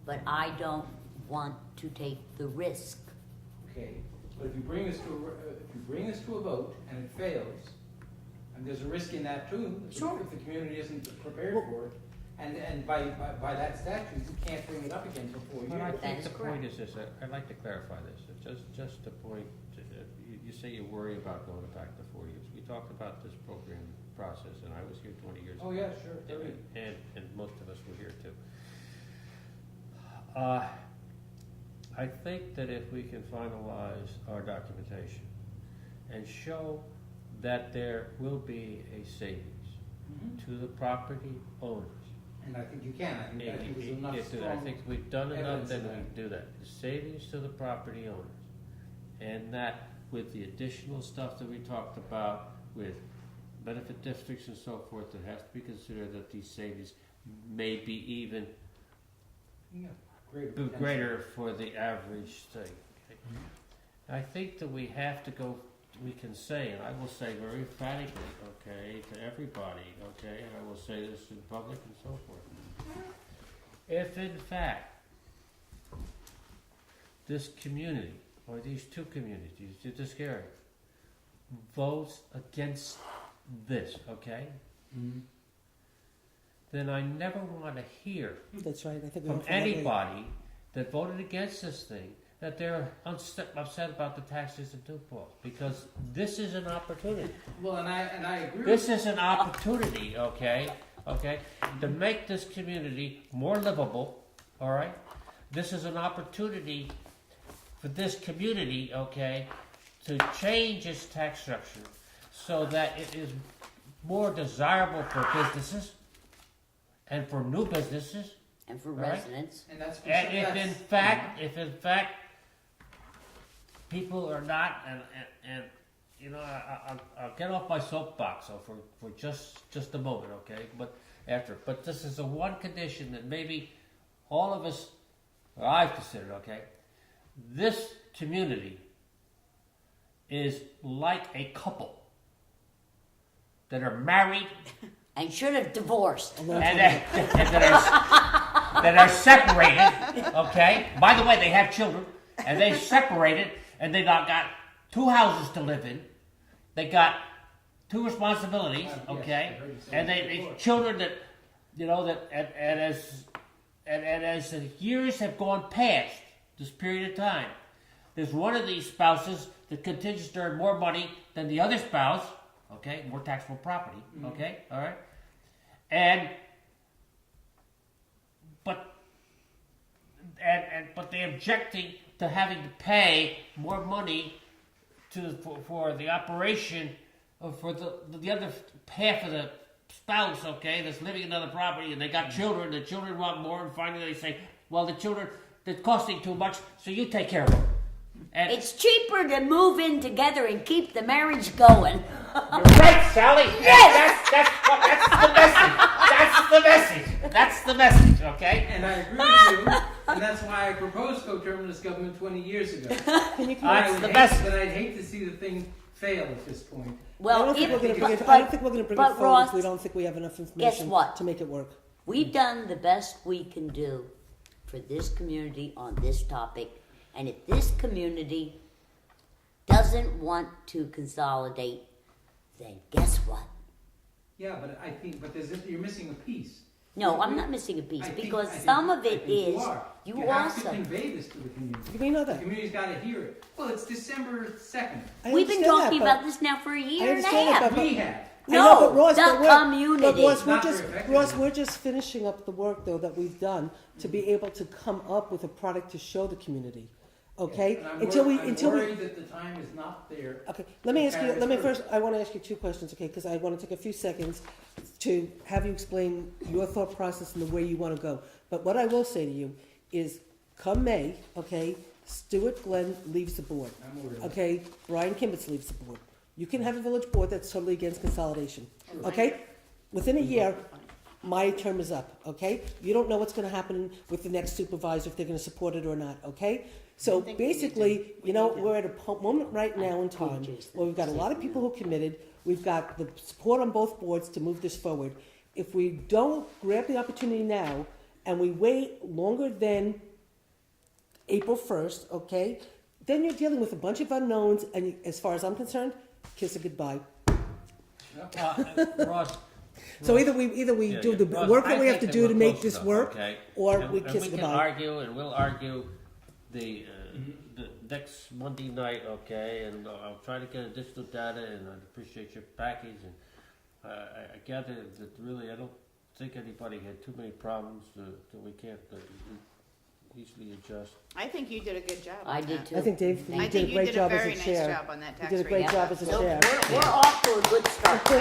But I don't want to take the risk. Okay, but if you bring us to a vote and it fails, and there's a risk in that too, Sure. if the community isn't prepared for it, and by that statute, you can't bring it up again for 4 But I years. That think is the point correct. is this, I'd like to clarify this, just to point, you say you worry about going back to 4 years. We talked about this program process, and I was here 20 years ago. Oh, yeah, sure. And most of us were here too. I think that if we can finalize our documentation and show that there will be a savings Mhm. to the property owners. And I think you can, I think there's enough I strong. think we've done enough evidence that of we that. can do that. The savings to the property owners. And that with the additional stuff that we talked about with benefit districts and so forth, it has to be considered that these savings may be even Yeah, potential. greater for the average thing. I think that we have to go, we can say, and I will say very emphatically, okay, to everybody, okay, and I will say this in public and so forth. If in fact, this community, or these two communities, this area, votes against this, okay, Mhm. then I never want to hear that's right, I think. we from went that way. anybody that voted against this thing, that they're upset about the taxes in New Paltz, because this is an opportunity. Well, and I agree. This is an opportunity, okay, to make this community more livable, all right? This is an opportunity for this community, okay, to change its tax structure so that it is more desirable for businesses and for new businesses. And for Right. residents, And that's And if in fact people are not, and you know, I'll get off my soapbox for just a moment, okay? But this is the one condition that maybe all of us, or I've considered, okay? This community is like a couple that are married and should have divorced. and that are separated, okay? By the way, they have children, and they separated, and they got 2 houses to live in. They got 2 responsibilities, Yes, okay? I heard you say And that they before. children that, you know, that and as the years have gone past this period of time, there's one of these spouses that continues to earn more money than the other spouse, okay? More taxable property, okay? All right? But they're objecting to having to pay more money for the operation for the other half of the spouse, okay, that's living in another property, and they got children. The children want more, and finally they say, "Well, the children they're costing too much, so you take care of them." And It's cheaper to move in together and keep the marriage going. you're right, Sally. Yes! That's the message. That's the message. Okay. And I agree with you, and that's why I proposed coterminous government 20 years ago. Can you That's the But message. I'd hate to see the thing fail at this point. I Well, don't think we're going to bring it. but- I don't think we're going to bring it but forward Ross, if we don't think we have enough information what? to make it work. we've done the best we can do for this community on this topic, and if this community doesn't want to consolidate, then guess what? Yeah, but I think, you're missing a piece. No, I'm not missing a piece, I think- because I think- some of I it think is, are. you You have to also, convey this to the community. We know The that. community's got to hear it. Well, it's December 2nd. I we've been understand talking that, about this now for a year and a understand that, half. but- We have. I know, but No, Ross, the but we're- community. But Ross, Not very effective. we're just finishing up the work though that we've done to be able to come up with a product to show the community. Okay, And I'm until we. worried that the time is not there. Okay, let me ask you. Let me First. first. I want to ask you 2 questions, okay? Because I want to take a few seconds to have you explain your thought process and the way you want to go. But what I will say to you is, come May, okay, Stuart Glenn leaves the board. I'm worried. Okay, Brian Kimbitz leaves the board. You can have a village board that's totally against consolidation. Okay, within a year, my term is up. Okay, you don't know what's going to happen with the next supervisor if they're going to support it or not. Okay. So think we need to- basically, we you know, need to- we're at a moment right now in time where we've got a lot of people who committed. We've got the support on both boards to move this forward. If we don't grab the opportunity now and we wait longer than April 1st, okay, then you're dealing with a bunch of unknowns. And as far as I'm concerned, kiss it goodbye. Ross. So either we Yeah, do yeah. the Ross, work I that we have think to do we're to make close this enough, work, okay? or And we kiss we can goodbye. argue, and we'll argue the next Monday night, okay? And I'll try to get additional data, and I appreciate your package. And I gather that really, I don't think anybody had too many problems that we can't easily adjust. I think you did a good job. I on did that. too. I think Dave, Thank you I did think a you great did job a as very a nice chair. job on that You tax did a great rate. job as a So chair. we're off to a good start.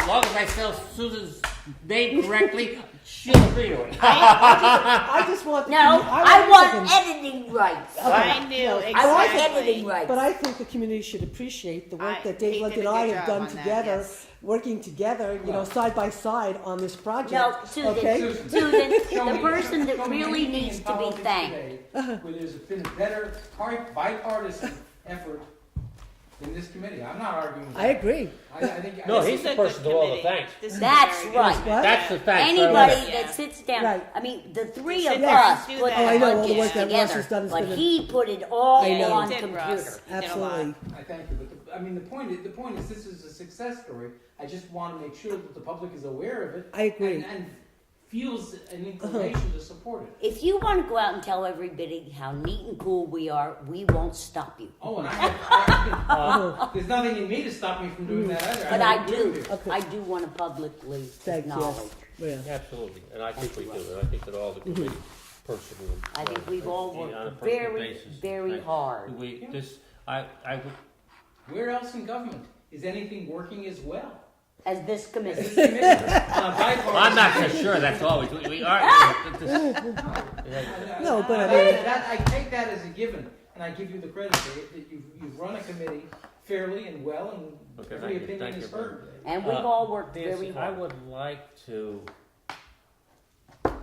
As long as I spell Susan's name correctly, she'll agree to it. I just want the No, commu- I want want the second- editing rights. I knew No, exactly. I want editing rights. But I think the community should appreciate the work that he Dave Luck did and a I good have job done on that, together, yes. working together, you know, side by side on this project. No, Susan, Okay? Susan, Susan, show the me- person that show me really anything needs in to be politics thanked. today Where there's been a better bipartisan effort in this committee. I'm not arguing with I that. agree. I think. No, This he's is the a good person to all the committee. thanks. This is That's very good. right. What? That's the fact. Anybody Yeah. that sits down, Right. I mean, the three Sit of down us and do put that. the Oh, I know, all the work budgets that Russ has together, done has but been a- he put it all I know. on You did, Russ. computer. You did a lot. Absolutely. I thank you, but the point is this is a success story. I just want to make sure that the public is aware of it. I agree. And feels an inclination to support it. If you wanna go out and tell everybody how neat and cool we are, we won't stop you. Oh, and there's nothing in me to stop me from doing that either. But don't I agree do, with you. Okay. I do wanna publicly Thanks, acknowledge. yes. Yeah. Absolutely, and I think we Thank do, you, and I think that all the committee personally. I think we've all on a worked personal very, basis, very right. hard. We, this, I would, Where else in government is anything working as well As this as committee. this committee? On a bipartisan I'm not so basis. sure that's always, we are. No, but I I take that as a given, and I give you the credit for it, that you've run a committee fairly and well, and Okay, every thank you, opinion thank is you. heard. And we've all worked very Nancy, I hard. would like to,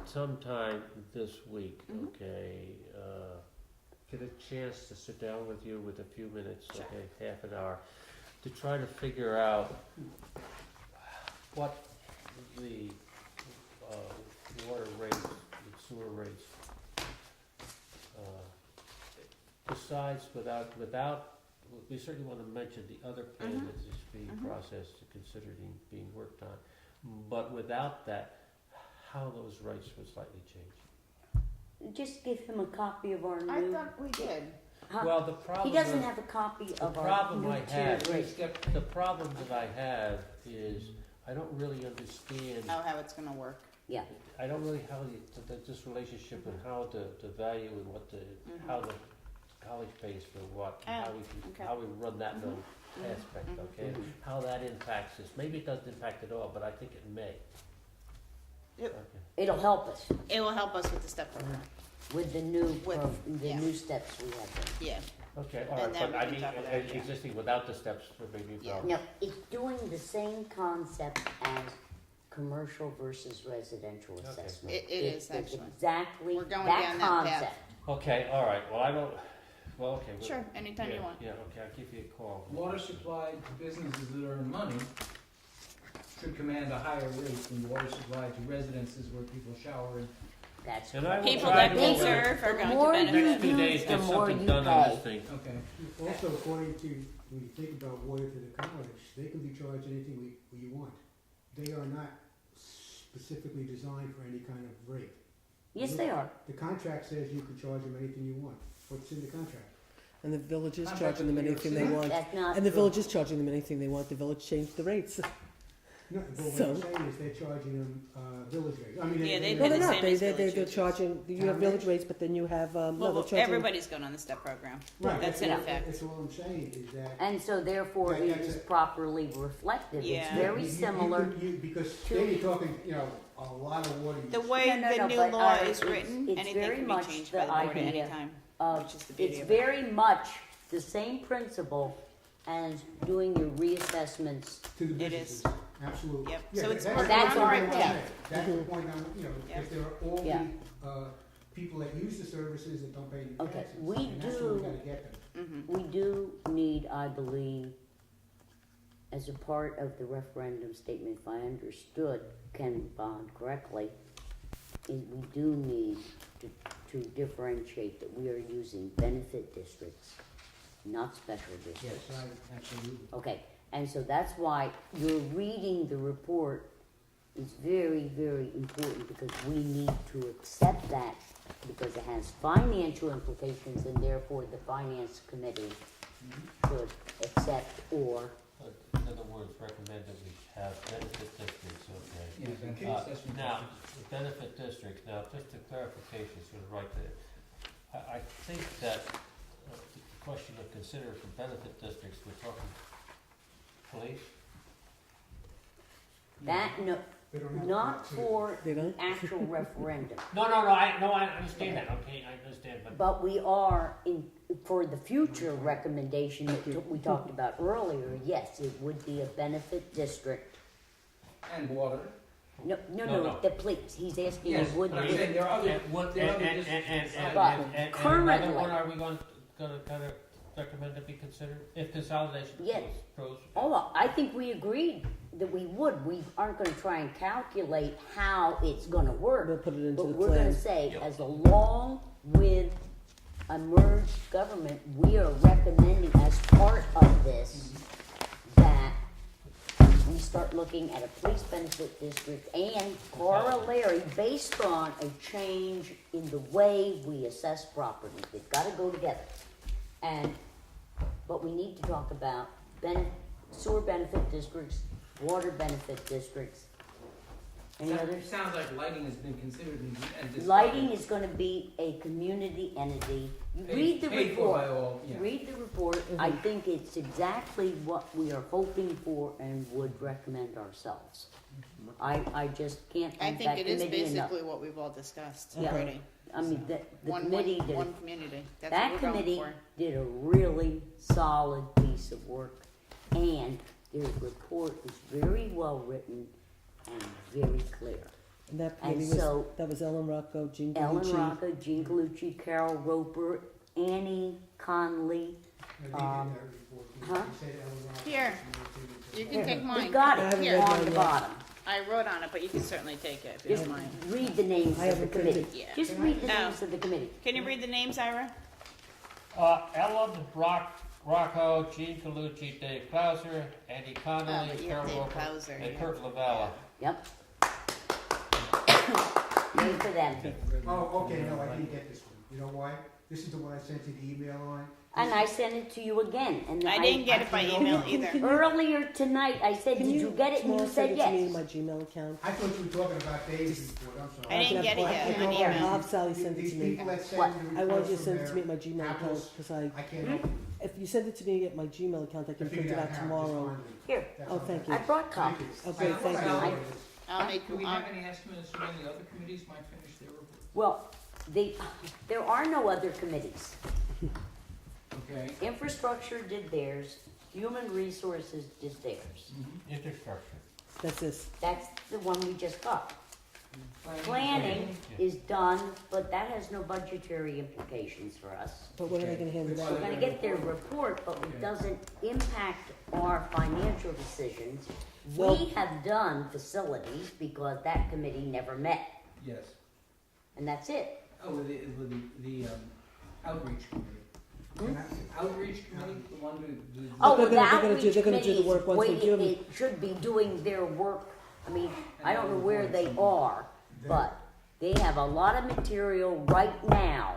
sometime this week, okay, get a chance to sit down with you with a few minutes, okay, half an hour, to try to figure out what the water rates, and sewer rates, besides without, we certainly want to mention the other plan that is being processed and considered being worked on. But without that, how those rates would slightly change. Just give him a copy of our I new. thought we did. Huh? Well, the problem. He doesn't is- have a copy the of our problem new I tiered have- rate. The problem that I have is, I don't really understand, How it's gonna work. Yeah, I don't really how this relationship and how the value and what how the college pays for what, and how we okay. how we run that little aspect, okay? How that impacts us. Maybe it doesn't impact at all, but I think it may. Yep. Okay. it'll help us It will help us with the step program. with the new, With- the yeah. new steps we have done. Yeah. Okay, all And right, then but we I can mean, talk about it, yeah. existing without the steps for maybe Yeah. problem. No, it's doing the same concept as commercial versus residential Okay. assessment. It is, It's actually. exactly We're going that down that path. concept. Okay, all right, well, I don't, well, okay. well, Sure, anytime you yeah, want. Yeah, okay, I'll give you a call. Water supply to businesses that earn money should command a higher rate than water supply to residences where people shower. That's And I will People try that to conserve are The going to more you benefit. next 2 days, use, get the more something you done on this pay. thing. Okay. Also, according to, when you think about water to the college, they can be charged anything we want. They are not specifically designed for any kind of rate. Yes, they are. The contract says you can charge them anything you want. What's in the contract? And the village is Contracts charging them with New York anything they City. want. That's not And the true. village is charging them anything they want. The village changed the rates. No, but what So- I'm saying is they're charging them, village rate. I mean, Yeah, they No, pay they're the not. same They, as they're village users. charging, you have village rates, but then you have, no, they're Well, charging. everybody's going on the step program. Right, That's all- in effect. That's all I'm saying is that. And so therefore That- it that's is it. properly reflected. It's Yeah. very You- similar. Because to- then you're talking, a lot of water use. The way No, no, the no, new but, law is it's- written, it's anything very can much be changed the by the board at any idea time, of- which is the beauty It's of it. very much the same principle as doing your reassessments. To the It businesses. is. Absolutely. Yep. Yeah, So it's that's working That's the on point the I'm right saying. That's the point I'm, Yep. if there are all Yeah. the, people that use the services that don't pay any Okay, taxes. we and that's where we do- gotta get them. We do need, I believe, as a part of the referendum statement, if I understood Ken Bond correctly, is we do need to differentiate that we are using benefit districts, not special Yes, districts. absolutely. Okay, and so that's why you're reading the report is very, very important because we need to accept that because it has financial implications and therefore the finance committee should accept or, In other words, recommend that we have benefit districts, okay? Yeah, benefit Uh, assessment. Now, the benefit districts, now, just a clarification, sort of right there. I think that the question of consider for benefit districts, we're talking police? that, no, They don't have not to- for They don't? actual referendum. No, I understand that, okay, I understand, but. But we are in, for the future recommendation that we talked about earlier, yes, it would be a benefit district. And water. No, No. the please, he's asking, Yes, would but I'm it, saying there are other, And what, there are and, other and, districts and, besides and, But and currently- another one, are we gonna kind of recommend to be considered, if consolidation Yes. goes? oh, I think we agreed that we would, we aren't gonna try and calculate how it's gonna work. We'll put it into But the we're gonna plan. say, Yep. as along with a merged government, we are recommending as part of this that we start looking at a police benefit district and corollary based on a change in the way we assess property. They've gotta go together. But we need to talk about sewer benefit districts, water benefit districts. Any others? It sounds like lighting has been considered and discussed. Lighting is gonna be a community entity. You read the Paid for by report. all, yeah. Read the report. I think it's exactly what we are hoping for and would recommend ourselves. I just can't I thank think that it is committee enough. basically what we've all discussed Yeah. already. I mean, the One committee did, one community, that's that what we're going committee for. did a really solid piece of work. And their report is very well written and very clear. And that And committee so- that was Ellen Rocco, Jean Ellen Galucci. Rocca, Jean Galucci, Carol Roper, Annie Conley. I didn't get that report. You huh? said Ellen Rock. Here. You can take We mine. got I it haven't here read on mine the yet. bottom. I wrote on it, but you can certainly take it if you Just don't mind. read the names I of the haven't printed. committee. Yeah. Just read the No. names of the committee. Can you read the names, Ira? Ellen Rocco, Jean Galucci, Dave Clauser, Andy Oh, Connolly, but you Carol have Dave Roper, Clauser, and yeah. Kurt Lavalla. Yep. Read for them. Oh, okay, no, I didn't get this one. You know why? This is the one I sent you the email on. And I sent it to you again. And I didn't get it by email either. Earlier tonight, I said, Can did you get it? And tomorrow you send said it to me in yes. my Gmail account? I thought you were talking about Dave's report, I'm sorry. I didn't get it yet, I an can't email. open Have Sally send it These to me. people that send What? the I want reports you to from send it to me at their my Gmail account, apples, because I can't open if you send it to me at my Gmail account, I to can print figure it out out how to tomorrow. respond to it. Here, That's Oh, all. thank you. I brought Thank you. copies. Okay, I thought thank I you. saw it. I'll make, Do we I'll- have any estimates of when the other committees might finish their report? Well, there are no other committees. Okay. Infrastructure did theirs. Human Resources did theirs. Infrastructure. That's this. That's the one we just got. Planning. Planning is done, but that has no budgetary implications for us. But when are they Okay. gonna hand it Well, We're out? gonna get their report, but it Okay. doesn't impact our financial decisions. Well- We have done facilities because that committee never met, Yes. and that's it. Oh, the outreach committee. Outreach committee, the one who. Oh, They're the gonna do- outreach they're gonna do committee the work once we is give 'em- waiting, they should be doing their work. I mean, I don't know where they are, but they have a lot of material right now,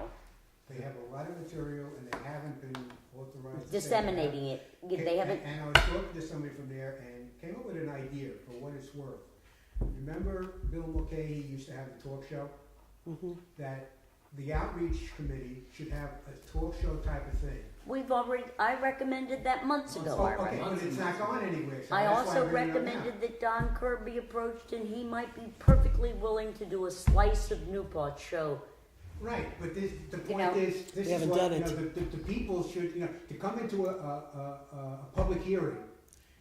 They have a lot of material and they haven't been authorized. to say disseminating it. that. They haven't, And I was talking to somebody from there and came up with an idea for what it's worth. Remember Bill Mulcahy used to have the talk show? Mhm. That the outreach committee should have a talk show type of thing. I recommended that months ago, Oh, Ira. okay, but it's not gone anywhere, so I that's why also I'm bringing it up now. recommended that Don Kirby approached, and he might be perfectly willing to do a slice of Newport show. Right, but this, the You point know, is, this We is haven't what, done you know, it. the people should, you know, to come into a public hearing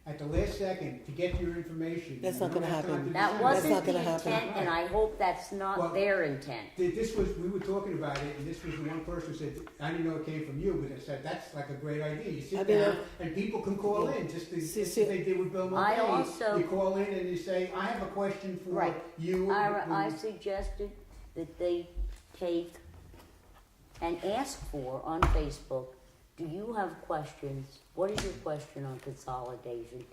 at the last second to get your information. That's you not don't gonna have time happen. to That decide. wasn't not the gonna happen. intent, and I hope that's Well, not their intent. This was, we were talking about it, and this was the one person who said, I didn't know it came from you, but they said, that's like a great idea. You I sit mean, down, and people can call in, just See- as see- they did with Bill I Mulcahy. also- You call in and you say, I have a question for Right. you. Ira, I suggested that they take and ask for on Facebook, do you have questions? What is your question on consolidation?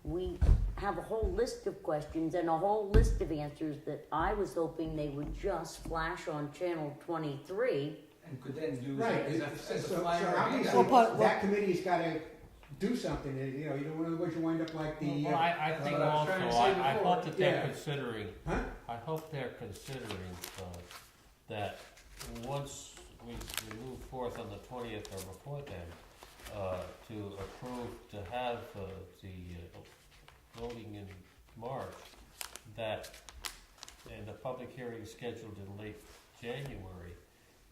We have a whole list of questions and a whole list of answers that I was hoping they would just flash on channel 23. And could then do Right, as a so flyer. obviously, Well, but- that committee's gotta do something, and, you know, you don't wanna, otherwise you wind up like the. Well, I think what I was also, trying to say I before. hope that they're Yeah. considering, Huh? I hope they're considering, that once we move forth on the 20th or before then, to approve, to have, the voting in March, that, and the public hearing scheduled in late January,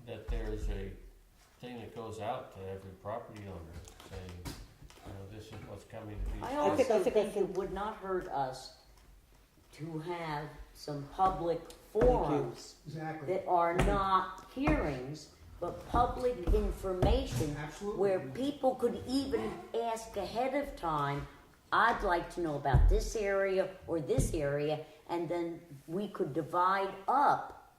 that there's a thing that goes out to every property owner saying, this is what's coming to be. I I also think- think it would not hurt us to have some public forums Exactly, that are not hearings, but public information absolutely. where people could even ask ahead of time, I'd like to know about this area or this area, and then we could divide up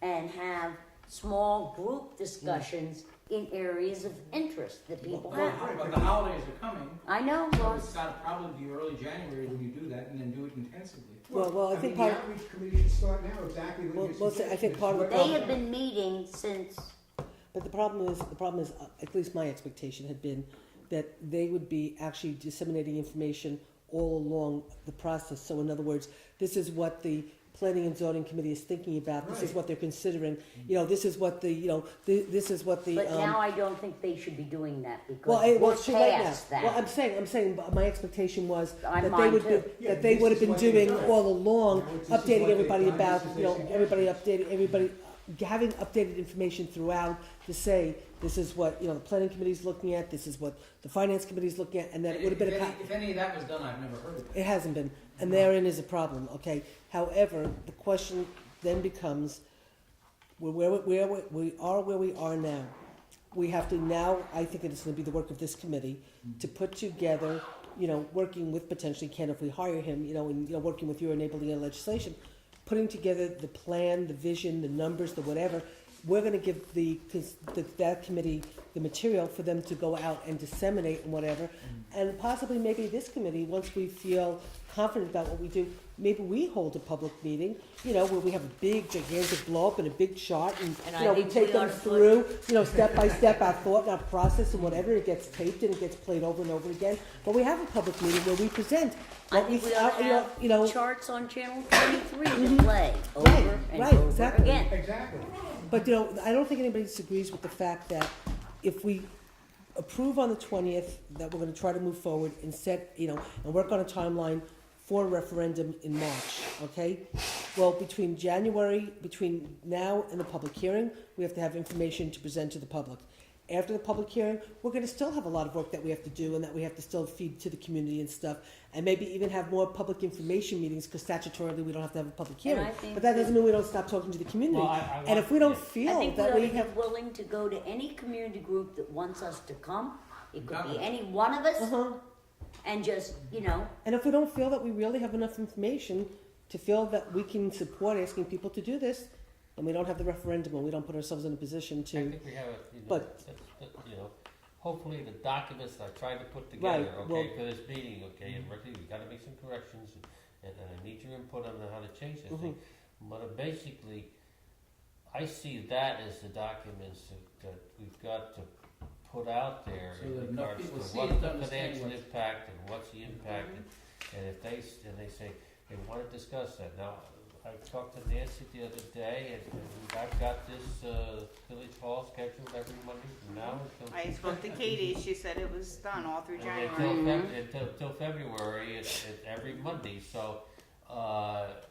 and have small group discussions in areas of interest that people Well, have. but the holidays are coming, I know, so well, it's gotta probably be early January when you do that, and then do it intensively. Well, I think mean, part, the outreach committee should start now, exactly what Well, you're well, suggesting. I think part of the they have been meeting since, but the problem is, at least my expectation had been that they would be actually disseminating information all along the process. So in other words, this is what the Planning and Zoning Committee is thinking about, this is Right. what they're considering, you know, this is what the, you know, this is what the, but now I don't think they should be doing that well, because we're it's too late now. past that. Well, I'm saying, but my expectation was I'm that they mine would too. be, Yeah, that they this would have is been what they've doing done. all along, Now, this is updating what they've everybody done, about, this is you know, their everybody suggestion. everybody, having updated information throughout to say, this is what, you know, the planning committee's looking at, this is what the finance committee's looking at, and that it would have been a. If any of that was done, I've never heard of it. It hasn't been, and therein is a problem, okay? However, the question then becomes, we are where we are now. We have to now, I think it's gonna be the work of this committee, to put together, you know, working with potentially Ken if we hire him, you know, and, you know, working with your enabling legislation, putting together the plan, the vision, the numbers, the whatever. We're gonna give that committee the material for them to go out and disseminate and whatever. And possibly maybe this committee, once we feel confident about what we do, maybe we hold a public meeting, you know, where we have a big gigantic blow up and a big chart and, And you know, I we think take we them ought to put- through, you know, step by step, our thought and our process and whatever. It gets taped and it gets played over and over again. But we have a public meeting where we present I what we, think we ought to have you know, charts on channel 23 to play over and right, over exactly. again. Exactly. but, you know, I don't think anybody disagrees with the fact that if we approve on the 20th, that we're gonna try to move forward and set, you know, and work on a timeline for a referendum in March, okay? Well, between now and the public hearing, we have to have information to present to the public. After the public hearing, we're gonna still have a lot of work that we have to do and that we have to still feed to the community and stuff. And maybe even have more public information meetings, because statutorily we don't have to have a public And hearing. I think But that doesn't mean we don't stop talking to the community. Well, I And if we don't yeah. I feel think we that ought we to have, be willing to go to any community group that wants us to come. It could be Got it. any one of us, uh-huh. and just, you know, And if we don't feel that we really have enough information to feel that we can support asking people to do this, then we don't have the referendum and we don't put ourselves in a position I to, think we have a, you know, But- you know, hopefully the documents I tried to put together, Right, okay, well- for this meeting, okay, and Ricky, we gotta make some corrections, and I need your input on how to change this thing. But basically, I see that as the documents that we've got to put out there So in that enough regards to people see what's it to the understand financial what's- impact and what's the impact, and if they, and they say, they wanna discuss that. Now, I talked to Nancy the other day, and I've got this, village hall scheduled every Monday from now until. I spoke to Katie, she said it was done all through And January. Until February, it's every Monday, so,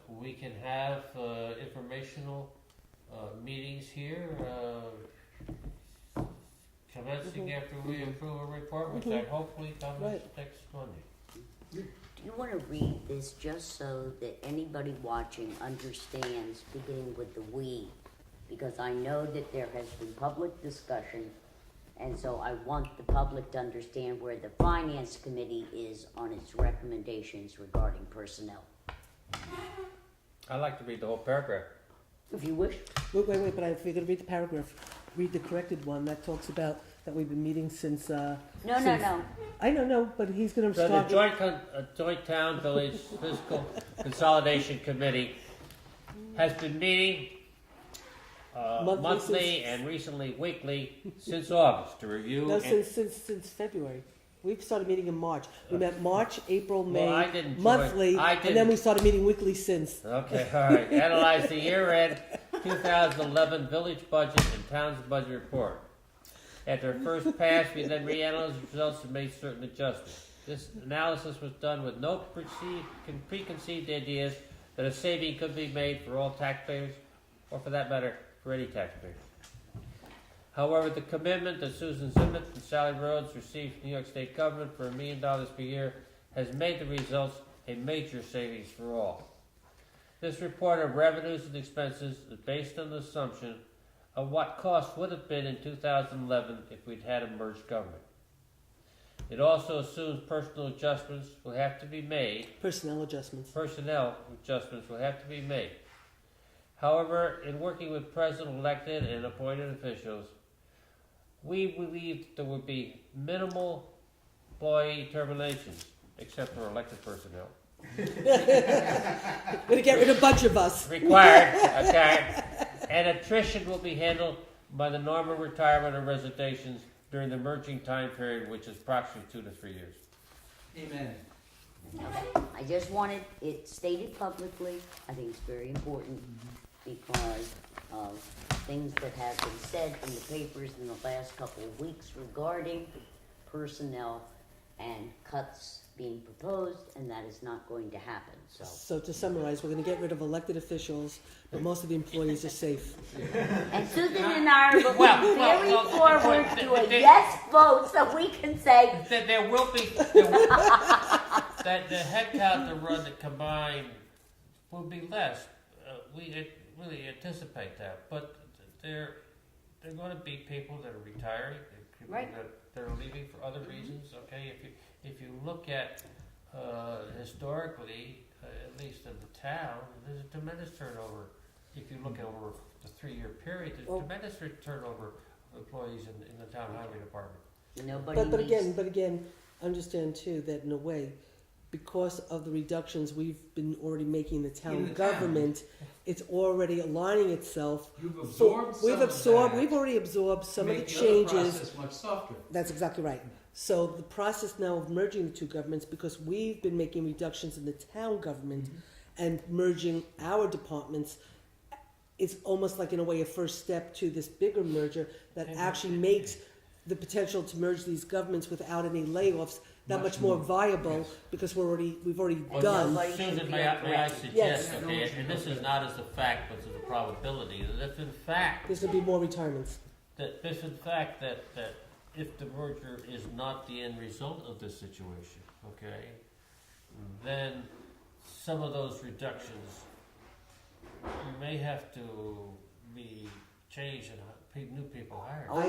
we can have, informational, meetings here, commencing after we approve a report, which I hopefully comes Right. next Monday. do you want to read this just so that anybody watching understands, beginning with the we? Because I know that there has been public discussion, and so I want the public to understand where the finance committee is on its recommendations regarding personnel. I'd like to read the whole paragraph. If you wish. wait, but if you're gonna read the paragraph, read the corrected one that talks about that we've been meeting since, No, Since- no. I don't know, but he's gonna So start. the joint town village fiscal consolidation committee has been meeting Monthly monthly since- and recently weekly since August to review. No, and- since February. We've started meeting in March. We met March, April, May, Well, I didn't join- monthly, I and didn't- then we started meeting weekly since. Okay, all right. Analyze the year-end 2011 village budget and town's budget report. After first pass, we then reanalyzed the results and made certain adjustments. This analysis was done with no preconceived ideas that a saving could be made for all taxpayers, or for that matter, for any taxpayers. However, the commitment that Susan Zimmett and Sally Rhodes received from New York State government for $1 million per year has made the results a major savings for all. This report of revenues and expenses is based on the assumption of what costs would have been in 2011 if we'd had a merged government. It also assumes personnel adjustments will have to be made. However, in working with present elected and appointed officials, we believe there would be minimal employee terminations, except for elected personnel. We're gonna get rid of a bunch of us. Required, okay? And attrition will be handled by the normal retirement or resignations during the merging time period, which is approximately 2 to 3 years. Amen. I just wanted it stated publicly. I think it's very important because of things that have been said in the papers in the last couple of weeks regarding personnel and cuts being proposed, and that is not going to happen, so. So to summarize, we're gonna get rid of elected officials, but most of the employees are safe. And Susan and I are looking Well, very well, forward well, to a the- yes vote so we can say, That there will be, that the headcount to run the combined will be less. We really anticipate that, but there are gonna be people that are retiring, there are people Right. that are leaving for other reasons, okay? If you look at, historically, at least in the town, there's a tremendous turnover. If you look at over the 3-year period, there's Oh. tremendous turnover of employees in the town highway department. nobody But needs. again, understand too that in a way, because of the reductions we've been already making the In town the town. government, it's already aligning itself. You've for- absorbed some We've of absorbed, that we've already absorbed to some of the make other changes. process much softer. That's exactly right. So the process now of merging the two governments, because we've been making reductions in the town government and merging our departments, it's almost like in a way a first step to this bigger merger that actually makes the potential to merge these governments without any layoffs that much more viable, Yes. because we've already And done. nobody should Susan, be may I afraid. suggest, Yes. okay, and this is not as a fact, but as a probability, that if in fact, There's gonna be more retirements. that if the merger is not the end result of this situation, okay, then some of those reductions may have to be changed and new people hired. Oh,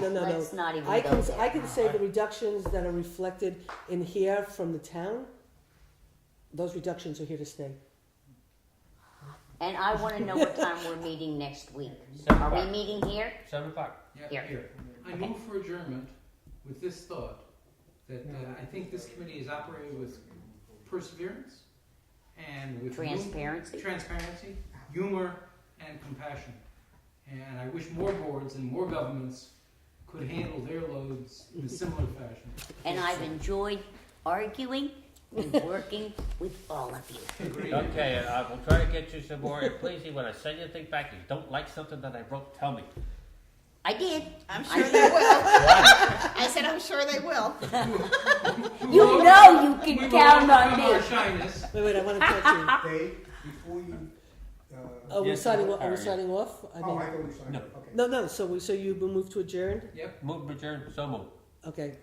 No. let's not even I go can, there. I can say the reductions that are reflected in here from the town, those reductions are here to stay. And I wanna know what time we're meeting next week. 7 Are we o'clock. meeting here? 7 o'clock. Yeah, Here. I move for adjournment with this thought, that I think this committee is operating with perseverance and with transparency, humor, and compassion. And I wish more boards and more governments could handle their loads in a similar fashion. And I've enjoyed arguing and working with all of you. Agreed. Okay, I will try to get you some more, and please, when I send you things back, you don't like something that I wrote, tell me. I did. I'm sure they will. I said, I'm sure they will. You know you We can will count on overcome our me. shyness. Wait, I wanna talk to you. Dave, before you, Are we Yes, signing, how are we are you? signing off? I oh, mean, I thought we signed No. up, okay. no, so you will move to adjourn? Yep. Move, adjourn, so move. Okay,